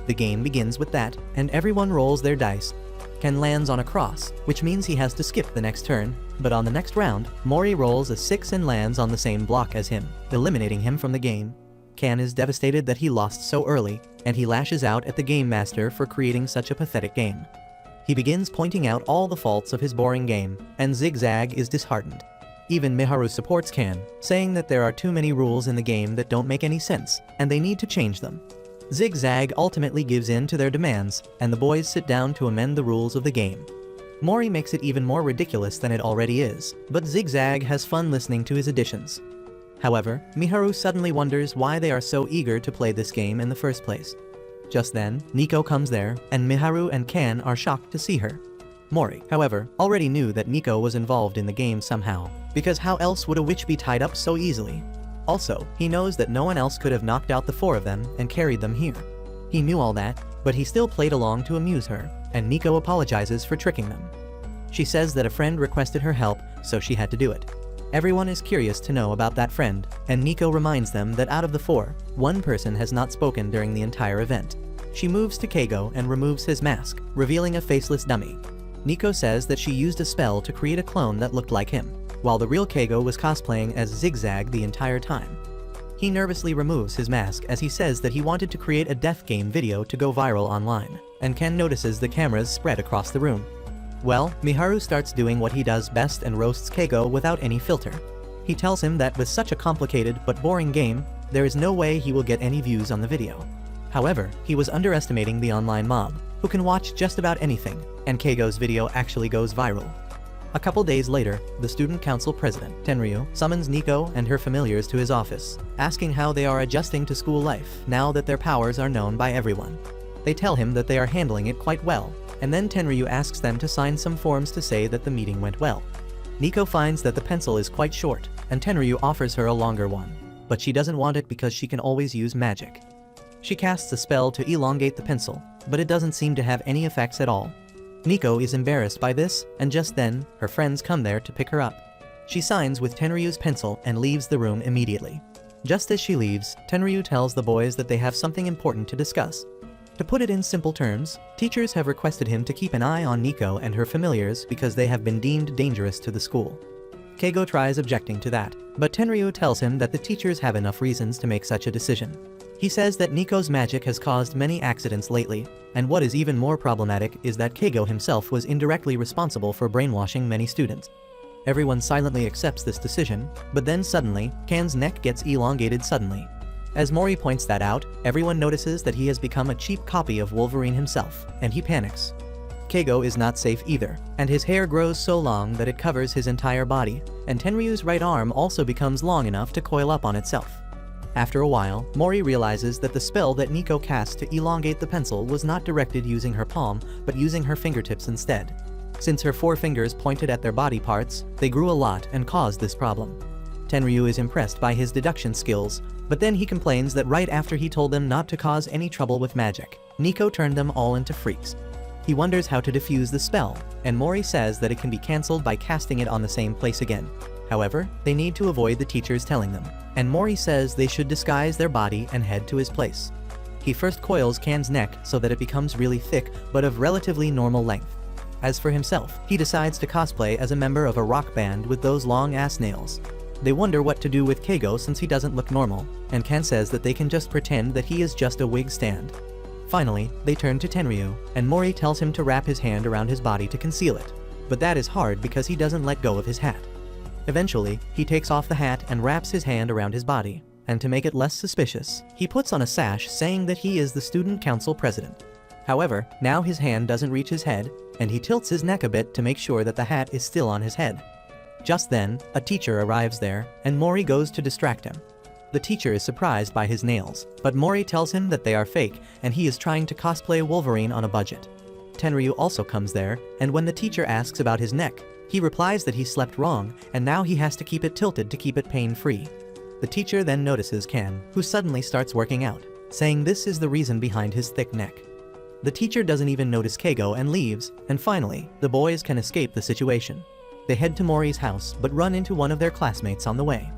The game begins with that, and everyone rolls their dice. Ken lands on a cross, which means he has to skip the next turn, but on the next round, Mori rolls a 6 and lands on the same block as him, eliminating him from the game. Ken is devastated that he lost so early, and he lashes out at the game master for creating such a pathetic game. He begins pointing out all the faults of his boring game, and Zigzag is disheartened. Even Miharu supports Ken, saying that there are too many rules in the game that don't make any sense, and they need to change them. Zigzag ultimately gives in to their demands, and the boys sit down to amend the rules of the game. Mori makes it even more ridiculous than it already is, but Zigzag has fun listening to his additions. However, Miharu suddenly wonders why they are so eager to play this game in the first place. Just then, Nico comes there, and Miharu and Ken are shocked to see her. Mori, however, already knew that Nico was involved in the game somehow, because how else would a witch be tied up so easily? Also, he knows that no one else could have knocked out the 4 of them and carried them here. He knew all that, but he still played along to amuse her, and Nico apologizes for tricking them. She says that a friend requested her help, so she had to do it. Everyone is curious to know about that friend, and Nico reminds them that out of the 4, 1 person has not spoken during the entire event. She moves to Keigo and removes his mask, revealing a faceless dummy. Nico says that she used a spell to create a clone that looked like him, while the real Keigo was cosplaying as Zigzag the entire time. He nervously removes his mask as he says that he wanted to create a death game video to go viral online, and Ken notices the cameras spread across the room. Well, Miharu starts doing what he does best and roasts Keigo without any filter. He tells him that with such a complicated but boring game, there is no way he will get any views on the video. However, he was underestimating the online mob, who can watch just about anything, and Keigo's video actually goes viral. A couple days later, the student council president, Tenryu, summons Nico and her familiars to his office, asking how they are adjusting to school life now that their powers are known by everyone. They tell him that they are handling it quite well, and then Tenryu asks them to sign some forms to say that the meeting went well. Nico finds that the pencil is quite short, and Tenryu offers her a longer one, but she doesn't want it because she can always use magic. She casts a spell to elongate the pencil, but it doesn't seem to have any effects at all. Nico is embarrassed by this, and just then, her friends come there to pick her up. She signs with Tenryu's pencil and leaves the room immediately. Just as she leaves, Tenryu tells the boys that they have something important to discuss. To put it in simple terms, teachers have requested him to keep an eye on Nico and her familiars because they have been deemed dangerous to the school. Keigo tries objecting to that, but Tenryu tells him that the teachers have enough reasons to make such a decision. He says that Nico's magic has caused many accidents lately, and what is even more problematic is that Keigo himself was indirectly responsible for brainwashing many students. Everyone silently accepts this decision, but then suddenly, Ken's neck gets elongated suddenly. As Mori points that out, everyone notices that he has become a cheap copy of Wolverine himself, and he panics. Keigo is not safe either, and his hair grows so long that it covers his entire body, and Tenryu's right arm also becomes long enough to coil up on itself. After a while, Mori realizes that the spell that Nico cast to elongate the pencil was not directed using her palm, but using her fingertips instead. Since her 4 fingers pointed at their body parts, they grew a lot and caused this problem. Tenryu is impressed by his deduction skills, but then he complains that right after he told them not to cause any trouble with magic, Nico turned them all into freaks. He wonders how to defuse the spell, and Mori says that it can be cancelled by casting it on the same place again. However, they need to avoid the teachers telling them, and Mori says they should disguise their body and head to his place. He first coils Ken's neck so that it becomes really thick but of relatively normal length. As for himself, he decides to cosplay as a member of a rock band with those long-ass nails. They wonder what to do with Keigo since he doesn't look normal, and Kan says that they can just pretend that he is just a wig stand. Finally, they turn to Tenryu, and Mori tells him to wrap his hand around his body to conceal it. But that is hard because he doesn't let go of his hat. Eventually, he takes off the hat and wraps his hand around his body, and to make it less suspicious, he puts on a sash saying that he is the student council president. However, now his hand doesn't reach his head, and he tilts his neck a bit to make sure that the hat is still on his head. Just then, a teacher arrives there, and Mori goes to distract him. The teacher is surprised by his nails, but Mori tells him that they are fake, and he is trying to cosplay Wolverine on a budget. Tenryu also comes there, and when the teacher asks about his neck, he replies that he slept wrong, and now he has to keep it tilted to keep it pain-free. The teacher then notices Kan, who suddenly starts working out, saying this is the reason behind his thick neck. The teacher doesn't even notice Keigo and leaves, and finally, the boys can escape the situation. They head to Mori's house but run into one of their classmates on the way.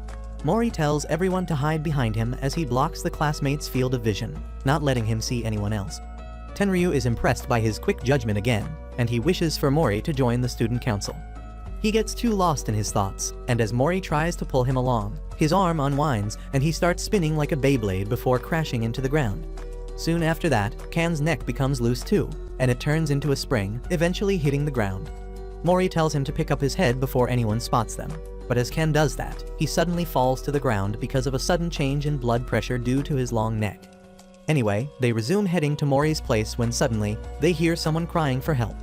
Mori tells everyone to hide behind him as he blocks the classmate's field of vision, not letting him see anyone else. Tenryu is impressed by his quick judgment again, and he wishes for Mori to join the student council. He gets too lost in his thoughts, and as Mori tries to pull him along, his arm unwinds and he starts spinning like a Beyblade before crashing into the ground. Soon after that, Kan's neck becomes loose too, and it turns into a spring, eventually hitting the ground. Mori tells him to pick up his head before anyone spots them, but as Kan does that, he suddenly falls to the ground because of a sudden change in blood pressure due to his long neck. Anyway, they resume heading to Mori's place when suddenly, they hear someone crying for help.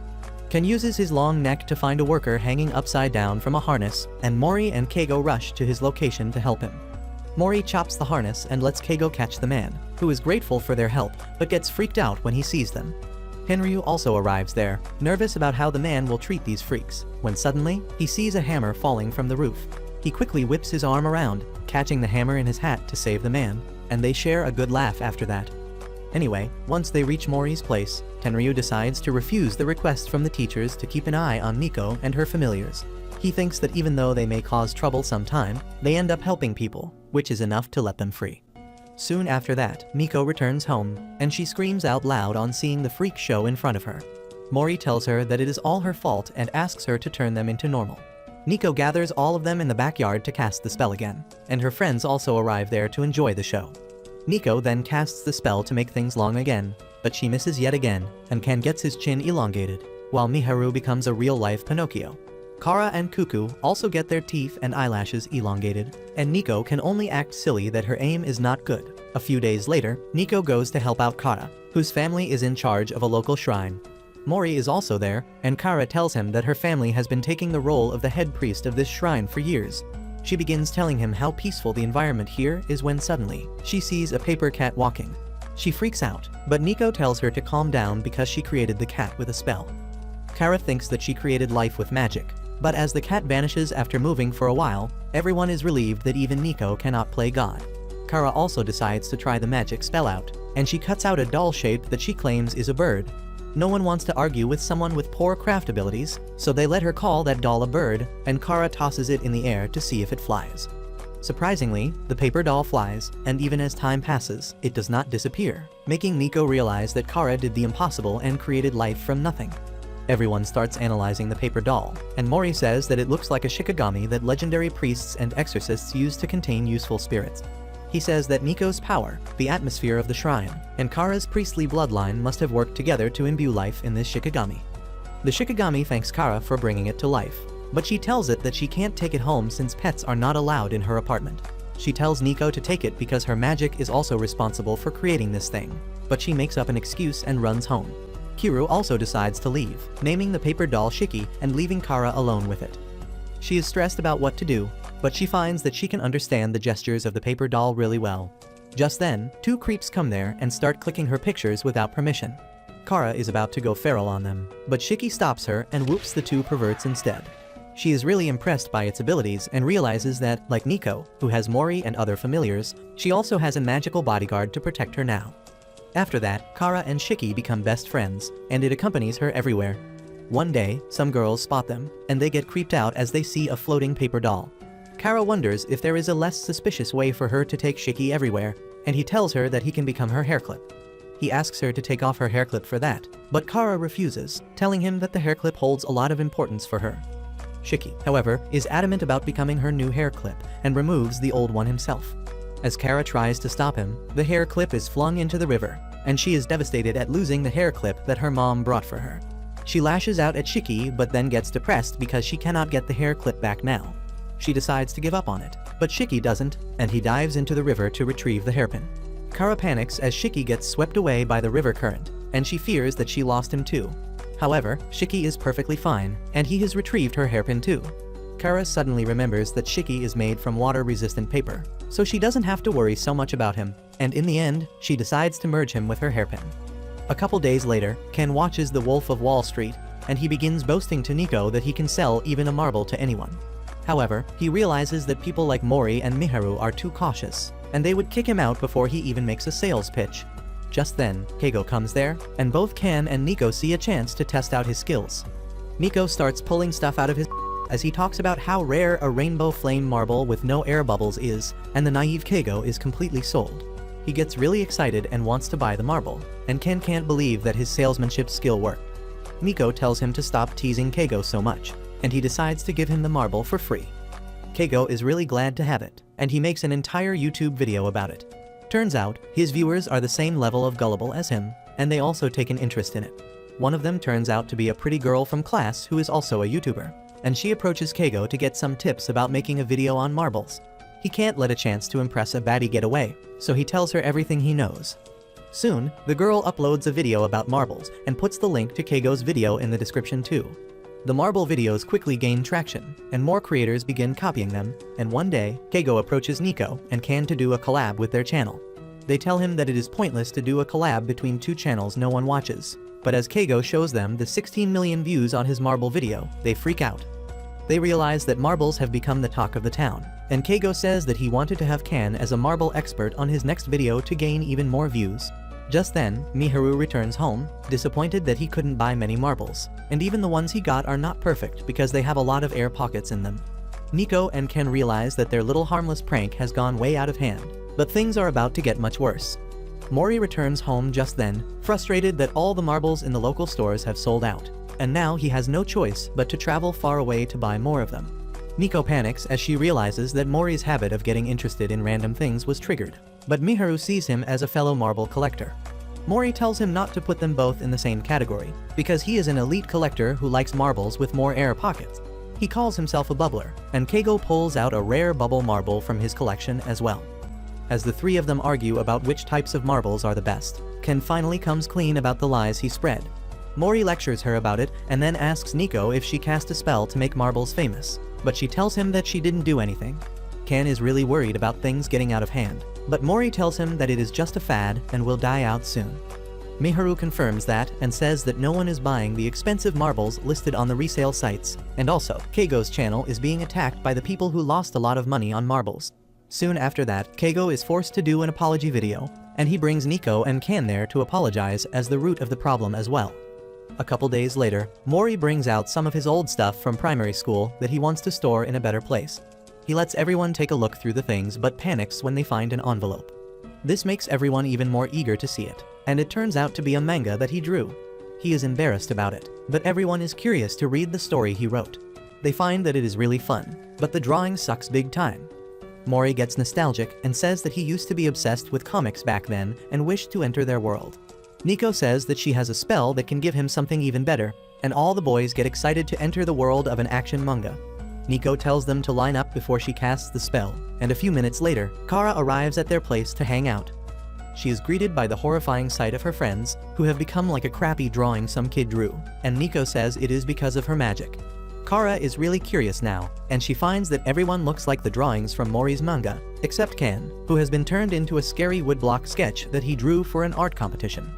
Kan uses his long neck to find a worker hanging upside down from a harness, and Mori and Keigo rush to his location to help him. Mori chops the harness and lets Keigo catch the man, who is grateful for their help but gets freaked out when he sees them. Tenryu also arrives there, nervous about how the man will treat these freaks, when suddenly, he sees a hammer falling from the roof. He quickly whips his arm around, catching the hammer in his hat to save the man, and they share a good laugh after that. Anyway, once they reach Mori's place, Tenryu decides to refuse the request from the teachers to keep an eye on Nico and her familiars. He thinks that even though they may cause trouble sometime, they end up helping people, which is enough to let them free. Soon after that, Nico returns home, and she screams out loud on seeing the freak show in front of her. Mori tells her that it is all her fault and asks her to turn them into normal. Nico gathers all of them in the backyard to cast the spell again, and her friends also arrive there to enjoy the show. Nico then casts the spell to make things long again, but she misses yet again, and Kan gets his chin elongated, while Miharu becomes a real-life Pinocchio. Kara and Cuckoo also get their teeth and eyelashes elongated, and Nico can only act silly that her aim is not good. A few days later, Nico goes to help out Kara, whose family is in charge of a local shrine. Mori is also there, and Kara tells him that her family has been taking the role of the head priest of this shrine for years. She begins telling him how peaceful the environment here is when suddenly, she sees a paper cat walking. She freaks out, but Nico tells her to calm down because she created the cat with a spell. Kara thinks that she created life with magic, but as the cat vanishes after moving for a while, everyone is relieved that even Nico cannot play God. Kara also decides to try the magic spell out, and she cuts out a doll shape that she claims is a bird. No one wants to argue with someone with poor craft abilities, so they let her call that doll a bird, and Kara tosses it in the air to see if it flies. Surprisingly, the paper doll flies, and even as time passes, it does not disappear, making Nico realize that Kara did the impossible and created life from nothing. Everyone starts analyzing the paper doll, and Mori says that it looks like a shikigami that legendary priests and exorcists use to contain useful spirits. He says that Nico's power, the atmosphere of the shrine, and Kara's priestly bloodline must have worked together to imbue life in this shikigami. The shikigami thanks Kara for bringing it to life, but she tells it that she can't take it home since pets are not allowed in her apartment. She tells Nico to take it because her magic is also responsible for creating this thing, but she makes up an excuse and runs home. Kiru also decides to leave, naming the paper doll Shiki and leaving Kara alone with it. She is stressed about what to do, but she finds that she can understand the gestures of the paper doll really well. Just then, two creeps come there and start clicking her pictures without permission. Kara is about to go feral on them, but Shiki stops her and whoops the two perverts instead. She is really impressed by its abilities and realizes that, like Nico, who has Mori and other familiars, she also has a magical bodyguard to protect her now. After that, Kara and Shiki become best friends, and it accompanies her everywhere. One day, some girls spot them, and they get creeped out as they see a floating paper doll. Kara wonders if there is a less suspicious way for her to take Shiki everywhere, and he tells her that he can become her hair clip. He asks her to take off her hairclip for that, but Kara refuses, telling him that the hairclip holds a lot of importance for her. Shiki, however, is adamant about becoming her new hairclip and removes the old one himself. As Kara tries to stop him, the hair clip is flung into the river, and she is devastated at losing the hair clip that her mom brought for her. She lashes out at Shiki but then gets depressed because she cannot get the hair clip back now. She decides to give up on it, but Shiki doesn't, and he dives into the river to retrieve the hairpin. Kara panics as Shiki gets swept away by the river current, and she fears that she lost him too. However, Shiki is perfectly fine, and he has retrieved her hairpin too. Kara suddenly remembers that Shiki is made from water-resistant paper, so she doesn't have to worry so much about him, and in the end, she decides to merge him with her hairpin. A couple days later, Ken watches The Wolf of Wall Street, and he begins boasting to Nico that he can sell even a marble to anyone. However, he realizes that people like Mori and Miharu are too cautious, and they would kick him out before he even makes a sales pitch. Just then, Keigo comes there, and both Ken and Nico see a chance to test out his skills. Nico starts pulling stuff out of his as he talks about how rare a rainbow flame marble with no air bubbles is, and the naive Keigo is completely sold. He gets really excited and wants to buy the marble, and Ken can't believe that his salesmanship skill worked. Nico tells him to stop teasing Keigo so much, and he decides to give him the marble for free. Keigo is really glad to have it, and he makes an entire YouTube video about it. Turns out, his viewers are the same level of gullible as him, and they also take an interest in it. One of them turns out to be a pretty girl from class who is also a YouTuber, and she approaches Keigo to get some tips about making a video on marbles. He can't let a chance to impress a baddie get away, so he tells her everything he knows. Soon, the girl uploads a video about marbles and puts the link to Keigo's video in the description too. The marble videos quickly gain traction, and more creators begin copying them, and one day, Keigo approaches Nico and Ken to do a collab with their channel. They tell him that it is pointless to do a collab between two channels no one watches, but as Keigo shows them the 16 million views on his marble video, they freak out. They realize that marbles have become the talk of the town, and Keigo says that he wanted to have Ken as a marble expert on his next video to gain even more views. Just then, Miharu returns home, disappointed that he couldn't buy many marbles, and even the ones he got are not perfect because they have a lot of air pockets in them. Nico and Ken realize that their little harmless prank has gone way out of hand, but things are about to get much worse. Mori returns home just then, frustrated that all the marbles in the local stores have sold out, and now he has no choice but to travel far away to buy more of them. Nico panics as she realizes that Mori's habit of getting interested in random things was triggered, but Miharu sees him as a fellow marble collector. Mori tells him not to put them both in the same category, because he is an elite collector who likes marbles with more air pockets. He calls himself a bubbler, and Keigo pulls out a rare bubble marble from his collection as well. As the three of them argue about which types of marbles are the best, Ken finally comes clean about the lies he spread. Mori lectures her about it and then asks Nico if she cast a spell to make marbles famous, but she tells him that she didn't do anything. Ken is really worried about things getting out of hand, but Mori tells him that it is just a fad and will die out soon. Miharu confirms that and says that no one is buying the expensive marbles listed on the resale sites, and also, Keigo's channel is being attacked by the people who lost a lot of money on marbles. Soon after that, Keigo is forced to do an apology video, and he brings Nico and Ken there to apologize as the root of the problem as well. A couple days later, Mori brings out some of his old stuff from primary school that he wants to store in a better place. He lets everyone take a look through the things but panics when they find an envelope. This makes everyone even more eager to see it, and it turns out to be a manga that he drew. He is embarrassed about it, but everyone is curious to read the story he wrote. They find that it is really fun, but the drawing sucks big time. Mori gets nostalgic and says that he used to be obsessed with comics back then and wished to enter their world. Nico says that she has a spell that can give him something even better, and all the boys get excited to enter the world of an action manga. Nico tells them to line up before she casts the spell, and a few minutes later, Kara arrives at their place to hang out. She is greeted by the horrifying sight of her friends, who have become like a crappy drawing some kid drew, and Nico says it is because of her magic. Kara is really curious now, and she finds that everyone looks like the drawings from Mori's manga, except Ken, who has been turned into a scary woodblock sketch that he drew for an art competition.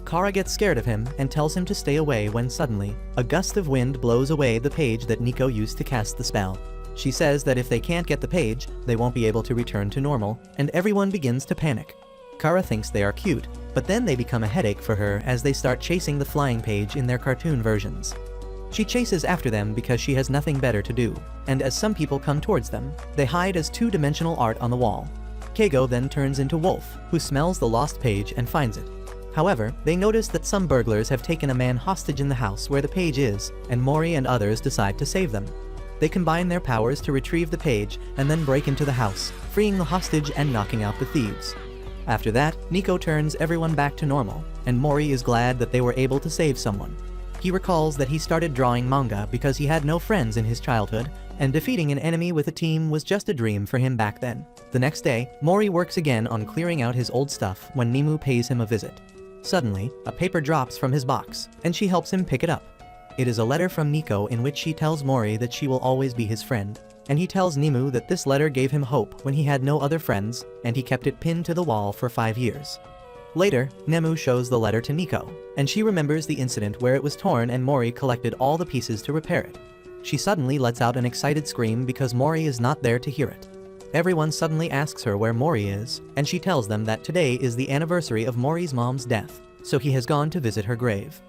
Kara gets scared of him and tells him to stay away when suddenly, a gust of wind blows away the page that Nico used to cast the spell. She says that if they can't get the page, they won't be able to return to normal, and everyone begins to panic. Kara thinks they are cute, but then they become a headache for her as they start chasing the flying page in their cartoon versions. She chases after them because she has nothing better to do, and as some people come towards them, they hide as two-dimensional art on the wall. Keigo then turns into Wolf, who smells the lost page and finds it. However, they notice that some burglars have taken a man hostage in the house where the page is, and Mori and others decide to save them. They combine their powers to retrieve the page and then break into the house, freeing the hostage and knocking out the thieves. After that, Nico turns everyone back to normal, and Mori is glad that they were able to save someone. He recalls that he started drawing manga because he had no friends in his childhood, and defeating an enemy with a team was just a dream for him back then. The next day, Mori works again on clearing out his old stuff when Nimue pays him a visit. Suddenly, a paper drops from his box, and she helps him pick it up. It is a letter from Nico in which she tells Mori that she will always be his friend, and he tells Nimue that this letter gave him hope when he had no other friends, and he kept it pinned to the wall for 5 years. Later, Nimue shows the letter to Nico, and she remembers the incident where it was torn and Mori collected all the pieces to repair it. She suddenly lets out an excited scream because Mori is not there to hear it. Everyone suddenly asks her where Mori is, and she tells them that today is the anniversary of Mori's mom's death, so he has gone to visit her grave.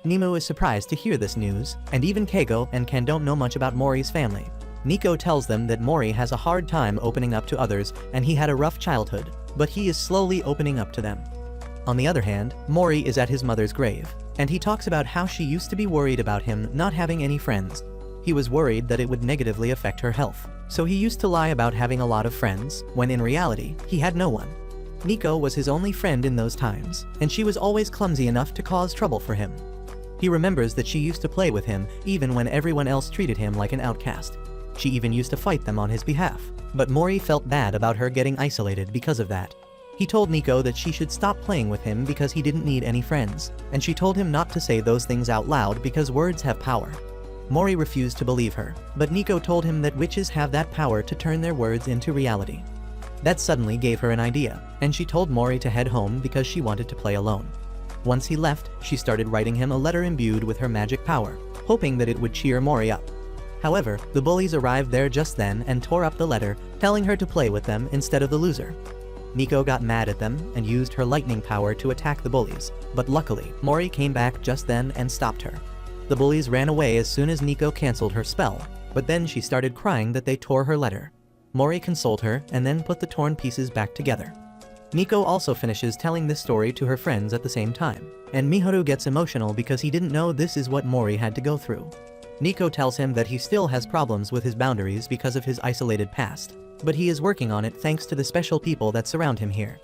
Nimue is surprised to hear this news, and even Keigo and Ken don't know much about Mori's family. Nico tells them that Mori has a hard time opening up to others and he had a rough childhood, but he is slowly opening up to them. On the other hand, Mori is at his mother's grave, and he talks about how she used to be worried about him not having any friends. He was worried that it would negatively affect her health, so he used to lie about having a lot of friends, when in reality, he had no one. Nico was his only friend in those times, and she was always clumsy enough to cause trouble for him. He remembers that she used to play with him even when everyone else treated him like an outcast. She even used to fight them on his behalf, but Mori felt bad about her getting isolated because of that. He told Nico that she should stop playing with him because he didn't need any friends, and she told him not to say those things out loud because words have power. Mori refused to believe her, but Nico told him that witches have that power to turn their words into reality. That suddenly gave her an idea, and she told Mori to head home because she wanted to play alone. Once he left, she started writing him a letter imbued with her magic power, hoping that it would cheer Mori up. However, the bullies arrived there just then and tore up the letter, telling her to play with them instead of the loser. Nico got mad at them and used her lightning power to attack the bullies, but luckily, Mori came back just then and stopped her. The bullies ran away as soon as Nico cancelled her spell, but then she started crying that they tore her letter. Mori consoled her and then put the torn pieces back together. Nico also finishes telling this story to her friends at the same time, and Miharu gets emotional because he didn't know this is what Mori had to go through. Nico tells him that he still has problems with his boundaries because of his isolated past, but he is working on it thanks to the special people that surround him here.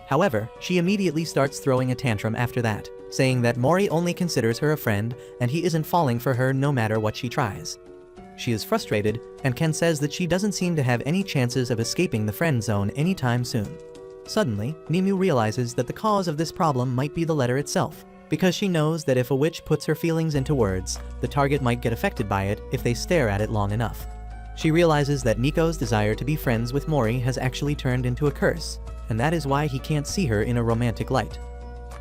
However, she immediately starts throwing a tantrum after that, saying that Mori only considers her a friend and he isn't falling for her no matter what she tries. She is frustrated, and Ken says that she doesn't seem to have any chances of escaping the friend zone anytime soon. Suddenly, Nimue realizes that the cause of this problem might be the letter itself, because she knows that if a witch puts her feelings into words, the target might get affected by it if they stare at it long enough. She realizes that Nico's desire to be friends with Mori has actually turned into a curse, and that is why he can't see her in a romantic light.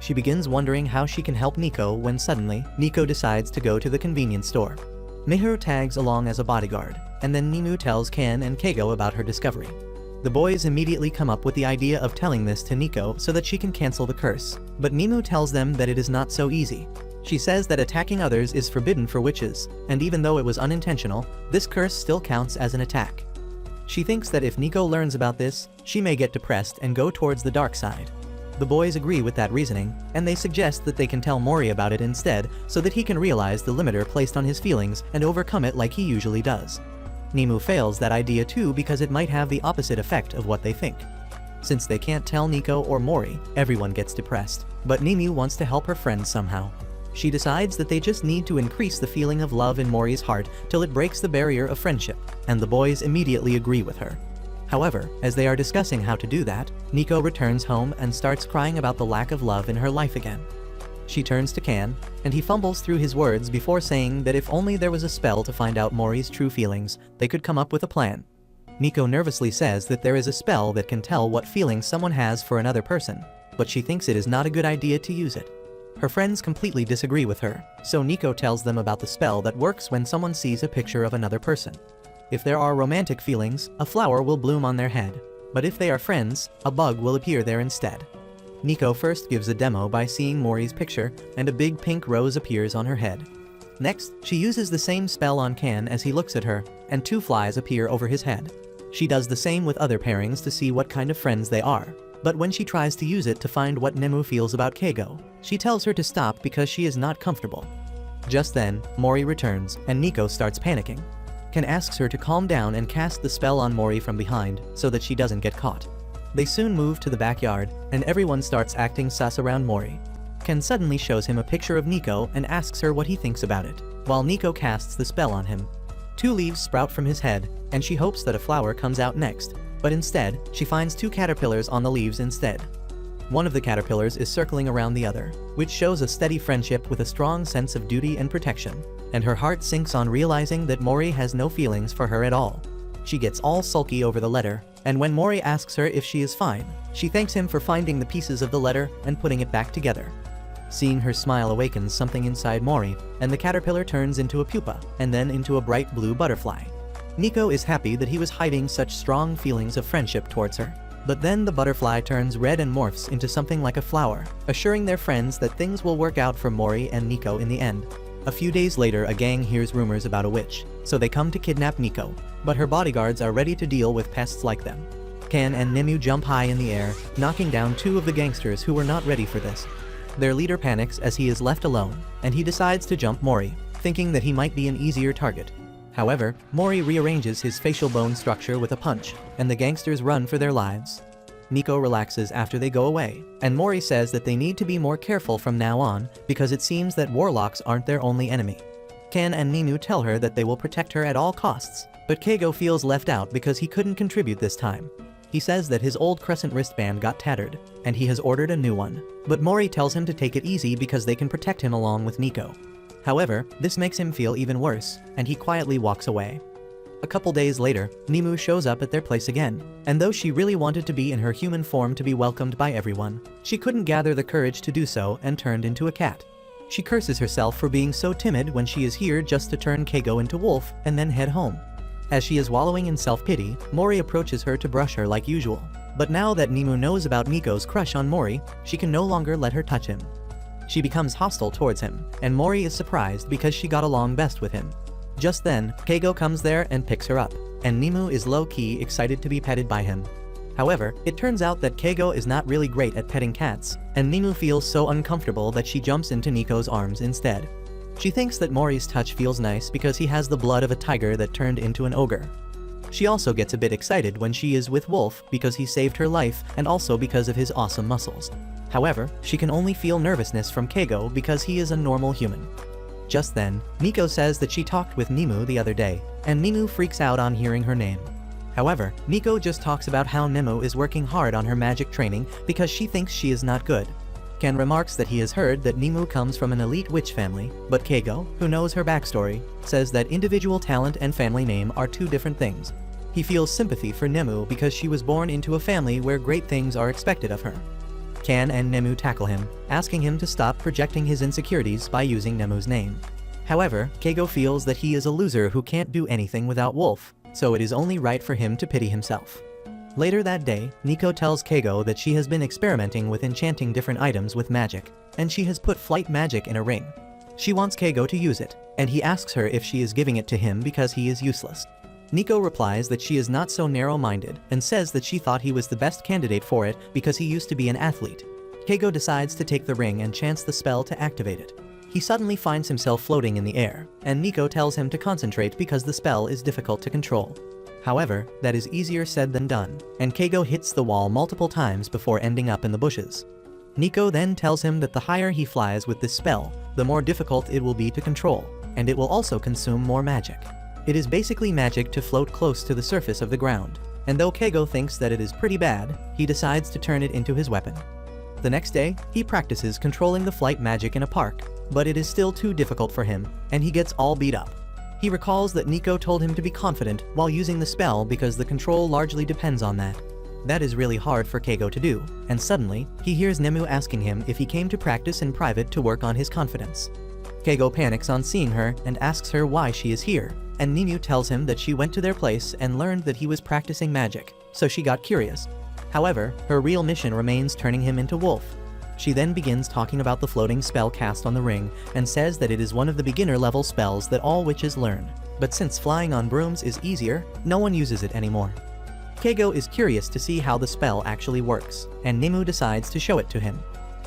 She begins wondering how she can help Nico when suddenly, Nico decides to go to the convenience store. Miharu tags along as a bodyguard, and then Nimue tells Ken and Keigo about her discovery. The boys immediately come up with the idea of telling this to Nico so that she can cancel the curse, but Nimue tells them that it is not so easy. She says that attacking others is forbidden for witches, and even though it was unintentional, this curse still counts as an attack. She thinks that if Nico learns about this, she may get depressed and go towards the dark side. The boys agree with that reasoning, and they suggest that they can tell Mori about it instead so that he can realize the limiter placed on his feelings and overcome it like he usually does. Nimue fails that idea too because it might have the opposite effect of what they think. Since they can't tell Nico or Mori, everyone gets depressed, but Nimue wants to help her friends somehow. She decides that they just need to increase the feeling of love in Mori's heart till it breaks the barrier of friendship, and the boys immediately agree with her. However, as they are discussing how to do that, Nico returns home and starts crying about the lack of love in her life again. She turns to Can, and he fumbles through his words before saying that if only there was a spell to find out Mori's true feelings, they could come up with a plan. Nico nervously says that there is a spell that can tell what feelings someone has for another person, but she thinks it is not a good idea to use it. Her friends completely disagree with her, so Nico tells them about the spell that works when someone sees a picture of another person. If there are romantic feelings, a flower will bloom on their head, but if they are friends, a bug will appear there instead. Nico first gives a demo by seeing Mori's picture, and a big pink rose appears on her head. Next, she uses the same spell on Can as he looks at her, and 2 flies appear over his head. She does the same with other pairings to see what kind of friends they are, but when she tries to use it to find what Nimue feels about Keigo, She tells her to stop because she is not comfortable. Just then, Mori returns, and Nico starts panicking. Ken asks her to calm down and cast the spell on Mori from behind, so that she doesn't get caught. They soon move to the backyard, and everyone starts acting sus around Mori. Ken suddenly shows him a picture of Nico and asks her what he thinks about it, while Nico casts the spell on him. 2 leaves sprout from his head, and she hopes that a flower comes out next, but instead, she finds 2 caterpillars on the leaves instead. One of the caterpillars is circling around the other, which shows a steady friendship with a strong sense of duty and protection, and her heart sinks on realizing that Mori has no feelings for her at all. She gets all sulky over the letter, and when Mori asks her if she is fine, she thanks him for finding the pieces of the letter and putting it back together. Seeing her smile awakens something inside Mori, and the caterpillar turns into a pupa, and then into a bright blue butterfly. Nico is happy that he was hiding such strong feelings of friendship towards her. But then the butterfly turns red and morphs into something like a flower, assuring their friends that things will work out for Mori and Nico in the end. A few days later, a gang hears rumors about a witch, so they come to kidnap Nico, but her bodyguards are ready to deal with pests like them. Ken and Nimue jump high in the air, knocking down 2 of the gangsters who were not ready for this. Their leader panics as he is left alone, and he decides to jump Mori, thinking that he might be an easier target. However, Mori rearranges his facial bone structure with a punch, and the gangsters run for their lives. Nico relaxes after they go away, and Mori says that they need to be more careful from now on because it seems that warlocks aren't their only enemy. Ken and Nimue tell her that they will protect her at all costs, but Keigo feels left out because he couldn't contribute this time. He says that his old crescent wristband got tattered, and he has ordered a new one, but Mori tells him to take it easy because they can protect him along with Nico. However, this makes him feel even worse, and he quietly walks away. A couple days later, Nimue shows up at their place again, and though she really wanted to be in her human form to be welcomed by everyone, she couldn't gather the courage to do so and turned into a cat. She curses herself for being so timid when she is here just to turn Keigo into wolf and then head home. As she is wallowing in self-pity, Mori approaches her to brush her like usual. But now that Nimue knows about Nico's crush on Mori, she can no longer let her touch him. She becomes hostile towards him, and Mori is surprised because she got along best with him. Just then, Keigo comes there and picks her up, and Nimue is low-key excited to be petted by him. However, it turns out that Keigo is not really great at petting cats, and Nimue feels so uncomfortable that she jumps into Nico's arms instead. She thinks that Mori's touch feels nice because he has the blood of a tiger that turned into an ogre. She also gets a bit excited when she is with Wolf because he saved her life and also because of his awesome muscles. However, she can only feel nervousness from Keigo because he is a normal human. Just then, Nico says that she talked with Nimue the other day, and Nimue freaks out on hearing her name. However, Nico just talks about how Nimue is working hard on her magic training because she thinks she is not good. Ken remarks that he has heard that Nimue comes from an elite witch family, but Keigo, who knows her backstory, says that individual talent and family name are 2 different things. He feels sympathy for Nimue because she was born into a family where great things are expected of her. Ken and Nimue tackle him, asking him to stop projecting his insecurities by using Nimue's name. However, Keigo feels that he is a loser who can't do anything without Wolf, so it is only right for him to pity himself. Later that day, Nico tells Keigo that she has been experimenting with enchanting different items with magic, and she has put flight magic in a ring. She wants Keigo to use it, and he asks her if she is giving it to him because he is useless. Nico replies that she is not so narrow-minded and says that she thought he was the best candidate for it because he used to be an athlete. Keigo decides to take the ring and chants the spell to activate it. He suddenly finds himself floating in the air, and Nico tells him to concentrate because the spell is difficult to control. However, that is easier said than done, and Keigo hits the wall multiple times before ending up in the bushes. Nico then tells him that the higher he flies with this spell, the more difficult it will be to control, and it will also consume more magic. It is basically magic to float close to the surface of the ground, and though Keigo thinks that it is pretty bad, he decides to turn it into his weapon. The next day, he practices controlling the flight magic in a park, but it is still too difficult for him, and he gets all beat up. He recalls that Nico told him to be confident while using the spell because the control largely depends on that. That is really hard for Keigo to do, and suddenly, he hears Nimue asking him if he came to practice in private to work on his confidence. Keigo panics on seeing her and asks her why she is here, and Nimue tells him that she went to their place and learned that he was practicing magic, so she got curious. However, her real mission remains turning him into Wolf. She then begins talking about the floating spell cast on the ring and says that it is one of the beginner-level spells that all witches learn, but since flying on brooms is easier, no one uses it anymore. Keigo is curious to see how the spell actually works, and Nimue decides to show it to him.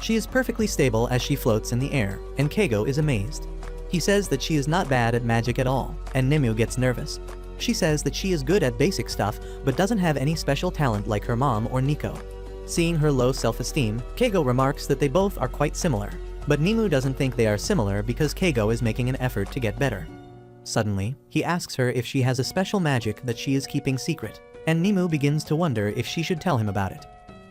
She is perfectly stable as she floats in the air, and Keigo is amazed. He says that she is not bad at magic at all, and Nimue gets nervous. She says that she is good at basic stuff, but doesn't have any special talent like her mom or Nico. Seeing her low self-esteem, Keigo remarks that they both are quite similar. But Nimue doesn't think they are similar because Keigo is making an effort to get better. Suddenly, he asks her if she has a special magic that she is keeping secret, and Nimue begins to wonder if she should tell him about it.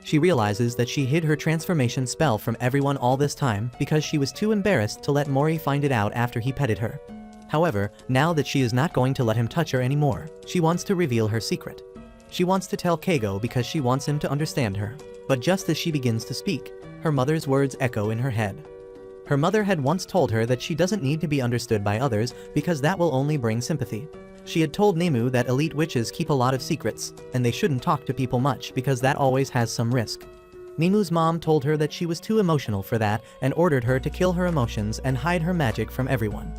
She realizes that she hid her transformation spell from everyone all this time because she was too embarrassed to let Mori find it out after he petted her. However, now that she is not going to let him touch her anymore, she wants to reveal her secret. She wants to tell Keigo because she wants him to understand her. But just as she begins to speak, her mother's words echo in her head. Her mother had once told her that she doesn't need to be understood by others because that will only bring sympathy. She had told Nimue that elite witches keep a lot of secrets, and they shouldn't talk to people much because that always has some risk. Nimue's mom told her that she was too emotional for that and ordered her to kill her emotions and hide her magic from everyone.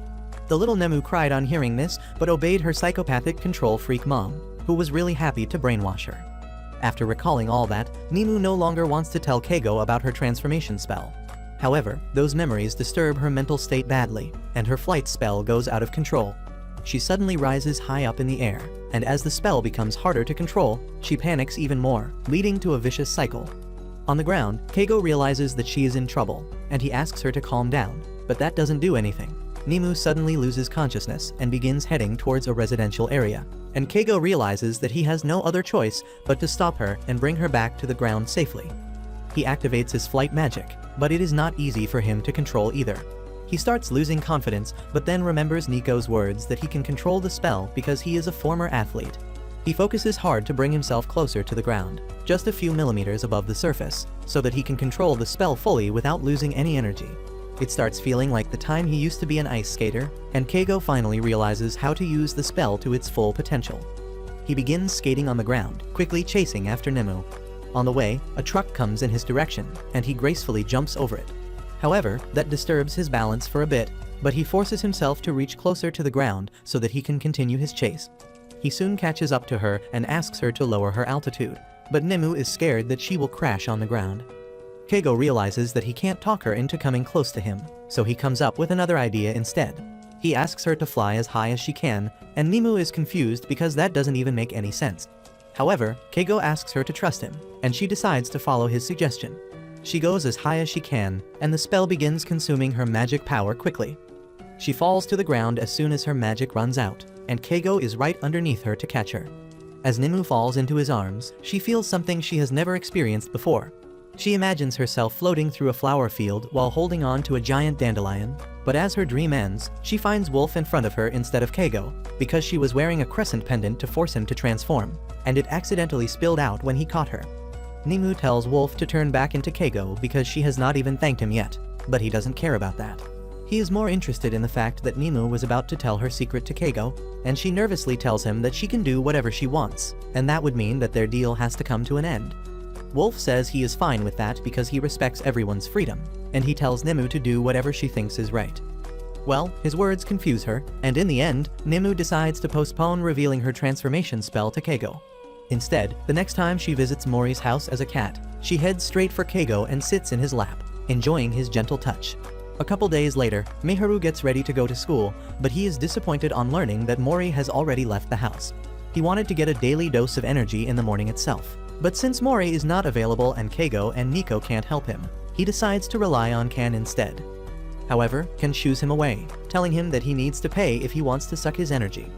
The little Nimue cried on hearing this, but obeyed her psychopathic control freak mom, who was really happy to brainwash her. After recalling all that, Nimue no longer wants to tell Keigo about her transformation spell. However, those memories disturb her mental state badly, and her flight spell goes out of control. She suddenly rises high up in the air, and as the spell becomes harder to control, she panics even more, leading to a vicious cycle. On the ground, Keigo realizes that she is in trouble, and he asks her to calm down, but that doesn't do anything. Nimue suddenly loses consciousness and begins heading towards a residential area, and Keigo realizes that he has no other choice but to stop her and bring her back to the ground safely. He activates his flight magic, but it is not easy for him to control either. He starts losing confidence, but then remembers Nico's words that he can control the spell because he is a former athlete. He focuses hard to bring himself closer to the ground, just a few millimeters above the surface, so that he can control the spell fully without losing any energy. It starts feeling like the time he used to be an ice skater, and Keigo finally realizes how to use the spell to its full potential. He begins skating on the ground, quickly chasing after Nimue. On the way, a truck comes in his direction, and he gracefully jumps over it. However, that disturbs his balance for a bit, but he forces himself to reach closer to the ground so that he can continue his chase. He soon catches up to her and asks her to lower her altitude, but Nimue is scared that she will crash on the ground. Keigo realizes that he can't talk her into coming close to him, so he comes up with another idea instead. He asks her to fly as high as she can, and Nimue is confused because that doesn't even make any sense. However, Keigo asks her to trust him, and she decides to follow his suggestion. She goes as high as she can, and the spell begins consuming her magic power quickly. She falls to the ground as soon as her magic runs out, and Keigo is right underneath her to catch her. As Nimue falls into his arms, she feels something she has never experienced before. She imagines herself floating through a flower field while holding on to a giant dandelion, but as her dream ends, she finds Wolf in front of her instead of Keigo, because she was wearing a crescent pendant to force him to transform, and it accidentally spilled out when he caught her. Nimue tells Wolf to turn back into Keigo because she has not even thanked him yet, but he doesn't care about that. He is more interested in the fact that Nimue was about to tell her secret to Keigo, and she nervously tells him that she can do whatever she wants, and that would mean that their deal has to come to an end. Wolf says he is fine with that because he respects everyone's freedom, and he tells Nimue to do whatever she thinks is right. Well, his words confuse her, and in the end, Nimue decides to postpone revealing her transformation spell to Keigo. Instead, the next time she visits Mori's house as a cat, she heads straight for Keigo and sits in his lap, enjoying his gentle touch. A couple days later, Miharu gets ready to go to school, but he is disappointed on learning that Mori has already left the house. He wanted to get a daily dose of energy in the morning itself. But since Mori is not available and Keigo and Nico can't help him, he decides to rely on Kan instead. However, Kan shoos him away, telling him that he needs to pay if he wants to suck his energy.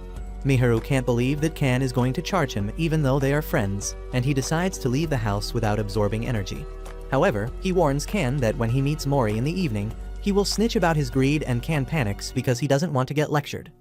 Miharu can't believe that Kan is going to charge him even though they are friends, and he decides to leave the house without absorbing energy. However, he warns Kan that when he meets Mori in the evening, he will snitch about his greed, and Kan panics because he doesn't want to get lectured.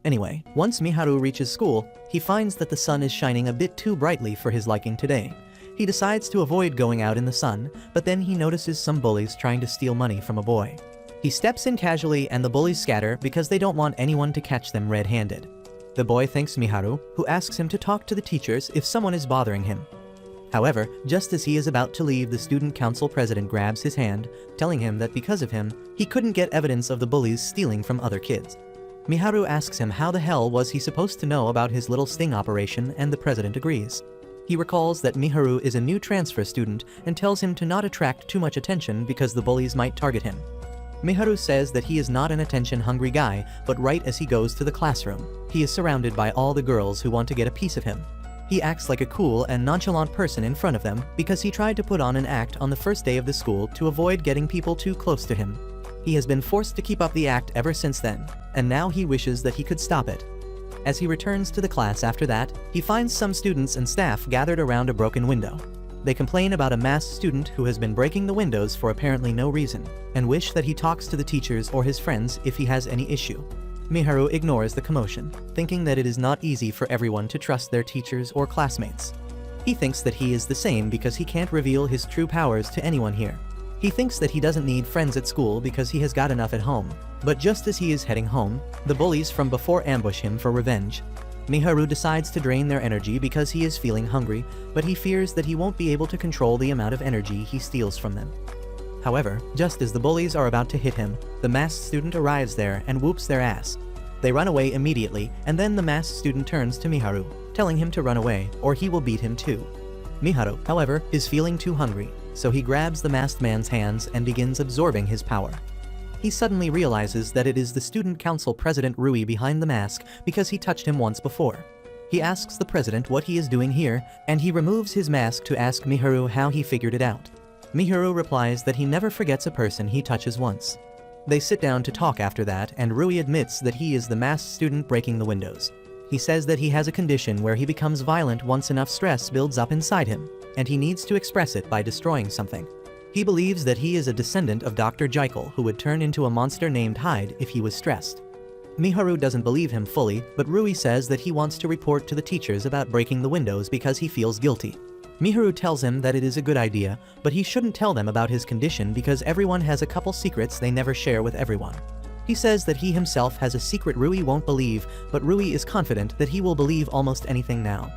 Anyway, once Miharu reaches school, he finds that the sun is shining a bit too brightly for his liking today. He decides to avoid going out in the sun, but then he notices some bullies trying to steal money from a boy. He steps in casually and the bullies scatter because they don't want anyone to catch them red-handed. The boy thanks Miharu, who asks him to talk to the teachers if someone is bothering him. However, just as he is about to leave, the student council president grabs his hand, telling him that because of him, he couldn't get evidence of the bullies stealing from other kids. Miharu asks him how the hell was he supposed to know about his little sting operation, and the president agrees. He recalls that Miharu is a new transfer student and tells him to not attract too much attention because the bullies might target him. Miharu says that he is not an attention-hungry guy, but right as he goes to the classroom, he is surrounded by all the girls who want to get a piece of him. He acts like a cool and nonchalant person in front of them because he tried to put on an act on the first day of the school to avoid getting people too close to him. He has been forced to keep up the act ever since then, and now he wishes that he could stop it. As he returns to the class after that, he finds some students and staff gathered around a broken window. They complain about a masked student who has been breaking the windows for apparently no reason, and wish that he talks to the teachers or his friends if he has any issue. Miharu ignores the commotion, thinking that it is not easy for everyone to trust their teachers or classmates. He thinks that he is the same because he can't reveal his true powers to anyone here. He thinks that he doesn't need friends at school because he has got enough at home. But just as he is heading home, the bullies from before ambush him for revenge. Miharu decides to drain their energy because he is feeling hungry, but he fears that he won't be able to control the amount of energy he steals from them. However, just as the bullies are about to hit him, the masked student arrives there and whoops their ass. They run away immediately, and then the masked student turns to Miharu, telling him to run away, or he will beat him too. Miharu, however, is feeling too hungry, so he grabs the masked man's hands and begins absorbing his power. He suddenly realizes that it is the student council president Rui behind the mask because he touched him once before. He asks the president what he is doing here, and he removes his mask to ask Miharu how he figured it out. Miharu replies that he never forgets a person he touches once. They sit down to talk after that, and Rui admits that he is the masked student breaking the windows. He says that he has a condition where he becomes violent once enough stress builds up inside him, and he needs to express it by destroying something. He believes that he is a descendant of Dr. Jekyll who would turn into a monster named Hyde if he was stressed. Miharu doesn't believe him fully, but Rui says that he wants to report to the teachers about breaking the windows because he feels guilty. Miharu tells him that it is a good idea, but he shouldn't tell them about his condition because everyone has a couple secrets they never share with everyone. He says that he himself has a secret Rui won't believe, but Rui is confident that he will believe almost anything now.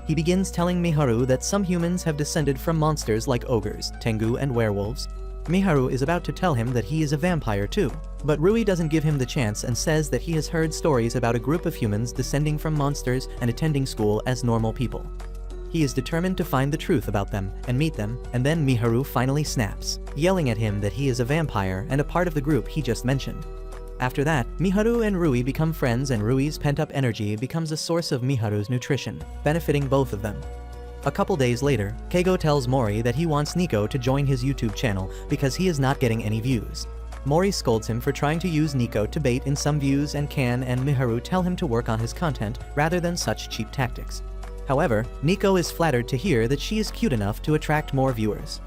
He begins telling Miharu that some humans have descended from monsters like ogres, tengu, and werewolves. Miharu is about to tell him that he is a vampire too, but Rui doesn't give him the chance and says that he has heard stories about a group of humans descending from monsters and attending school as normal people. He is determined to find the truth about them and meet them, and then Miharu finally snaps, yelling at him that he is a vampire and a part of the group he just mentioned. After that, Miharu and Rui become friends, and Rui's pent-up energy becomes a source of Miharu's nutrition, benefiting both of them. A couple days later, Keigo tells Mori that he wants Nico to join his YouTube channel because he is not getting any views. Mori scolds him for trying to use Nico to bait in some views, and Kan and Miharu tell him to work on his content rather than such cheap tactics. However, Nico is flattered to hear that she is cute enough to attract more viewers.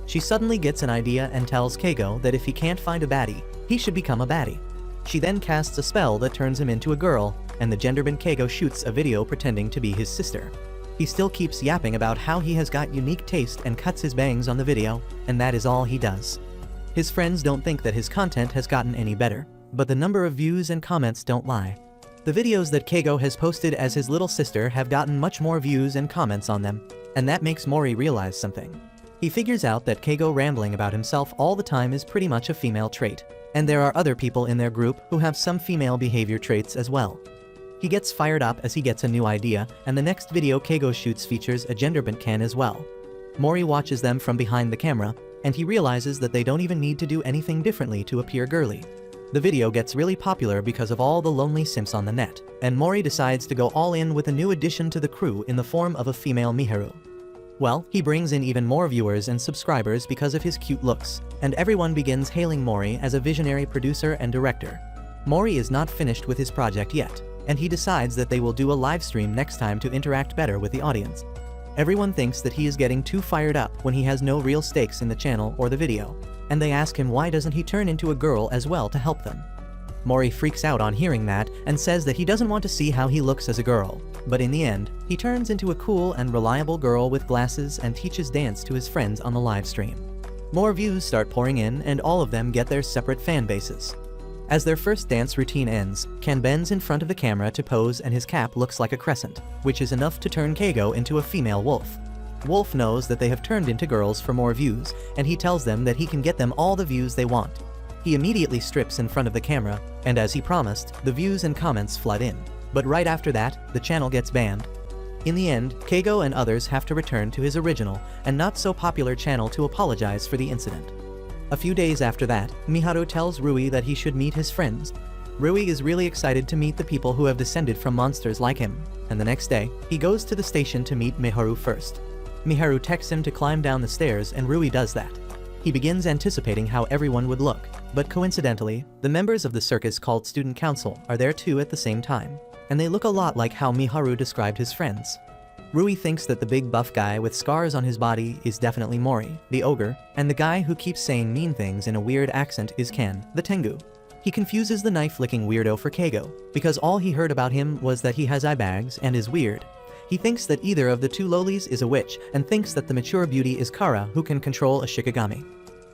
She suddenly gets an idea and tells Keigo that if he can't find a baddie, he should become a baddie. She then casts a spell that turns him into a girl, and the genderbend Keigo shoots a video pretending to be his sister. He still keeps yapping about how he has got unique taste and cuts his bangs on the video, and that is all he does. His friends don't think that his content has gotten any better, but the number of views and comments don't lie. The videos that Keigo has posted as his little sister have gotten much more views and comments on them, and that makes Mori realize something. He figures out that Keigo rambling about himself all the time is pretty much a female trait, and there are other people in their group who have some female behavior traits as well. He gets fired up as he gets a new idea, and the next video Keigo shoots features a genderbend Kan as well. Mori watches them from behind the camera, and he realizes that they don't even need to do anything differently to appear girly. The video gets really popular because of all the lonely simps on the net, and Mori decides to go all in with a new addition to the crew in the form of a female Miharu. Well, he brings in even more viewers and subscribers because of his cute looks, and everyone begins hailing Mori as a visionary producer and director. Mori is not finished with his project yet, and he decides that they will do a live stream next time to interact better with the audience. Everyone thinks that he is getting too fired up when he has no real stakes in the channel or the video, and they ask him why doesn't he turn into a girl as well to help them. Mori freaks out on hearing that and says that he doesn't want to see how he looks as a girl, but in the end, he turns into a cool and reliable girl with glasses and teaches dance to his friends on the live stream. More views start pouring in, and all of them get their separate fan bases. As their first dance routine ends, Kan bends in front of the camera to pose, and his cap looks like a crescent, which is enough to turn Keigo into a female wolf. Wolf knows that they have turned into girls for more views, and he tells them that he can get them all the views they want. He immediately strips in front of the camera, and as he promised, the views and comments flood in. But right after that, the channel gets banned. In the end, Keigo and others have to return to his original and not so popular channel to apologize for the incident. A few days after that, Miharu tells Rui that he should meet his friends. Rui is really excited to meet the people who have descended from monsters like him, and the next day, he goes to the station to meet Miharu first. Miharu texts him to climb down the stairs and Rui does that. He begins anticipating how everyone would look, but coincidentally, the members of the circus called Student Council are there too at the same time, and they look a lot like how Miharu described his friends. Rui thinks that the big buff guy with scars on his body is definitely Mori, the ogre, and the guy who keeps saying mean things in a weird accent is Ken, the Tengu. He confuses the knife-licking weirdo for Keigo, because all he heard about him was that he has eye bags and is weird. He thinks that either of the two lolis is a witch, and thinks that the mature beauty is Kara who can control a shikigami.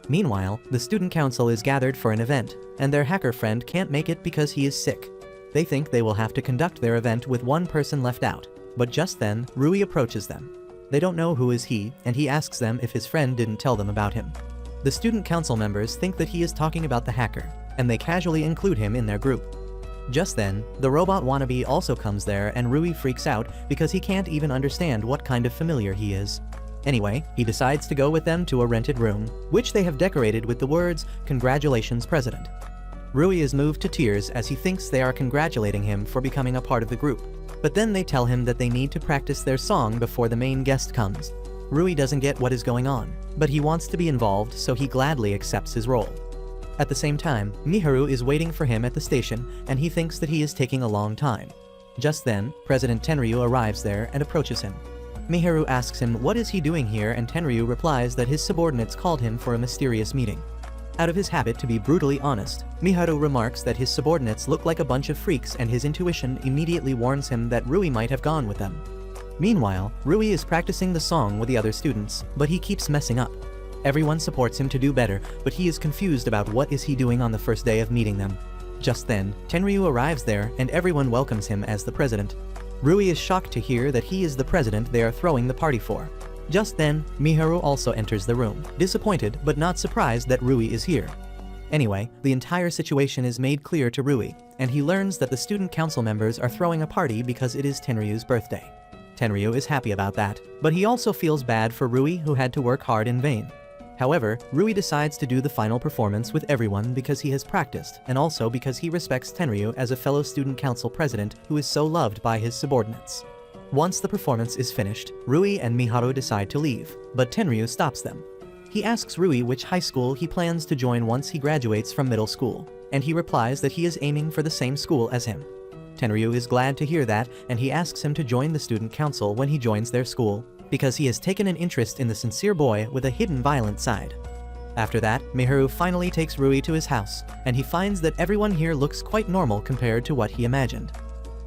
Meanwhile, the student council is gathered for an event, and their hacker friend can't make it because he is sick. They think they will have to conduct their event with one person left out, but just then, Rui approaches them. They don't know who is he, and he asks them if his friend didn't tell them about him. The student council members think that he is talking about the hacker, and they casually include him in their group. Just then, the robot wannabe also comes there and Rui freaks out because he can't even understand what kind of familiar he is. Anyway, he decides to go with them to a rented room, which they have decorated with the words, "Congratulations, President." Rui is moved to tears as he thinks they are congratulating him for becoming a part of the group. But then they tell him that they need to practice their song before the main guest comes. Rui doesn't get what is going on, but he wants to be involved, so he gladly accepts his role. At the same time, Miharu is waiting for him at the station, and he thinks that he is taking a long time. Just then, President Tenryu arrives there and approaches him. Miharu asks him what is he doing here, and Tenryu replies that his subordinates called him for a mysterious meeting. Out of his habit to be brutally honest, Miharu remarks that his subordinates look like a bunch of freaks, and his intuition immediately warns him that Rui might have gone with them. Meanwhile, Rui is practicing the song with the other students, but he keeps messing up. Everyone supports him to do better, but he is confused about what is he doing on the first day of meeting them. Just then, Tenryu arrives there and everyone welcomes him as the president. Rui is shocked to hear that he is the president they are throwing the party for. Just then, Miharu also enters the room, disappointed but not surprised that Rui is here. Anyway, the entire situation is made clear to Rui, and he learns that the student council members are throwing a party because it is Tenryu's birthday. Tenryu is happy about that, but he also feels bad for Rui who had to work hard in vain. However, Rui decides to do the final performance with everyone because he has practiced, and also because he respects Tenryu as a fellow student council president who is so loved by his subordinates. Once the performance is finished, Rui and Miharu decide to leave, but Tenryu stops them. He asks Rui which high school he plans to join once he graduates from middle school, and he replies that he is aiming for the same school as him. Tenryu is glad to hear that, and he asks him to join the student council when he joins their school, because he has taken an interest in the sincere boy with a hidden violent side. After that, Miharu finally takes Rui to his house, and he finds that everyone here looks quite normal compared to what he imagined.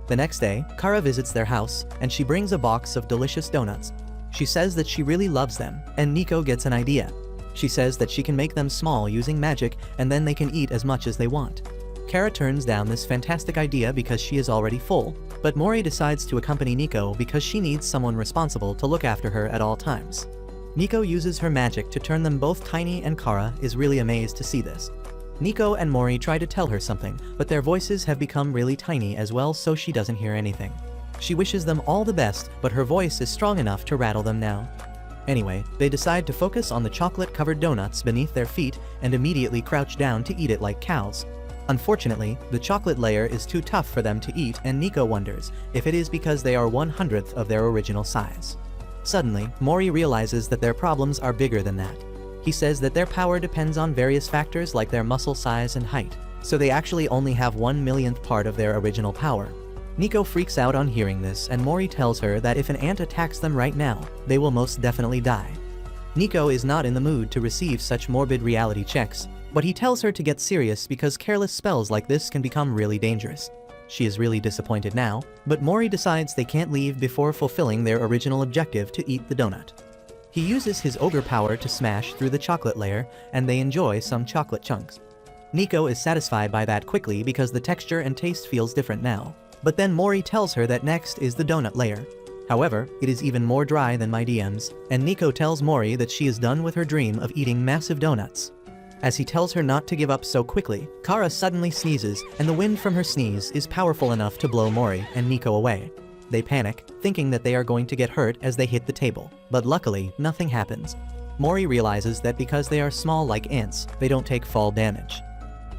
The next day, Kara visits their house, and she brings a box of delicious donuts. She says that she really loves them, and Nico gets an idea. She says that she can make them small using magic, and then they can eat as much as they want. Kara turns down this fantastic idea because she is already full, but Mori decides to accompany Nico because she needs someone responsible to look after her at all times. Nico uses her magic to turn them both tiny, and Kara is really amazed to see this. Nico and Mori try to tell her something, but their voices have become really tiny as well, so she doesn't hear anything. She wishes them all the best, but her voice is strong enough to rattle them now. Anyway, they decide to focus on the chocolate-covered donuts beneath their feet and immediately crouch down to eat it like cows. Unfortunately, the chocolate layer is too tough for them to eat, and Nico wonders if it is because they are 1/100th of their original size. Suddenly, Mori realizes that their problems are bigger than that. He says that their power depends on various factors like their muscle size and height, so they actually only have 1/1,000,000th part of their original power. Nico freaks out on hearing this, and Mori tells her that if an ant attacks them right now, they will most definitely die. Nico is not in the mood to receive such morbid reality checks, but he tells her to get serious because careless spells like this can become really dangerous. She is really disappointed now, but Mori decides they can't leave before fulfilling their original objective to eat the donut. He uses his ogre power to smash through the chocolate layer, and they enjoy some chocolate chunks. Nico is satisfied by that quickly because the texture and taste feels different now. But then Mori tells her that next is the donut layer. However, it is even more dry than my DMs, and Nico tells Mori that she is done with her dream of eating massive donuts. As he tells her not to give up so quickly, Kara suddenly sneezes, and the wind from her sneeze is powerful enough to blow Mori and Nico away. They panic, thinking that they are going to get hurt as they hit the table, but luckily, nothing happens. Mori realizes that because they are small like ants, they don't take fall damage.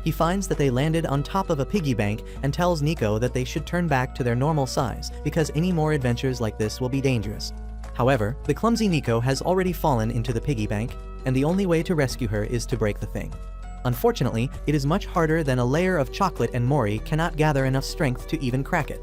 He finds that they landed on top of a piggy bank and tells Nico that they should turn back to their normal size because any more adventures like this will be dangerous. However, the clumsy Nico has already fallen into the piggy bank, and the only way to rescue her is to break the thing. Unfortunately, it is much harder than a layer of chocolate and Mori cannot gather enough strength to even crack it.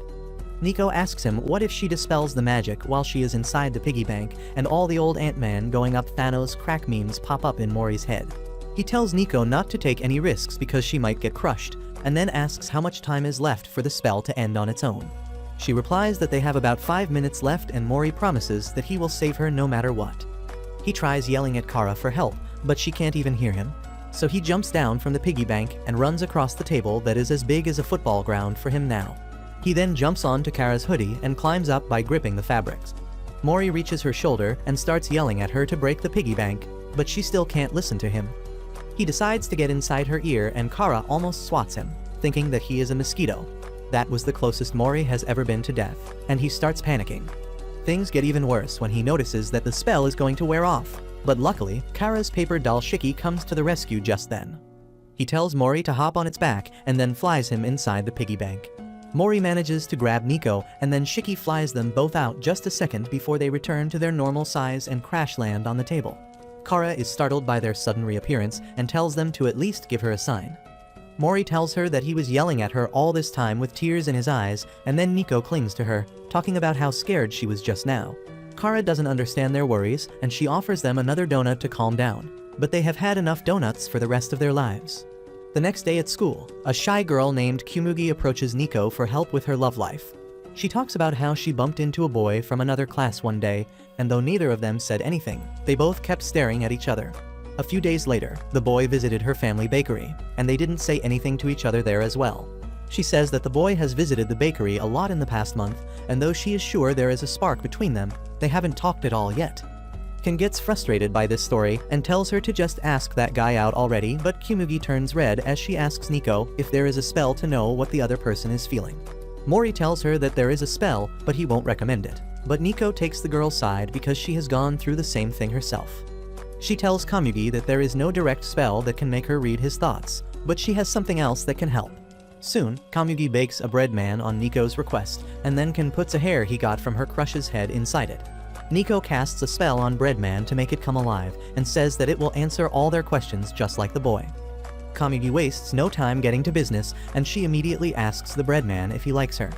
Nico asks him what if she dispels the magic while she is inside the piggy bank, and all the old Ant-Man going up Thanos crack memes pop up in Mori's head. He tells Nico not to take any risks because she might get crushed, and then asks how much time is left for the spell to end on its own. She replies that they have about 5 minutes left, and Mori promises that he will save her no matter what. He tries yelling at Kara for help, but she can't even hear him. So he jumps down from the piggy bank and runs across the table that is as big as a football ground for him now. He then jumps onto Kara's hoodie and climbs up by gripping the fabrics. Mori reaches her shoulder and starts yelling at her to break the piggy bank, but she still can't listen to him. He decides to get inside her ear, and Kara almost swats him, thinking that he is a mosquito. That was the closest Mori has ever been to death, and he starts panicking. Things get even worse when he notices that the spell is going to wear off, but luckily, Kara's paper doll Shiki comes to the rescue just then. He tells Mori to hop on its back and then flies him inside the piggy bank. Mori manages to grab Nico, and then Shiki flies them both out just a second before they return to their normal size and crash land on the table. Kara is startled by their sudden reappearance and tells them to at least give her a sign. Mori tells her that he was yelling at her all this time with tears in his eyes, and then Nico clings to her, talking about how scared she was just now. Kara doesn't understand their worries, and she offers them another donut to calm down, but they have had enough donuts for the rest of their lives. The next day at school, a shy girl named Kumugi approaches Nico for help with her love life. She talks about how she bumped into a boy from another class one day, and though neither of them said anything, they both kept staring at each other. A few days later, the boy visited her family bakery, and they didn't say anything to each other there as well. She says that the boy has visited the bakery a lot in the past month, and though she is sure there is a spark between them, they haven't talked at all yet. Ken gets frustrated by this story and tells her to just ask that guy out already, but Kumugi turns red as she asks Nico if there is a spell to know what the other person is feeling. Mori tells her that there is a spell, but he won't recommend it. But Nico takes the girl's side because she has gone through the same thing herself. She tells Kumugi that there is no direct spell that can make her read his thoughts, but she has something else that can help. Soon, Kumugi bakes a bread man on Nico's request, and then Ken puts a hair he got from her crush's head inside it. Nico casts a spell on Breadman to make it come alive, and says that it will answer all their questions just like the boy. Kumugi wastes no time getting to business, and she immediately asks the Breadman if he likes her.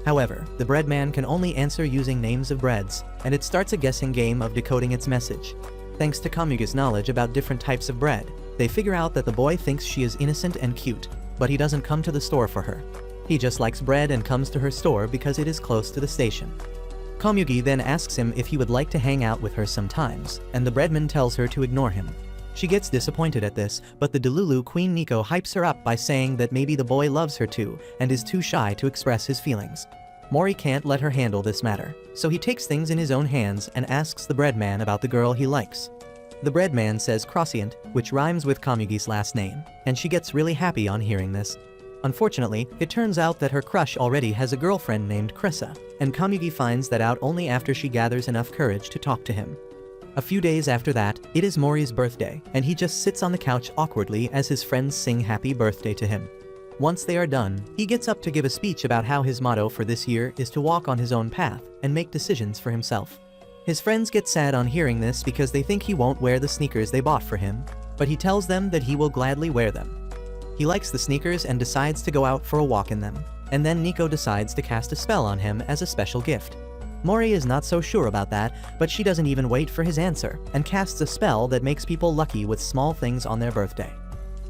However, the Breadman can only answer using names of breads, and it starts a guessing game of decoding its message. Thanks to Kumugi's knowledge about different types of bread, they figure out that the boy thinks she is innocent and cute, but he doesn't come to the store for her. He just likes bread and comes to her store because it is close to the station. Kumugi then asks him if he would like to hang out with her sometimes, and the breadman tells her to ignore him. She gets disappointed at this, but the Delulu Queen Nico hypes her up by saying that maybe the boy loves her too, and is too shy to express his feelings. Mori can't let her handle this matter, so he takes things in his own hands and asks the breadman about the girl he likes. The breadman says Crossient, which rhymes with Kumugi's last name, and she gets really happy on hearing this. Unfortunately, it turns out that her crush already has a girlfriend named Krissa, and Kumugi finds that out only after she gathers enough courage to talk to him. A few days after that, it is Mori's birthday, and he just sits on the couch awkwardly as his friends sing happy birthday to him. Once they are done, he gets up to give a speech about how his motto for this year is to walk on his own path and make decisions for himself. His friends get sad on hearing this because they think he won't wear the sneakers they bought for him, but he tells them that he will gladly wear them. He likes the sneakers and decides to go out for a walk in them, and then Nico decides to cast a spell on him as a special gift. Mori is not so sure about that, but she doesn't even wait for his answer, and casts a spell that makes people lucky with small things on their birthday.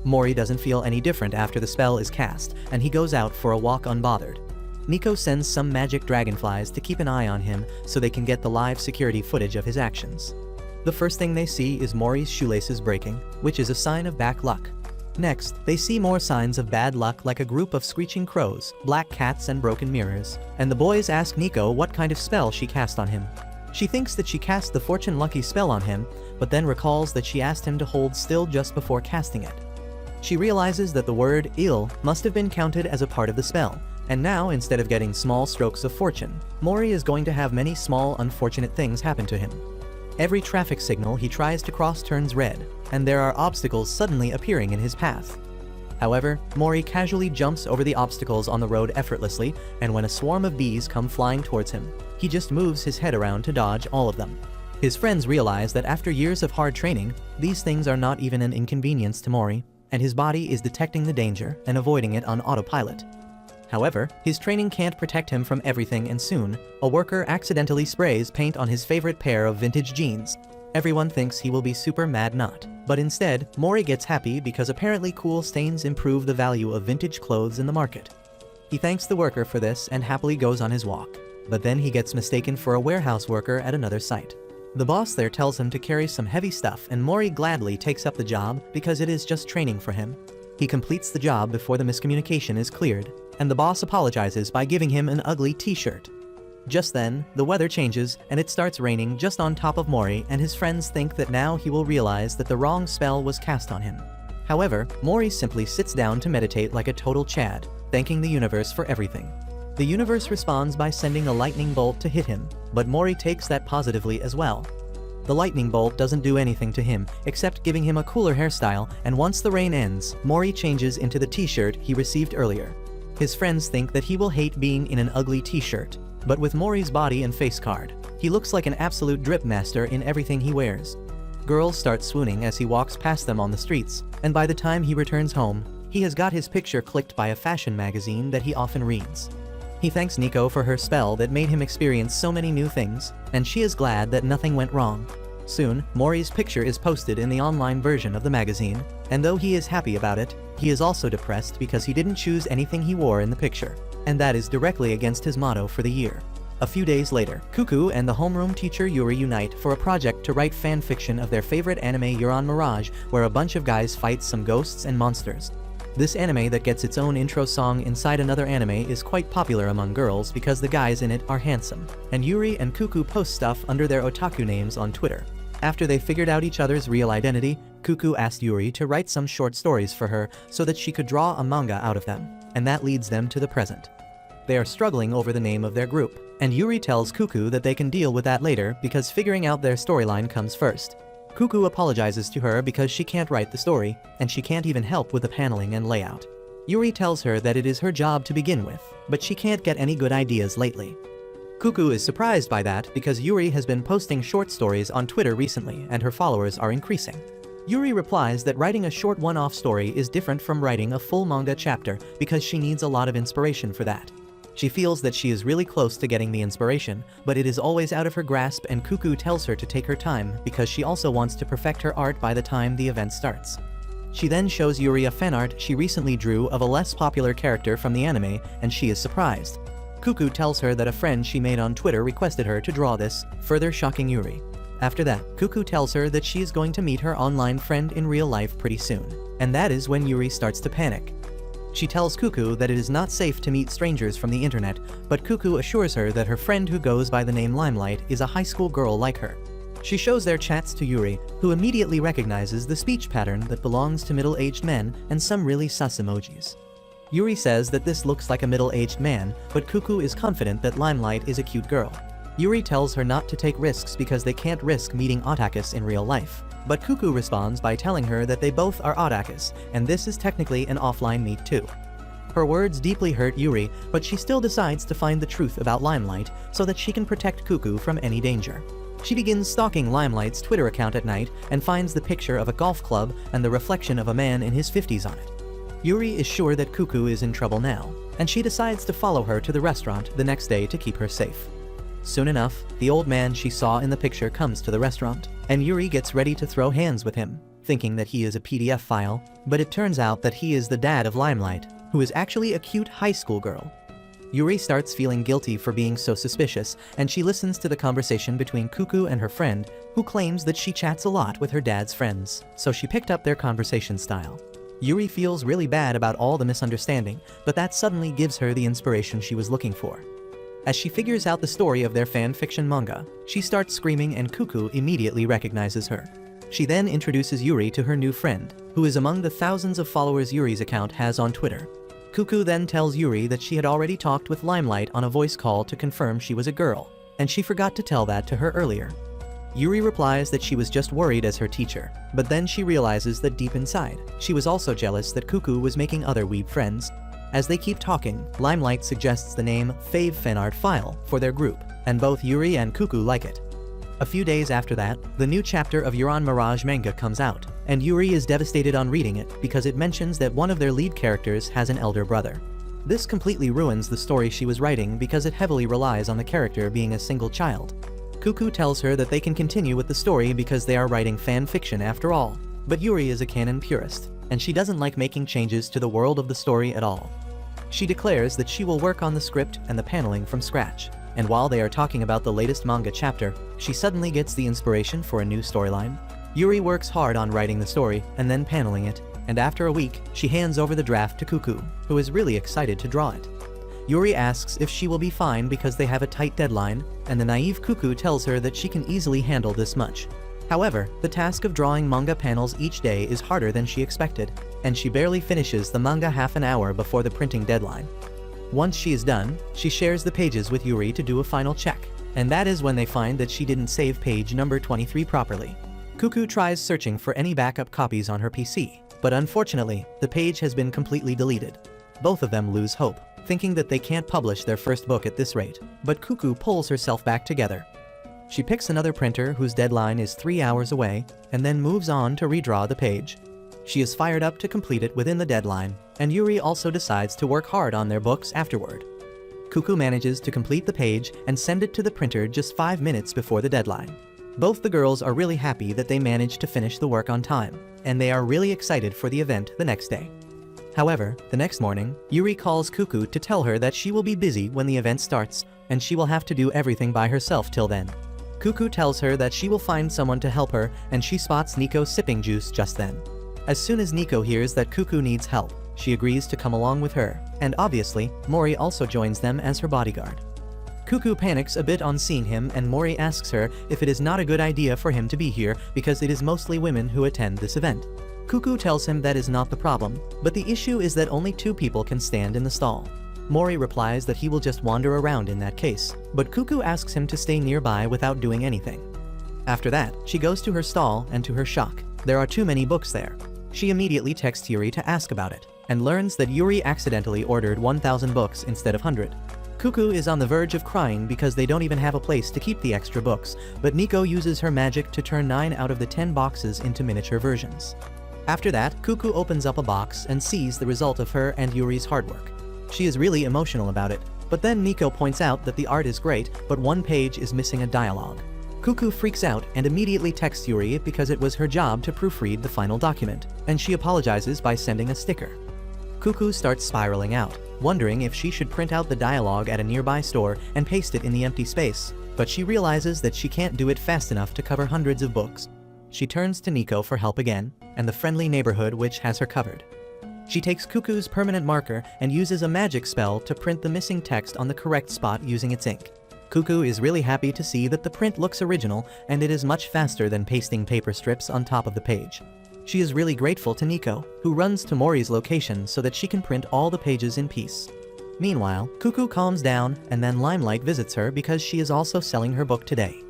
Mori doesn't feel any different after the spell is cast, and he goes out for a walk unbothered. Nico sends some magic dragonflies to keep an eye on him so they can get the live security footage of his actions. The first thing they see is Mori's shoelaces breaking, which is a sign of bad luck. Next, they see more signs of bad luck like a group of screeching crows, black cats, and broken mirrors, and the boys ask Nico what kind of spell she cast on him. She thinks that she cast the fortune lucky spell on him, but then recalls that she asked him to hold still just before casting it. She realizes that the word ill must have been counted as a part of the spell, And now, instead of getting small strokes of fortune, Mori is going to have many small unfortunate things happen to him. Every traffic signal he tries to cross turns red, and there are obstacles suddenly appearing in his path. However, Mori casually jumps over the obstacles on the road effortlessly, and when a swarm of bees come flying towards him, he just moves his head around to dodge all of them. His friends realize that after years of hard training, these things are not even an inconvenience to Mori, and his body is detecting the danger and avoiding it on autopilot. However, his training can't protect him from everything, and soon, a worker accidentally sprays paint on his favorite pair of vintage jeans. Everyone thinks he will be super mad not, but instead, Mori gets happy because apparently cool stains improve the value of vintage clothes in the market. He thanks the worker for this and happily goes on his walk, but then he gets mistaken for a warehouse worker at another site. The boss there tells him to carry some heavy stuff, and Mori gladly takes up the job because it is just training for him. He completes the job before the miscommunication is cleared, and the boss apologizes by giving him an ugly t-shirt. Just then, the weather changes and it starts raining just on top of Mori, and his friends think that now he will realize that the wrong spell was cast on him. However, Mori simply sits down to meditate like a total Chad, thanking the universe for everything. The universe responds by sending a lightning bolt to hit him, but Mori takes that positively as well. The lightning bolt doesn't do anything to him, except giving him a cooler hairstyle, and once the rain ends, Mori changes into the t-shirt he received earlier. His friends think that he will hate being in an ugly t-shirt, but with Mori's body and face card, he looks like an absolute drip master in everything he wears. Girls start swooning as he walks past them on the streets, and by the time he returns home, he has got his picture clicked by a fashion magazine that he often reads. He thanks Nico for her spell that made him experience so many new things, and she is glad that nothing went wrong. Soon, Mori's picture is posted in the online version of the magazine, and though he is happy about it, he is also depressed because he didn't choose anything he wore in the picture, and that is directly against his motto for the year. A few days later, Cuckoo and the homeroom teacher Yuri unite for a project to write fanfiction of their favorite anime Euron Mirage, where a bunch of guys fight some ghosts and monsters. This anime that gets its own intro song inside another anime is quite popular among girls because the guys in it are handsome, and Yuri and Cuckoo post stuff under their otaku names on Twitter. After they figured out each other's real identity, Cuckoo asked Yuri to write some short stories for her so that she could draw a manga out of them, and that leads them to the present. They are struggling over the name of their group, and Yuri tells Cuckoo that they can deal with that later because figuring out their storyline comes first. Cuckoo apologizes to her because she can't write the story, and she can't even help with the paneling and layout. Yuri tells her that it is her job to begin with, but she can't get any good ideas lately. Cuckoo is surprised by that because Yuri has been posting short stories on Twitter recently and her followers are increasing. Yuri replies that writing a short one-off story is different from writing a full manga chapter because she needs a lot of inspiration for that. She feels that she is really close to getting the inspiration, but it is always out of her grasp, and Cuckoo tells her to take her time because she also wants to perfect her art by the time the event starts. She then shows Yuri a fanart she recently drew of a less popular character from the anime, and she is surprised. Cuckoo tells her that a friend she made on Twitter requested her to draw this, further shocking Yuri. After that, Cuckoo tells her that she is going to meet her online friend in real life pretty soon, and that is when Yuri starts to panic. She tells Cuckoo that it is not safe to meet strangers from the internet, but Cuckoo assures her that her friend who goes by the name Limelight is a high school girl like her. She shows their chats to Yuri, who immediately recognizes the speech pattern that belongs to middle-aged men and some really sus emojis. Yuri says that this looks like a middle-aged man, but Cuckoo is confident that Limelight is a cute girl. Yuri tells her not to take risks because they can't risk meeting otakus in real life. But Cuckoo responds by telling her that they both are otakus, and this is technically an offline meet too. Her words deeply hurt Yuri, but she still decides to find the truth about Limelight so that she can protect Cuckoo from any danger. She begins stalking Limelight's Twitter account at night and finds the picture of a golf club and the reflection of a man in his 50s on it. Yuri is sure that Cuckoo is in trouble now, and she decides to follow her to the restaurant the next day to keep her safe. Soon enough, the old man she saw in the picture comes to the restaurant, and Yuri gets ready to throw hands with him, thinking that he is a PDF file, but it turns out that he is the dad of Limelight, who is actually a cute high school girl. Yuri starts feeling guilty for being so suspicious, and she listens to the conversation between Cuckoo and her friend, who claims that she chats a lot with her dad's friends, so she picked up their conversation style. Yuri feels really bad about all the misunderstanding, but that suddenly gives her the inspiration she was looking for. As she figures out the story of their fan fiction manga, she starts screaming and Cuckoo immediately recognizes her. She then introduces Yuri to her new friend, who is among the thousands of followers Yuri's account has on Twitter. Cuckoo then tells Yuri that she had already talked with Limelight on a voice call to confirm she was a girl, and she forgot to tell that to her earlier. Yuri replies that she was just worried as her teacher, but then she realizes that deep inside, she was also jealous that Cuckoo was making other weeb friends. As they keep talking, Limelight suggests the name Fave Fanart File for their group, and both Yuri and Cuckoo like it. A few days after that, the new chapter of Yuran Mirage manga comes out, and Yuri is devastated on reading it because it mentions that one of their lead characters has an elder brother. This completely ruins the story she was writing because it heavily relies on the character being a single child. Cuckoo tells her that they can continue with the story because they are writing fan fiction after all, but Yuri is a canon purist, and she doesn't like making changes to the world of the story at all. She declares that she will work on the script and the paneling from scratch. And while they are talking about the latest manga chapter, she suddenly gets the inspiration for a new storyline. Yuri works hard on writing the story and then paneling it, and after a week, she hands over the draft to Cuckoo, who is really excited to draw it. Yuri asks if she will be fine because they have a tight deadline, and the naive Cuckoo tells her that she can easily handle this much. However, the task of drawing manga panels each day is harder than she expected, and she barely finishes the manga half an hour before the printing deadline. Once she is done, she shares the pages with Yuri to do a final check, and that is when they find that she didn't save page number 23 properly. Cuckoo tries searching for any backup copies on her PC, but unfortunately, the page has been completely deleted. Both of them lose hope, thinking that they can't publish their first book at this rate, but Cuckoo pulls herself back together. She picks another printer whose deadline is 3 hours away, and then moves on to redraw the page. She is fired up to complete it within the deadline, and Yuri also decides to work hard on their books afterward. Cuckoo manages to complete the page and send it to the printer just 5 minutes before the deadline. Both the girls are really happy that they managed to finish the work on time, and they are really excited for the event the next day. However, the next morning, Yuri calls Cuckoo to tell her that she will be busy when the event starts, and she will have to do everything by herself till then. Cuckoo tells her that she will find someone to help her, and she spots Nico sipping juice just then. As soon as Nico hears that Cuckoo needs help, she agrees to come along with her, and obviously, Mori also joins them as her bodyguard. Cuckoo panics a bit on seeing him, and Mori asks her if it is not a good idea for him to be here because it is mostly women who attend this event. Cuckoo tells him that is not the problem, but the issue is that only 2 people can stand in the stall. Mori replies that he will just wander around in that case, but Cuckoo asks him to stay nearby without doing anything. After that, she goes to her stall, and to her shock, there are too many books there. She immediately texts Yuri to ask about it, and learns that Yuri accidentally ordered 1,000 books instead of 100. Cuckoo is on the verge of crying because they don't even have a place to keep the extra books, but Nico uses her magic to turn 9 out of the 10 boxes into miniature versions. After that, Cuckoo opens up a box and sees the result of her and Yuri's hard work. She is really emotional about it, but then Nico points out that the art is great, but one page is missing a dialogue. Cuckoo freaks out and immediately texts Yuri because it was her job to proofread the final document, and she apologizes by sending a sticker. Cuckoo starts spiraling out, wondering if she should print out the dialogue at a nearby store and paste it in the empty space, but she realizes that she can't do it fast enough to cover hundreds of books. She turns to Nico for help again, and the friendly neighborhood which has her covered. She takes Cuckoo's permanent marker and uses a magic spell to print the missing text on the correct spot using its ink. Cuckoo is really happy to see that the print looks original and it is much faster than pasting paper strips on top of the page. She is really grateful to Nico, who runs to Mori's location so that she can print all the pages in peace. Meanwhile, Cuckoo calms down, and then Limelight visits her because she is also selling her book today.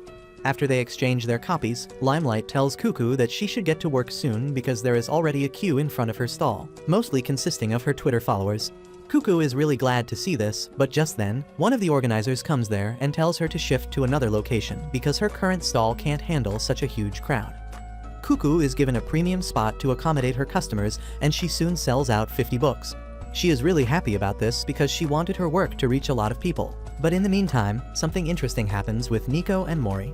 After they exchange their copies, Limelight tells Cuckoo that she should get to work soon because there is already a queue in front of her stall, mostly consisting of her Twitter followers. Cuckoo is really glad to see this, but just then, one of the organizers comes there and tells her to shift to another location because her current stall can't handle such a huge crowd. Cuckoo is given a premium spot to accommodate her customers, and she soon sells out 50 books. She is really happy about this because she wanted her work to reach a lot of people. But in the meantime, something interesting happens with Nico and Mori.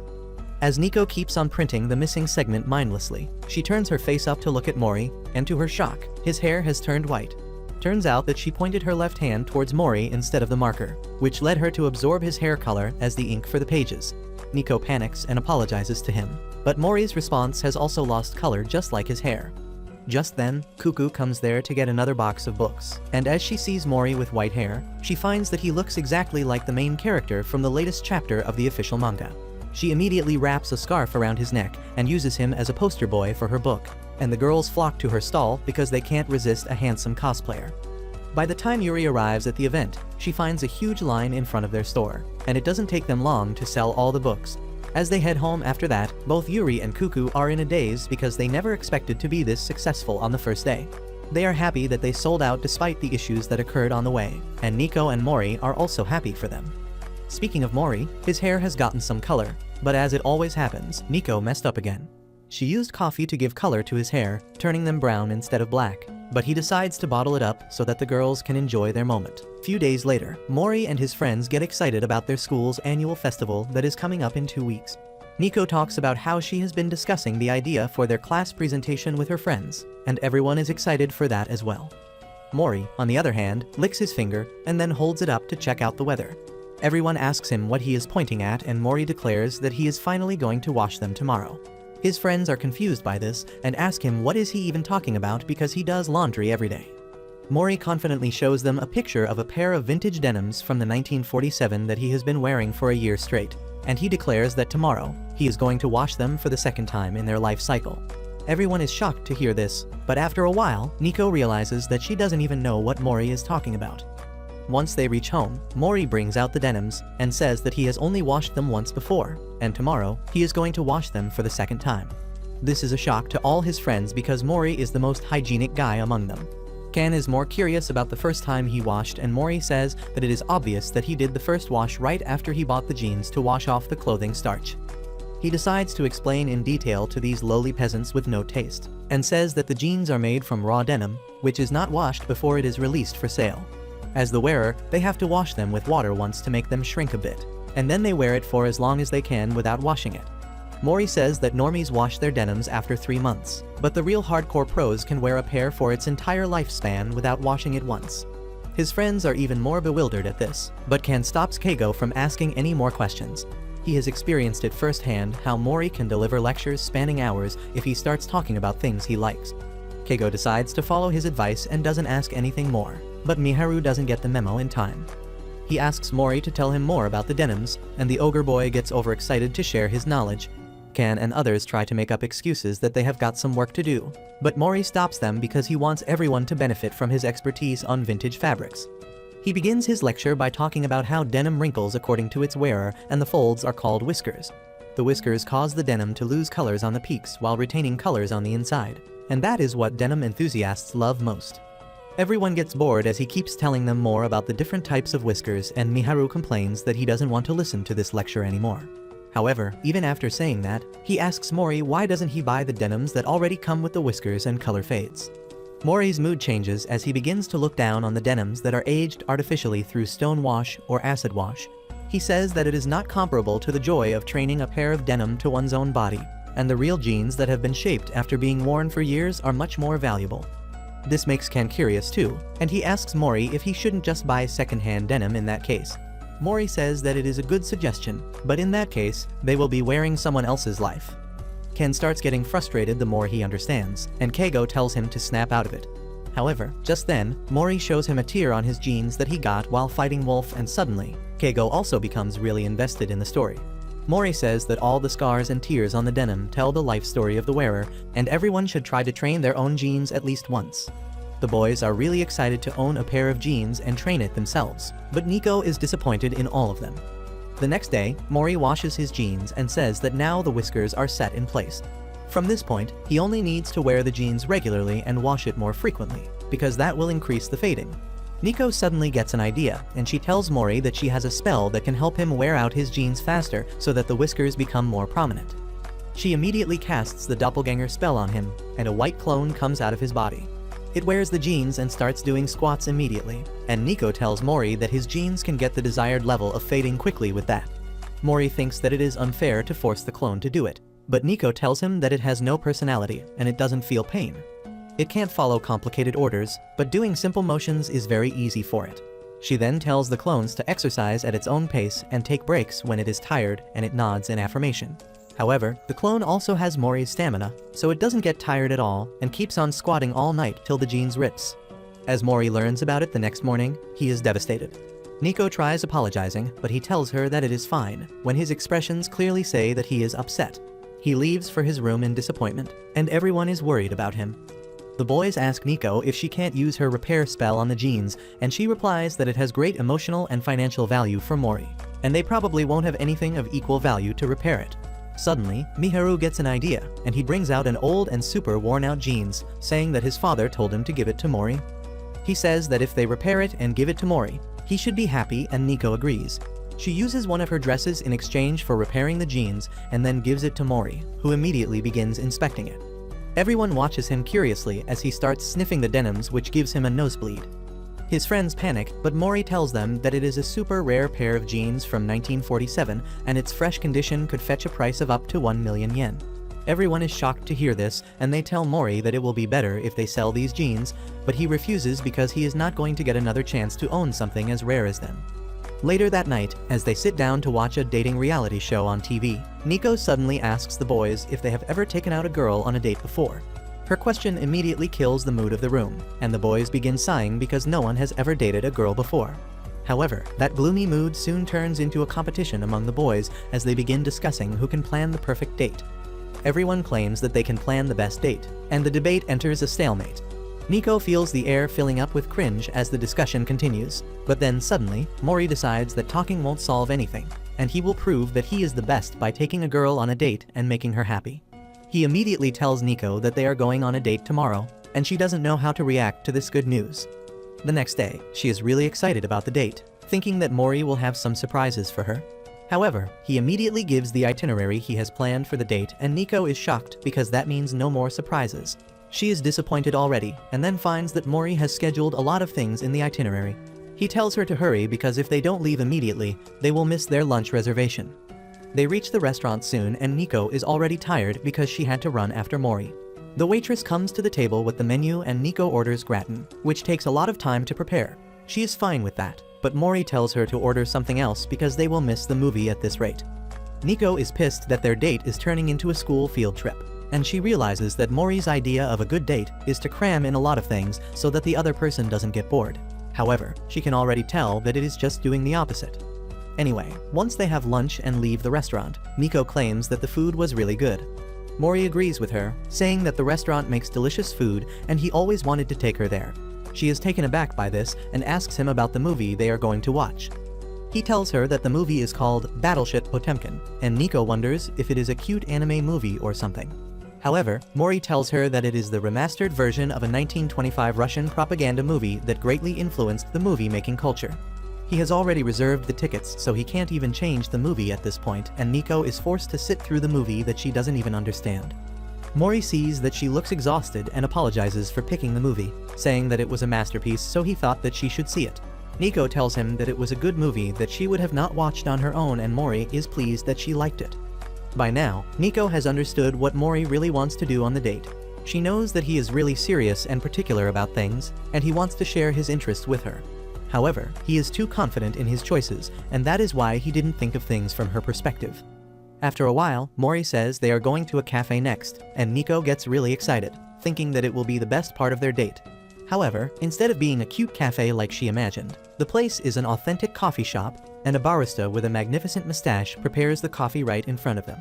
As Nico keeps on printing the missing segment mindlessly, she turns her face up to look at Mori, and to her shock, his hair has turned white. Turns out that she pointed her left hand towards Mori instead of the marker, which led her to absorb his hair color as the ink for the pages. Nico panics and apologizes to him, but Mori's response has also lost color just like his hair. Just then, Cuckoo comes there to get another box of books, and as she sees Mori with white hair, she finds that he looks exactly like the main character from the latest chapter of the official manga. She immediately wraps a scarf around his neck and uses him as a poster boy for her book, and the girls flock to her stall because they can't resist a handsome cosplayer. By the time Yuri arrives at the event, she finds a huge line in front of their store, and it doesn't take them long to sell all the books. As they head home after that, both Yuri and Cuckoo are in a daze because they never expected to be this successful on the first day. They are happy that they sold out despite the issues that occurred on the way, and Nico and Mori are also happy for them. Speaking of Mori, his hair has gotten some color, but as it always happens, Nico messed up again. She used coffee to give color to his hair, turning them brown instead of black, but he decides to bottle it up so that the girls can enjoy their moment. Few days later, Mori and his friends get excited about their school's annual festival that is coming up in 2 weeks. Nico talks about how she has been discussing the idea for their class presentation with her friends, and everyone is excited for that as well. Mori, on the other hand, licks his finger and then holds it up to check out the weather. Everyone asks him what he is pointing at, and Mori declares that he is finally going to wash them tomorrow. His friends are confused by this and ask him what is he even talking about because he does laundry every day. Mori confidently shows them a picture of a pair of vintage denims from the 1947 that he has been wearing for a year straight, and he declares that tomorrow, he is going to wash them for the second time in their life cycle. Everyone is shocked to hear this, but after a while, Nico realizes that she doesn't even know what Mori is talking about. Once they reach home, Mori brings out the denims and says that he has only washed them once before, and tomorrow, he is going to wash them for the second time. This is a shock to all his friends because Mori is the most hygienic guy among them. Ken is more curious about the first time he washed, and Mori says that it is obvious that he did the first wash right after he bought the jeans to wash off the clothing starch. He decides to explain in detail to these lowly peasants with no taste, and says that the jeans are made from raw denim, which is not washed before it is released for sale. As the wearer, they have to wash them with water once to make them shrink a bit, and then they wear it for as long as they can without washing it. Mori says that normies wash their denims after 3 months, but the real hardcore pros can wear a pair for its entire lifespan without washing it once. His friends are even more bewildered at this, but Ken stops Keigo from asking any more questions. He has experienced it firsthand how Mori can deliver lectures spanning hours if he starts talking about things he likes. Keigo decides to follow his advice and doesn't ask anything more, but Miharu doesn't get the memo in time. He asks Mori to tell him more about the denims, and the ogre boy gets overexcited to share his knowledge. Ken and others try to make up excuses that they have got some work to do, but Mori stops them because he wants everyone to benefit from his expertise on vintage fabrics. He begins his lecture by talking about how denim wrinkles according to its wearer, and the folds are called whiskers. The whiskers cause the denim to lose colors on the peaks while retaining colors on the inside, and that is what denim enthusiasts love most. Everyone gets bored as he keeps telling them more about the different types of whiskers, and Miharu complains that he doesn't want to listen to this lecture anymore. However, even after saying that, he asks Mori why doesn't he buy the denims that already come with the whiskers and color fades. Mori's mood changes as he begins to look down on the denims that are aged artificially through stone wash or acid wash. He says that it is not comparable to the joy of training a pair of denim to one's own body, and the real jeans that have been shaped after being worn for years are much more valuable. This makes Ken curious too, and he asks Mori if he shouldn't just buy second-hand denim in that case. Mori says that it is a good suggestion, but in that case, they will be wearing someone else's life. Ken starts getting frustrated the more he understands, and Keigo tells him to snap out of it. However, just then, Mori shows him a tear on his jeans that he got while fighting Wolf, and suddenly, Keigo also becomes really invested in the story. Mori says that all the scars and tears on the denim tell the life story of the wearer, and everyone should try to train their own jeans at least once. The boys are really excited to own a pair of jeans and train it themselves, but Nico is disappointed in all of them. The next day, Mori washes his jeans and says that now the whiskers are set in place. From this point, he only needs to wear the jeans regularly and wash it more frequently, because that will increase the fading. Nico suddenly gets an idea, and she tells Mori that she has a spell that can help him wear out his jeans faster so that the whiskers become more prominent. She immediately casts the doppelganger spell on him, and a white clone comes out of his body. It wears the jeans and starts doing squats immediately, and Nico tells Mori that his jeans can get the desired level of fading quickly with that. Mori thinks that it is unfair to force the clone to do it, but Nico tells him that it has no personality and it doesn't feel pain. It can't follow complicated orders, but doing simple motions is very easy for it. She then tells the clones to exercise at its own pace and take breaks when it is tired, and it nods in affirmation. However, the clone also has Mori's stamina, so it doesn't get tired at all and keeps on squatting all night till the jeans rips. As Mori learns about it the next morning, he is devastated. Nico tries apologizing, but he tells her that it is fine, when his expressions clearly say that he is upset. He leaves for his room in disappointment, and everyone is worried about him. The boys ask Nico if she can't use her repair spell on the jeans, and she replies that it has great emotional and financial value for Mori, and they probably won't have anything of equal value to repair it. Suddenly, Miharu gets an idea, and he brings out an old and super worn-out jeans, saying that his father told him to give it to Mori. He says that if they repair it and give it to Mori, he should be happy, and Nico agrees. She uses one of her dresses in exchange for repairing the jeans and then gives it to Mori, who immediately begins inspecting it. Everyone watches him curiously as he starts sniffing the denims, which gives him a nosebleed. His friends panic, but Mori tells them that it is a super rare pair of jeans from 1947 and its fresh condition could fetch a price of up to 1 million yen. Everyone is shocked to hear this, and they tell Mori that it will be better if they sell these jeans, but he refuses because he is not going to get another chance to own something as rare as them. Later that night, as they sit down to watch a dating reality show on TV, Nico suddenly asks the boys if they have ever taken out a girl on a date before. Her question immediately kills the mood of the room, and the boys begin sighing because no one has ever dated a girl before. However, that gloomy mood soon turns into a competition among the boys as they begin discussing who can plan the perfect date. Everyone claims that they can plan the best date, and the debate enters a stalemate. Nico feels the air filling up with cringe as the discussion continues, but then suddenly, Mori decides that talking won't solve anything, and he will prove that he is the best by taking a girl on a date and making her happy. He immediately tells Nico that they are going on a date tomorrow, and she doesn't know how to react to this good news. The next day, she is really excited about the date, thinking that Mori will have some surprises for her. However, he immediately gives the itinerary he has planned for the date, and Nico is shocked because that means no more surprises. She is disappointed already, and then finds that Mori has scheduled a lot of things in the itinerary. He tells her to hurry because if they don't leave immediately, they will miss their lunch reservation. They reach the restaurant soon, and Nico is already tired because she had to run after Mori. The waitress comes to the table with the menu and Nico orders gratin, which takes a lot of time to prepare. She is fine with that, but Mori tells her to order something else because they will miss the movie at this rate. Nico is pissed that their date is turning into a school field trip, and she realizes that Mori's idea of a good date is to cram in a lot of things so that the other person doesn't get bored. However, she can already tell that it is just doing the opposite. Anyway, once they have lunch and leave the restaurant, Nico claims that the food was really good. Mori agrees with her, saying that the restaurant makes delicious food and he always wanted to take her there. She is taken aback by this and asks him about the movie they are going to watch. He tells her that the movie is called Battleship Potemkin, and Nico wonders if it is a cute anime movie or something. However, Mori tells her that it is the remastered version of a 1925 Russian propaganda movie that greatly influenced the movie-making culture. He has already reserved the tickets, so he can't even change the movie at this point, and Nico is forced to sit through the movie that she doesn't even understand. Mori sees that she looks exhausted and apologizes for picking the movie, saying that it was a masterpiece, so he thought that she should see it. Nico tells him that it was a good movie that she would have not watched on her own, and Mori is pleased that she liked it. By now, Nico has understood what Mori really wants to do on the date. She knows that he is really serious and particular about things, and he wants to share his interests with her. However, he is too confident in his choices, and that is why he didn't think of things from her perspective. After a while, Mori says they are going to a cafe next, and Nico gets really excited, thinking that it will be the best part of their date. However, instead of being a cute cafe like she imagined, the place is an authentic coffee shop, and a barista with a magnificent mustache prepares the coffee right in front of them.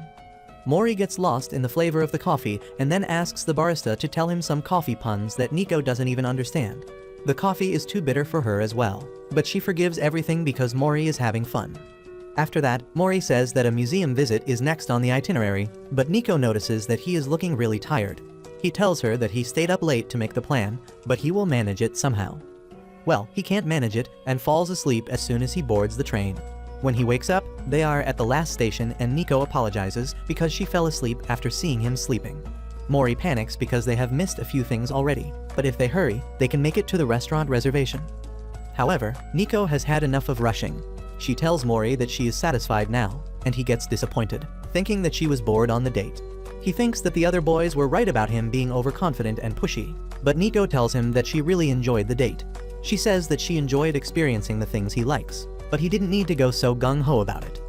Mori gets lost in the flavor of the coffee and then asks the barista to tell him some coffee puns that Nico doesn't even understand. The coffee is too bitter for her as well, but she forgives everything because Mori is having fun. After that, Mori says that a museum visit is next on the itinerary, but Nico notices that he is looking really tired. He tells her that he stayed up late to make the plan, but he will manage it somehow. Well, he can't manage it and falls asleep as soon as he boards the train. When he wakes up, they are at the last station and Nico apologizes because she fell asleep after seeing him sleeping. Mori panics because they have missed a few things already, but if they hurry, they can make it to the restaurant reservation. However, Nico has had enough of rushing. She tells Mori that she is satisfied now, and he gets disappointed, thinking that she was bored on the date. He thinks that the other boys were right about him being overconfident and pushy, but Nico tells him that she really enjoyed the date. She says that she enjoyed experiencing the things he likes, but he didn't need to go so gung-ho about it.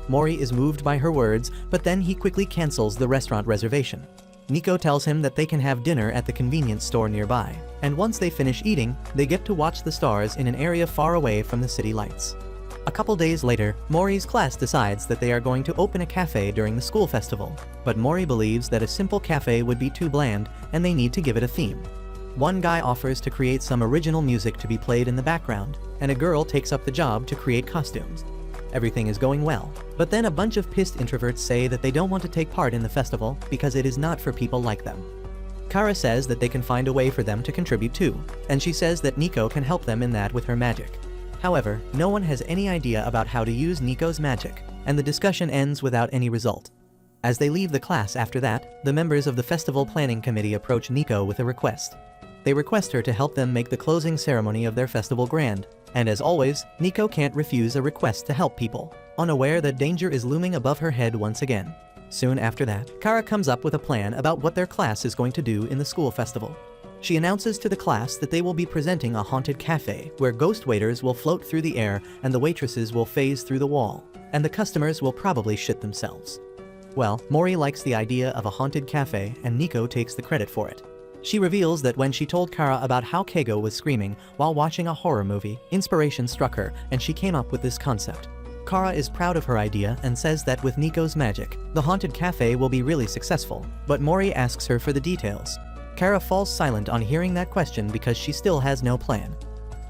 Mori is moved by her words, but then he quickly cancels the restaurant reservation. Nico tells him that they can have dinner at the convenience store nearby, and once they finish eating, they get to watch the stars in an area far away from the city lights. A couple days later, Mori's class decides that they are going to open a cafe during the school festival, but Mori believes that a simple cafe would be too bland and they need to give it a theme. One guy offers to create some original music to be played in the background, and a girl takes up the job to create costumes. Everything is going well, but then a bunch of pissed introverts say that they don't want to take part in the festival because it is not for people like them. Kara says that they can find a way for them to contribute too, and she says that Nico can help them in that with her magic. However, no one has any idea about how to use Nico's magic, and the discussion ends without any result. As they leave the class after that, the members of the festival planning committee approach Nico with a request. They request her to help them make the closing ceremony of their festival grand, and as always, Nico can't refuse a request to help people, unaware that danger is looming above her head once again. Soon after that, Kara comes up with a plan about what their class is going to do in the school festival. She announces to the class that they will be presenting a haunted cafe where ghost waiters will float through the air and the waitresses will phase through the wall, and the customers will probably shit themselves. Well, Mori likes the idea of a haunted cafe and Nico takes the credit for it. She reveals that when she told Kara about how Keigo was screaming while watching a horror movie, inspiration struck her and she came up with this concept. Kara is proud of her idea and says that with Nico's magic, the haunted cafe will be really successful, but Mori asks her for the details. Kara falls silent on hearing that question because she still has no plan.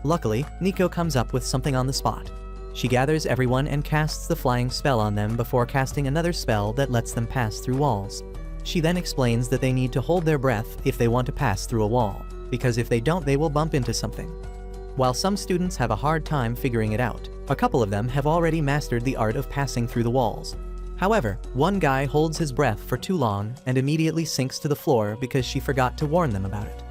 Luckily, Nico comes up with something on the spot. She gathers everyone and casts the flying spell on them before casting another spell that lets them pass through walls. She then explains that they need to hold their breath if they want to pass through a wall, because if they don't they will bump into something. While some students have a hard time figuring it out, a couple of them have already mastered the art of passing through the walls. However, one guy holds his breath for too long and immediately sinks to the floor because she forgot to warn them about it.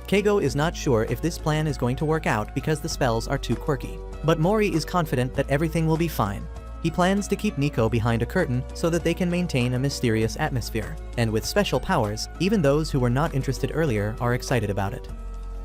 Keigo is not sure if this plan is going to work out because the spells are too quirky, but Mori is confident that everything will be fine. He plans to keep Nico behind a curtain so that they can maintain a mysterious atmosphere, and with special powers, even those who were not interested earlier are excited about it.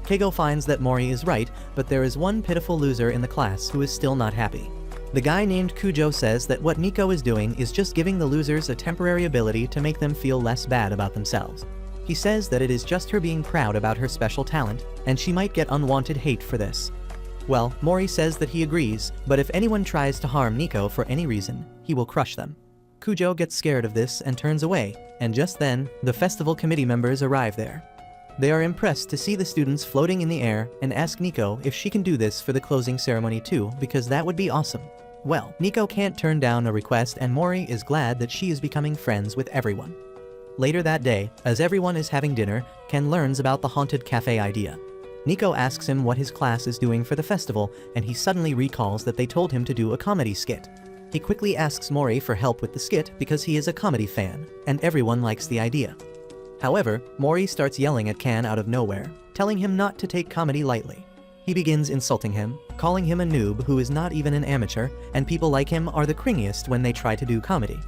Keigo finds that Mori is right, but there is one pitiful loser in the class who is still not happy. The guy named Kujo says that what Nico is doing is just giving the losers a temporary ability to make them feel less bad about themselves. He says that it is just her being proud about her special talent, and she might get unwanted hate for this. Well, Mori says that he agrees, but if anyone tries to harm Nico for any reason, he will crush them. Kujo gets scared of this and turns away, and just then, the festival committee members arrive there. They are impressed to see the students floating in the air and ask Nico if she can do this for the closing ceremony too, because that would be awesome. Well, Nico can't turn down a request and Mori is glad that she is becoming friends with everyone. Later that day, as everyone is having dinner, Ken learns about the haunted cafe idea. Nico asks him what his class is doing for the festival, and he suddenly recalls that they told him to do a comedy skit. He quickly asks Mori for help with the skit because he is a comedy fan, and everyone likes the idea. However, Mori starts yelling at Ken out of nowhere, telling him not to take comedy lightly. He begins insulting him, calling him a noob who is not even an amateur, and people like him are the cringiest when they try to do comedy.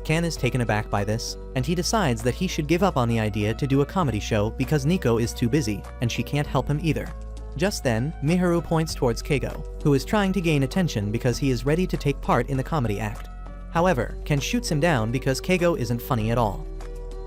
Ken is taken aback by this, and he decides that he should give up on the idea to do a comedy show because Nico is too busy, and she can't help him either. Just then, Miharu points towards Keigo, who is trying to gain attention because he is ready to take part in the comedy act. However, Ken shoots him down because Keigo isn't funny at all.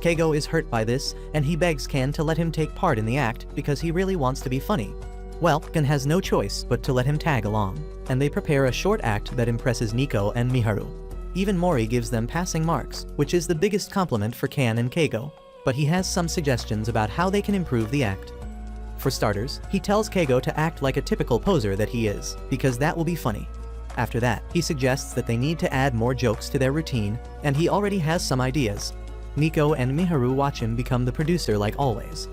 Keigo is hurt by this, and he begs Ken to let him take part in the act because he really wants to be funny. Well, Ken has no choice but to let him tag along, and they prepare a short act that impresses Nico and Miharu. Even Mori gives them passing marks, which is the biggest compliment for Ken and Keigo, but he has some suggestions about how they can improve the act. For starters, he tells Keigo to act like a typical poser that he is, because that will be funny. After that, he suggests that they need to add more jokes to their routine, and he already has some ideas. Nico and Miharu watch him become the producer like always.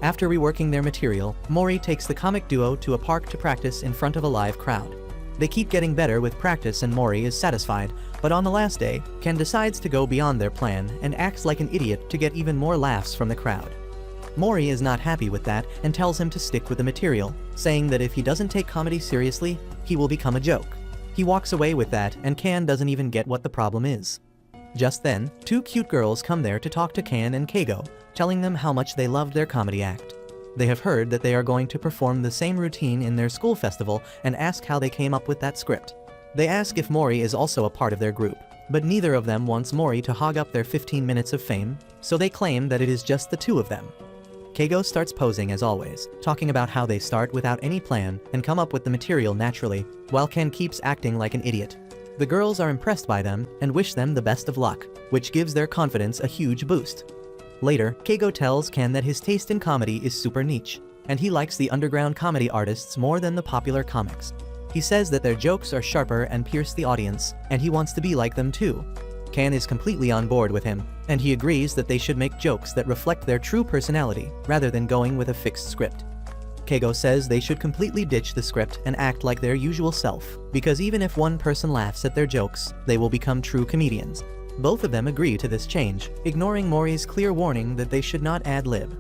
After reworking their material, Mori takes the comic duo to a park to practice in front of a live crowd. They keep getting better with practice and Mori is satisfied, but on the last day, Ken decides to go beyond their plan and acts like an idiot to get even more laughs from the crowd. Mori is not happy with that and tells him to stick with the material, saying that if he doesn't take comedy seriously, he will become a joke. He walks away with that and Ken doesn't even get what the problem is. Just then, two cute girls come there to talk to Ken and Keigo, telling them how much they loved their comedy act. They have heard that they are going to perform the same routine in their school festival and ask how they came up with that script. They ask if Mori is also a part of their group, but neither of them wants Mori to hog up their 15 minutes of fame, so they claim that it is just the two of them. Keigo starts posing as always, talking about how they start without any plan and come up with the material naturally, while Ken keeps acting like an idiot. The girls are impressed by them and wish them the best of luck, which gives their confidence a huge boost. Later, Keigo tells Ken that his taste in comedy is super niche, and he likes the underground comedy artists more than the popular comics. He says that their jokes are sharper and pierce the audience, and he wants to be like them too. Ken is completely on board with him, and he agrees that they should make jokes that reflect their true personality, rather than going with a fixed script. Keigo says they should completely ditch the script and act like their usual self, because even if one person laughs at their jokes, they will become true comedians. Both of them agree to this change, ignoring Mori's clear warning that they should not ad-lib.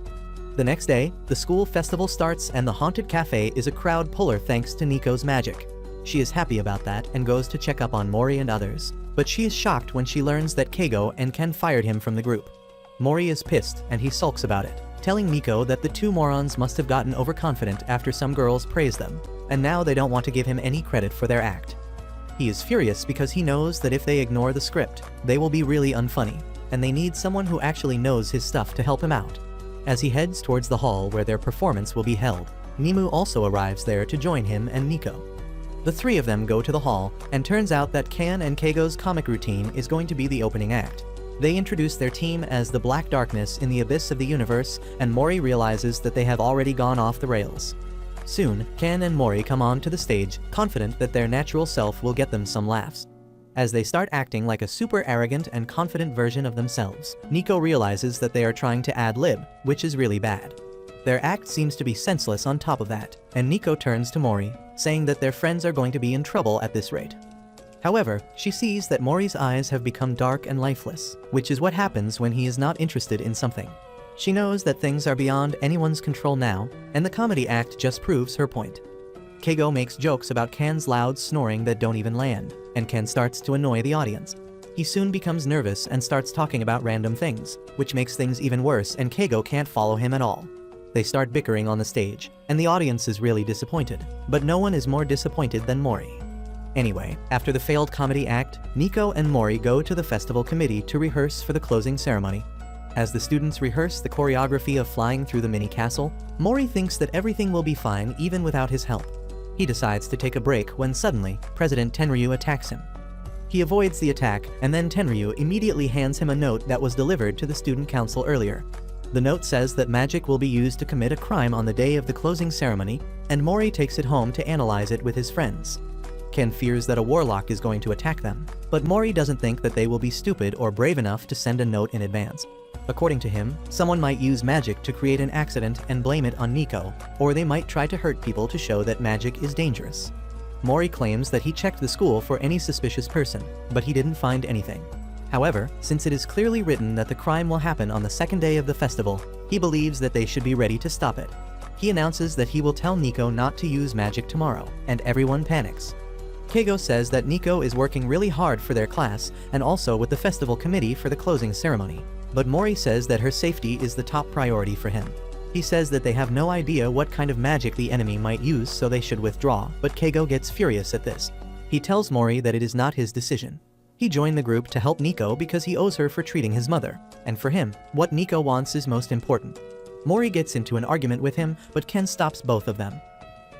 The next day, the school festival starts and the haunted cafe is a crowd puller thanks to Nico's magic. She is happy about that and goes to check up on Mori and others, but she is shocked when she learns that Keigo and Ken fired him from the group. Mori is pissed and he sulks about it, telling Nico that the two morons must have gotten overconfident after some girls praised them, and now they don't want to give him any credit for their act. He is furious because he knows that if they ignore the script, they will be really unfunny, and they need someone who actually knows his stuff to help him out. As he heads towards the hall where their performance will be held, Mimu also arrives there to join him and Nico. The three of them go to the hall, and turns out that Ken and Keigo's comic routine is going to be the opening act. They introduce their team as the Black Darkness in the abyss of the universe, and Mori realizes that they have already gone off the rails. Soon, Ken and Mori come on to the stage, confident that their natural self will get them some laughs. As they start acting like a super arrogant and confident version of themselves, Nico realizes that they are trying to ad-lib, which is really bad. Their act seems to be senseless on top of that, and Nico turns to Mori, saying that their friends are going to be in trouble at this rate. However, she sees that Mori's eyes have become dark and lifeless, which is what happens when he is not interested in something. She knows that things are beyond anyone's control now, and the comedy act just proves her point. Keigo makes jokes about Ken's loud snoring that don't even land, and Ken starts to annoy the audience. He soon becomes nervous and starts talking about random things, which makes things even worse, and Keigo can't follow him at all. They start bickering on the stage, and the audience is really disappointed, but no one is more disappointed than Mori. Anyway, after the failed comedy act, Nico and Mori go to the festival committee to rehearse for the closing ceremony. As the students rehearse the choreography of flying through the mini castle, Mori thinks that everything will be fine even without his help. He decides to take a break when suddenly, President Tenryu attacks him. He avoids the attack, and then Tenryu immediately hands him a note that was delivered to the student council earlier. The note says that magic will be used to commit a crime on the day of the closing ceremony, and Mori takes it home to analyze it with his friends. Ken fears that a warlock is going to attack them, but Mori doesn't think that they will be stupid or brave enough to send a note in advance. According to him, someone might use magic to create an accident and blame it on Nico, or they might try to hurt people to show that magic is dangerous. Mori claims that he checked the school for any suspicious person, but he didn't find anything. However, since it is clearly written that the crime will happen on the second day of the festival, he believes that they should be ready to stop it. He announces that he will tell Nico not to use magic tomorrow, and everyone panics. Keigo says that Nico is working really hard for their class and also with the festival committee for the closing ceremony, but Mori says that her safety is the top priority for him. He says that they have no idea what kind of magic the enemy might use, so they should withdraw, but Keigo gets furious at this. He tells Mori that it is not his decision. He joined the group to help Nico because he owes her for treating his mother, and for him, what Nico wants is most important. Mori gets into an argument with him, but Ken stops both of them.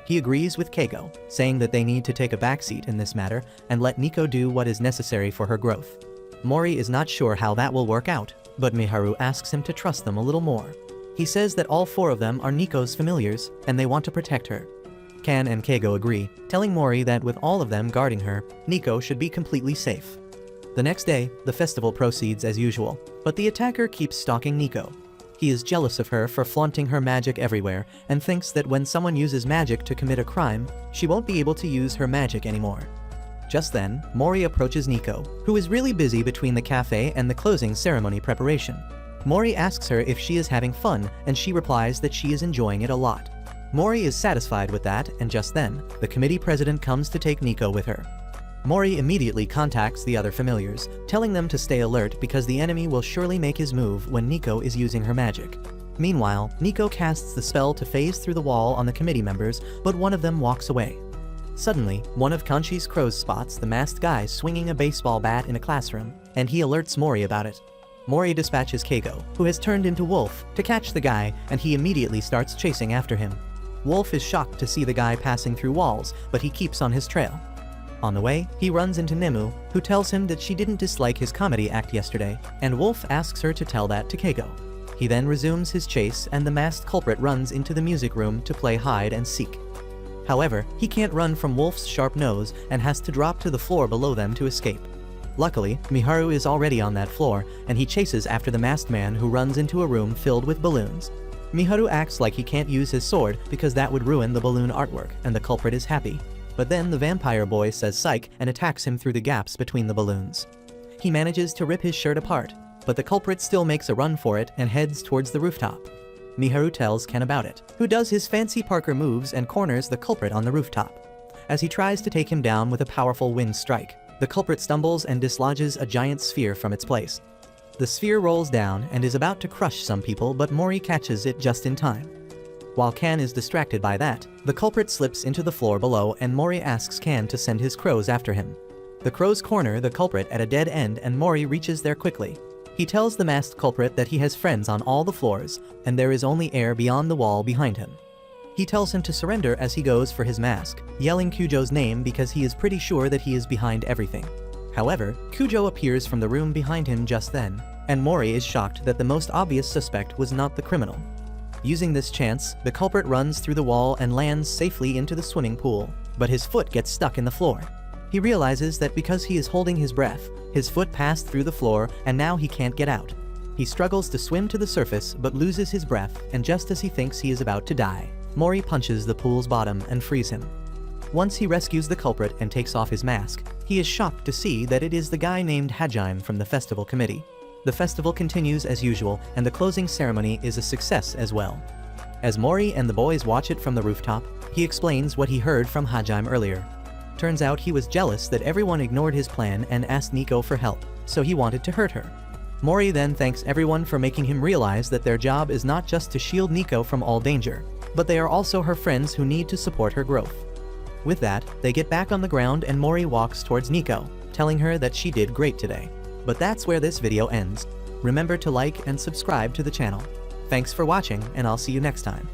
He agrees with Keigo, saying that they need to take a backseat in this matter and let Nico do what is necessary for her growth. Mori is not sure how that will work out, but Miharu asks him to trust them a little more. He says that all four of them are Nico's familiars, and they want to protect her. Ken and Keigo agree, telling Mori that with all of them guarding her, Nico should be completely safe. The next day, the festival proceeds as usual, but the attacker keeps stalking Nico. He is jealous of her for flaunting her magic everywhere, and thinks that when someone uses magic to commit a crime, she won't be able to use her magic anymore. Just then, Mori approaches Nico, who is really busy between the cafe and the closing ceremony preparation. Mori asks her if she is having fun, and she replies that she is enjoying it a lot. Mori is satisfied with that, and just then, the committee president comes to take Nico with her. Mori immediately contacts the other familiars, telling them to stay alert because the enemy will surely make his move when Nico is using her magic. Meanwhile, Nico casts the spell to phase through the wall on the committee members, but one of them walks away. Suddenly, one of Kanshi's crows spots the masked guy swinging a baseball bat in a classroom, and he alerts Mori about it. Mori dispatches Keigo, who has turned into Wolf, to catch the guy, and he immediately starts chasing after him. Wolf is shocked to see the guy passing through walls, but he keeps on his trail. On the way, he runs into Nemu, who tells him that she didn't dislike his comedy act yesterday, and Wolf asks her to tell that to Keigo. He then resumes his chase and the masked culprit runs into the music room to play hide and seek. However, he can't run from Wolf's sharp nose and has to drop to the floor below them to escape. Luckily, Miharu is already on that floor, and he chases after the masked man who runs into a room filled with balloons. Miharu acts like he can't use his sword because that would ruin the balloon artwork, and the culprit is happy. But then the vampire boy says psych and attacks him through the gaps between the balloons. He manages to rip his shirt apart, but the culprit still makes a run for it and heads towards the rooftop. Miharu tells Ken about it, who does his fancy Parker moves and corners the culprit on the rooftop. As he tries to take him down with a powerful wind strike, the culprit stumbles and dislodges a giant sphere from its place. The sphere rolls down and is about to crush some people, but Mori catches it just in time. While Ken is distracted by that, the culprit slips into the floor below and Mori asks Ken to send his crows after him. The crows corner the culprit at a dead end and Mori reaches there quickly. He tells the masked culprit that he has friends on all the floors and there is only air beyond the wall behind him. He tells him to surrender as he goes for his mask, yelling Kujo's name because he is pretty sure that he is behind everything. However, Kujo appears from the room behind him just then, and Mori is shocked that the most obvious suspect was not the criminal. Using this chance, the culprit runs through the wall and lands safely into the swimming pool, but his foot gets stuck in the floor. He realizes that because he is holding his breath, his foot passed through the floor and now he can't get out. He struggles to swim to the surface but loses his breath, and just as he thinks he is about to die, Mori punches the pool's bottom and frees him. Once he rescues the culprit and takes off his mask, he is shocked to see that it is the guy named Hajime from the festival committee. The festival continues as usual, and the closing ceremony is a success as well. As Mori and the boys watch it from the rooftop, he explains what he heard from Hajime earlier. Turns out he was jealous that everyone ignored his plan and asked Nico for help, so he wanted to hurt her. Mori then thanks everyone for making him realize that their job is not just to shield Nico from all danger, but they are also her friends who need to support her growth. With that, they get back on the ground and Mori walks towards Nico, telling her that she did great today. But that's where this video ends. Remember to like and subscribe to the channel. Thanks for watching, and I'll see you next time.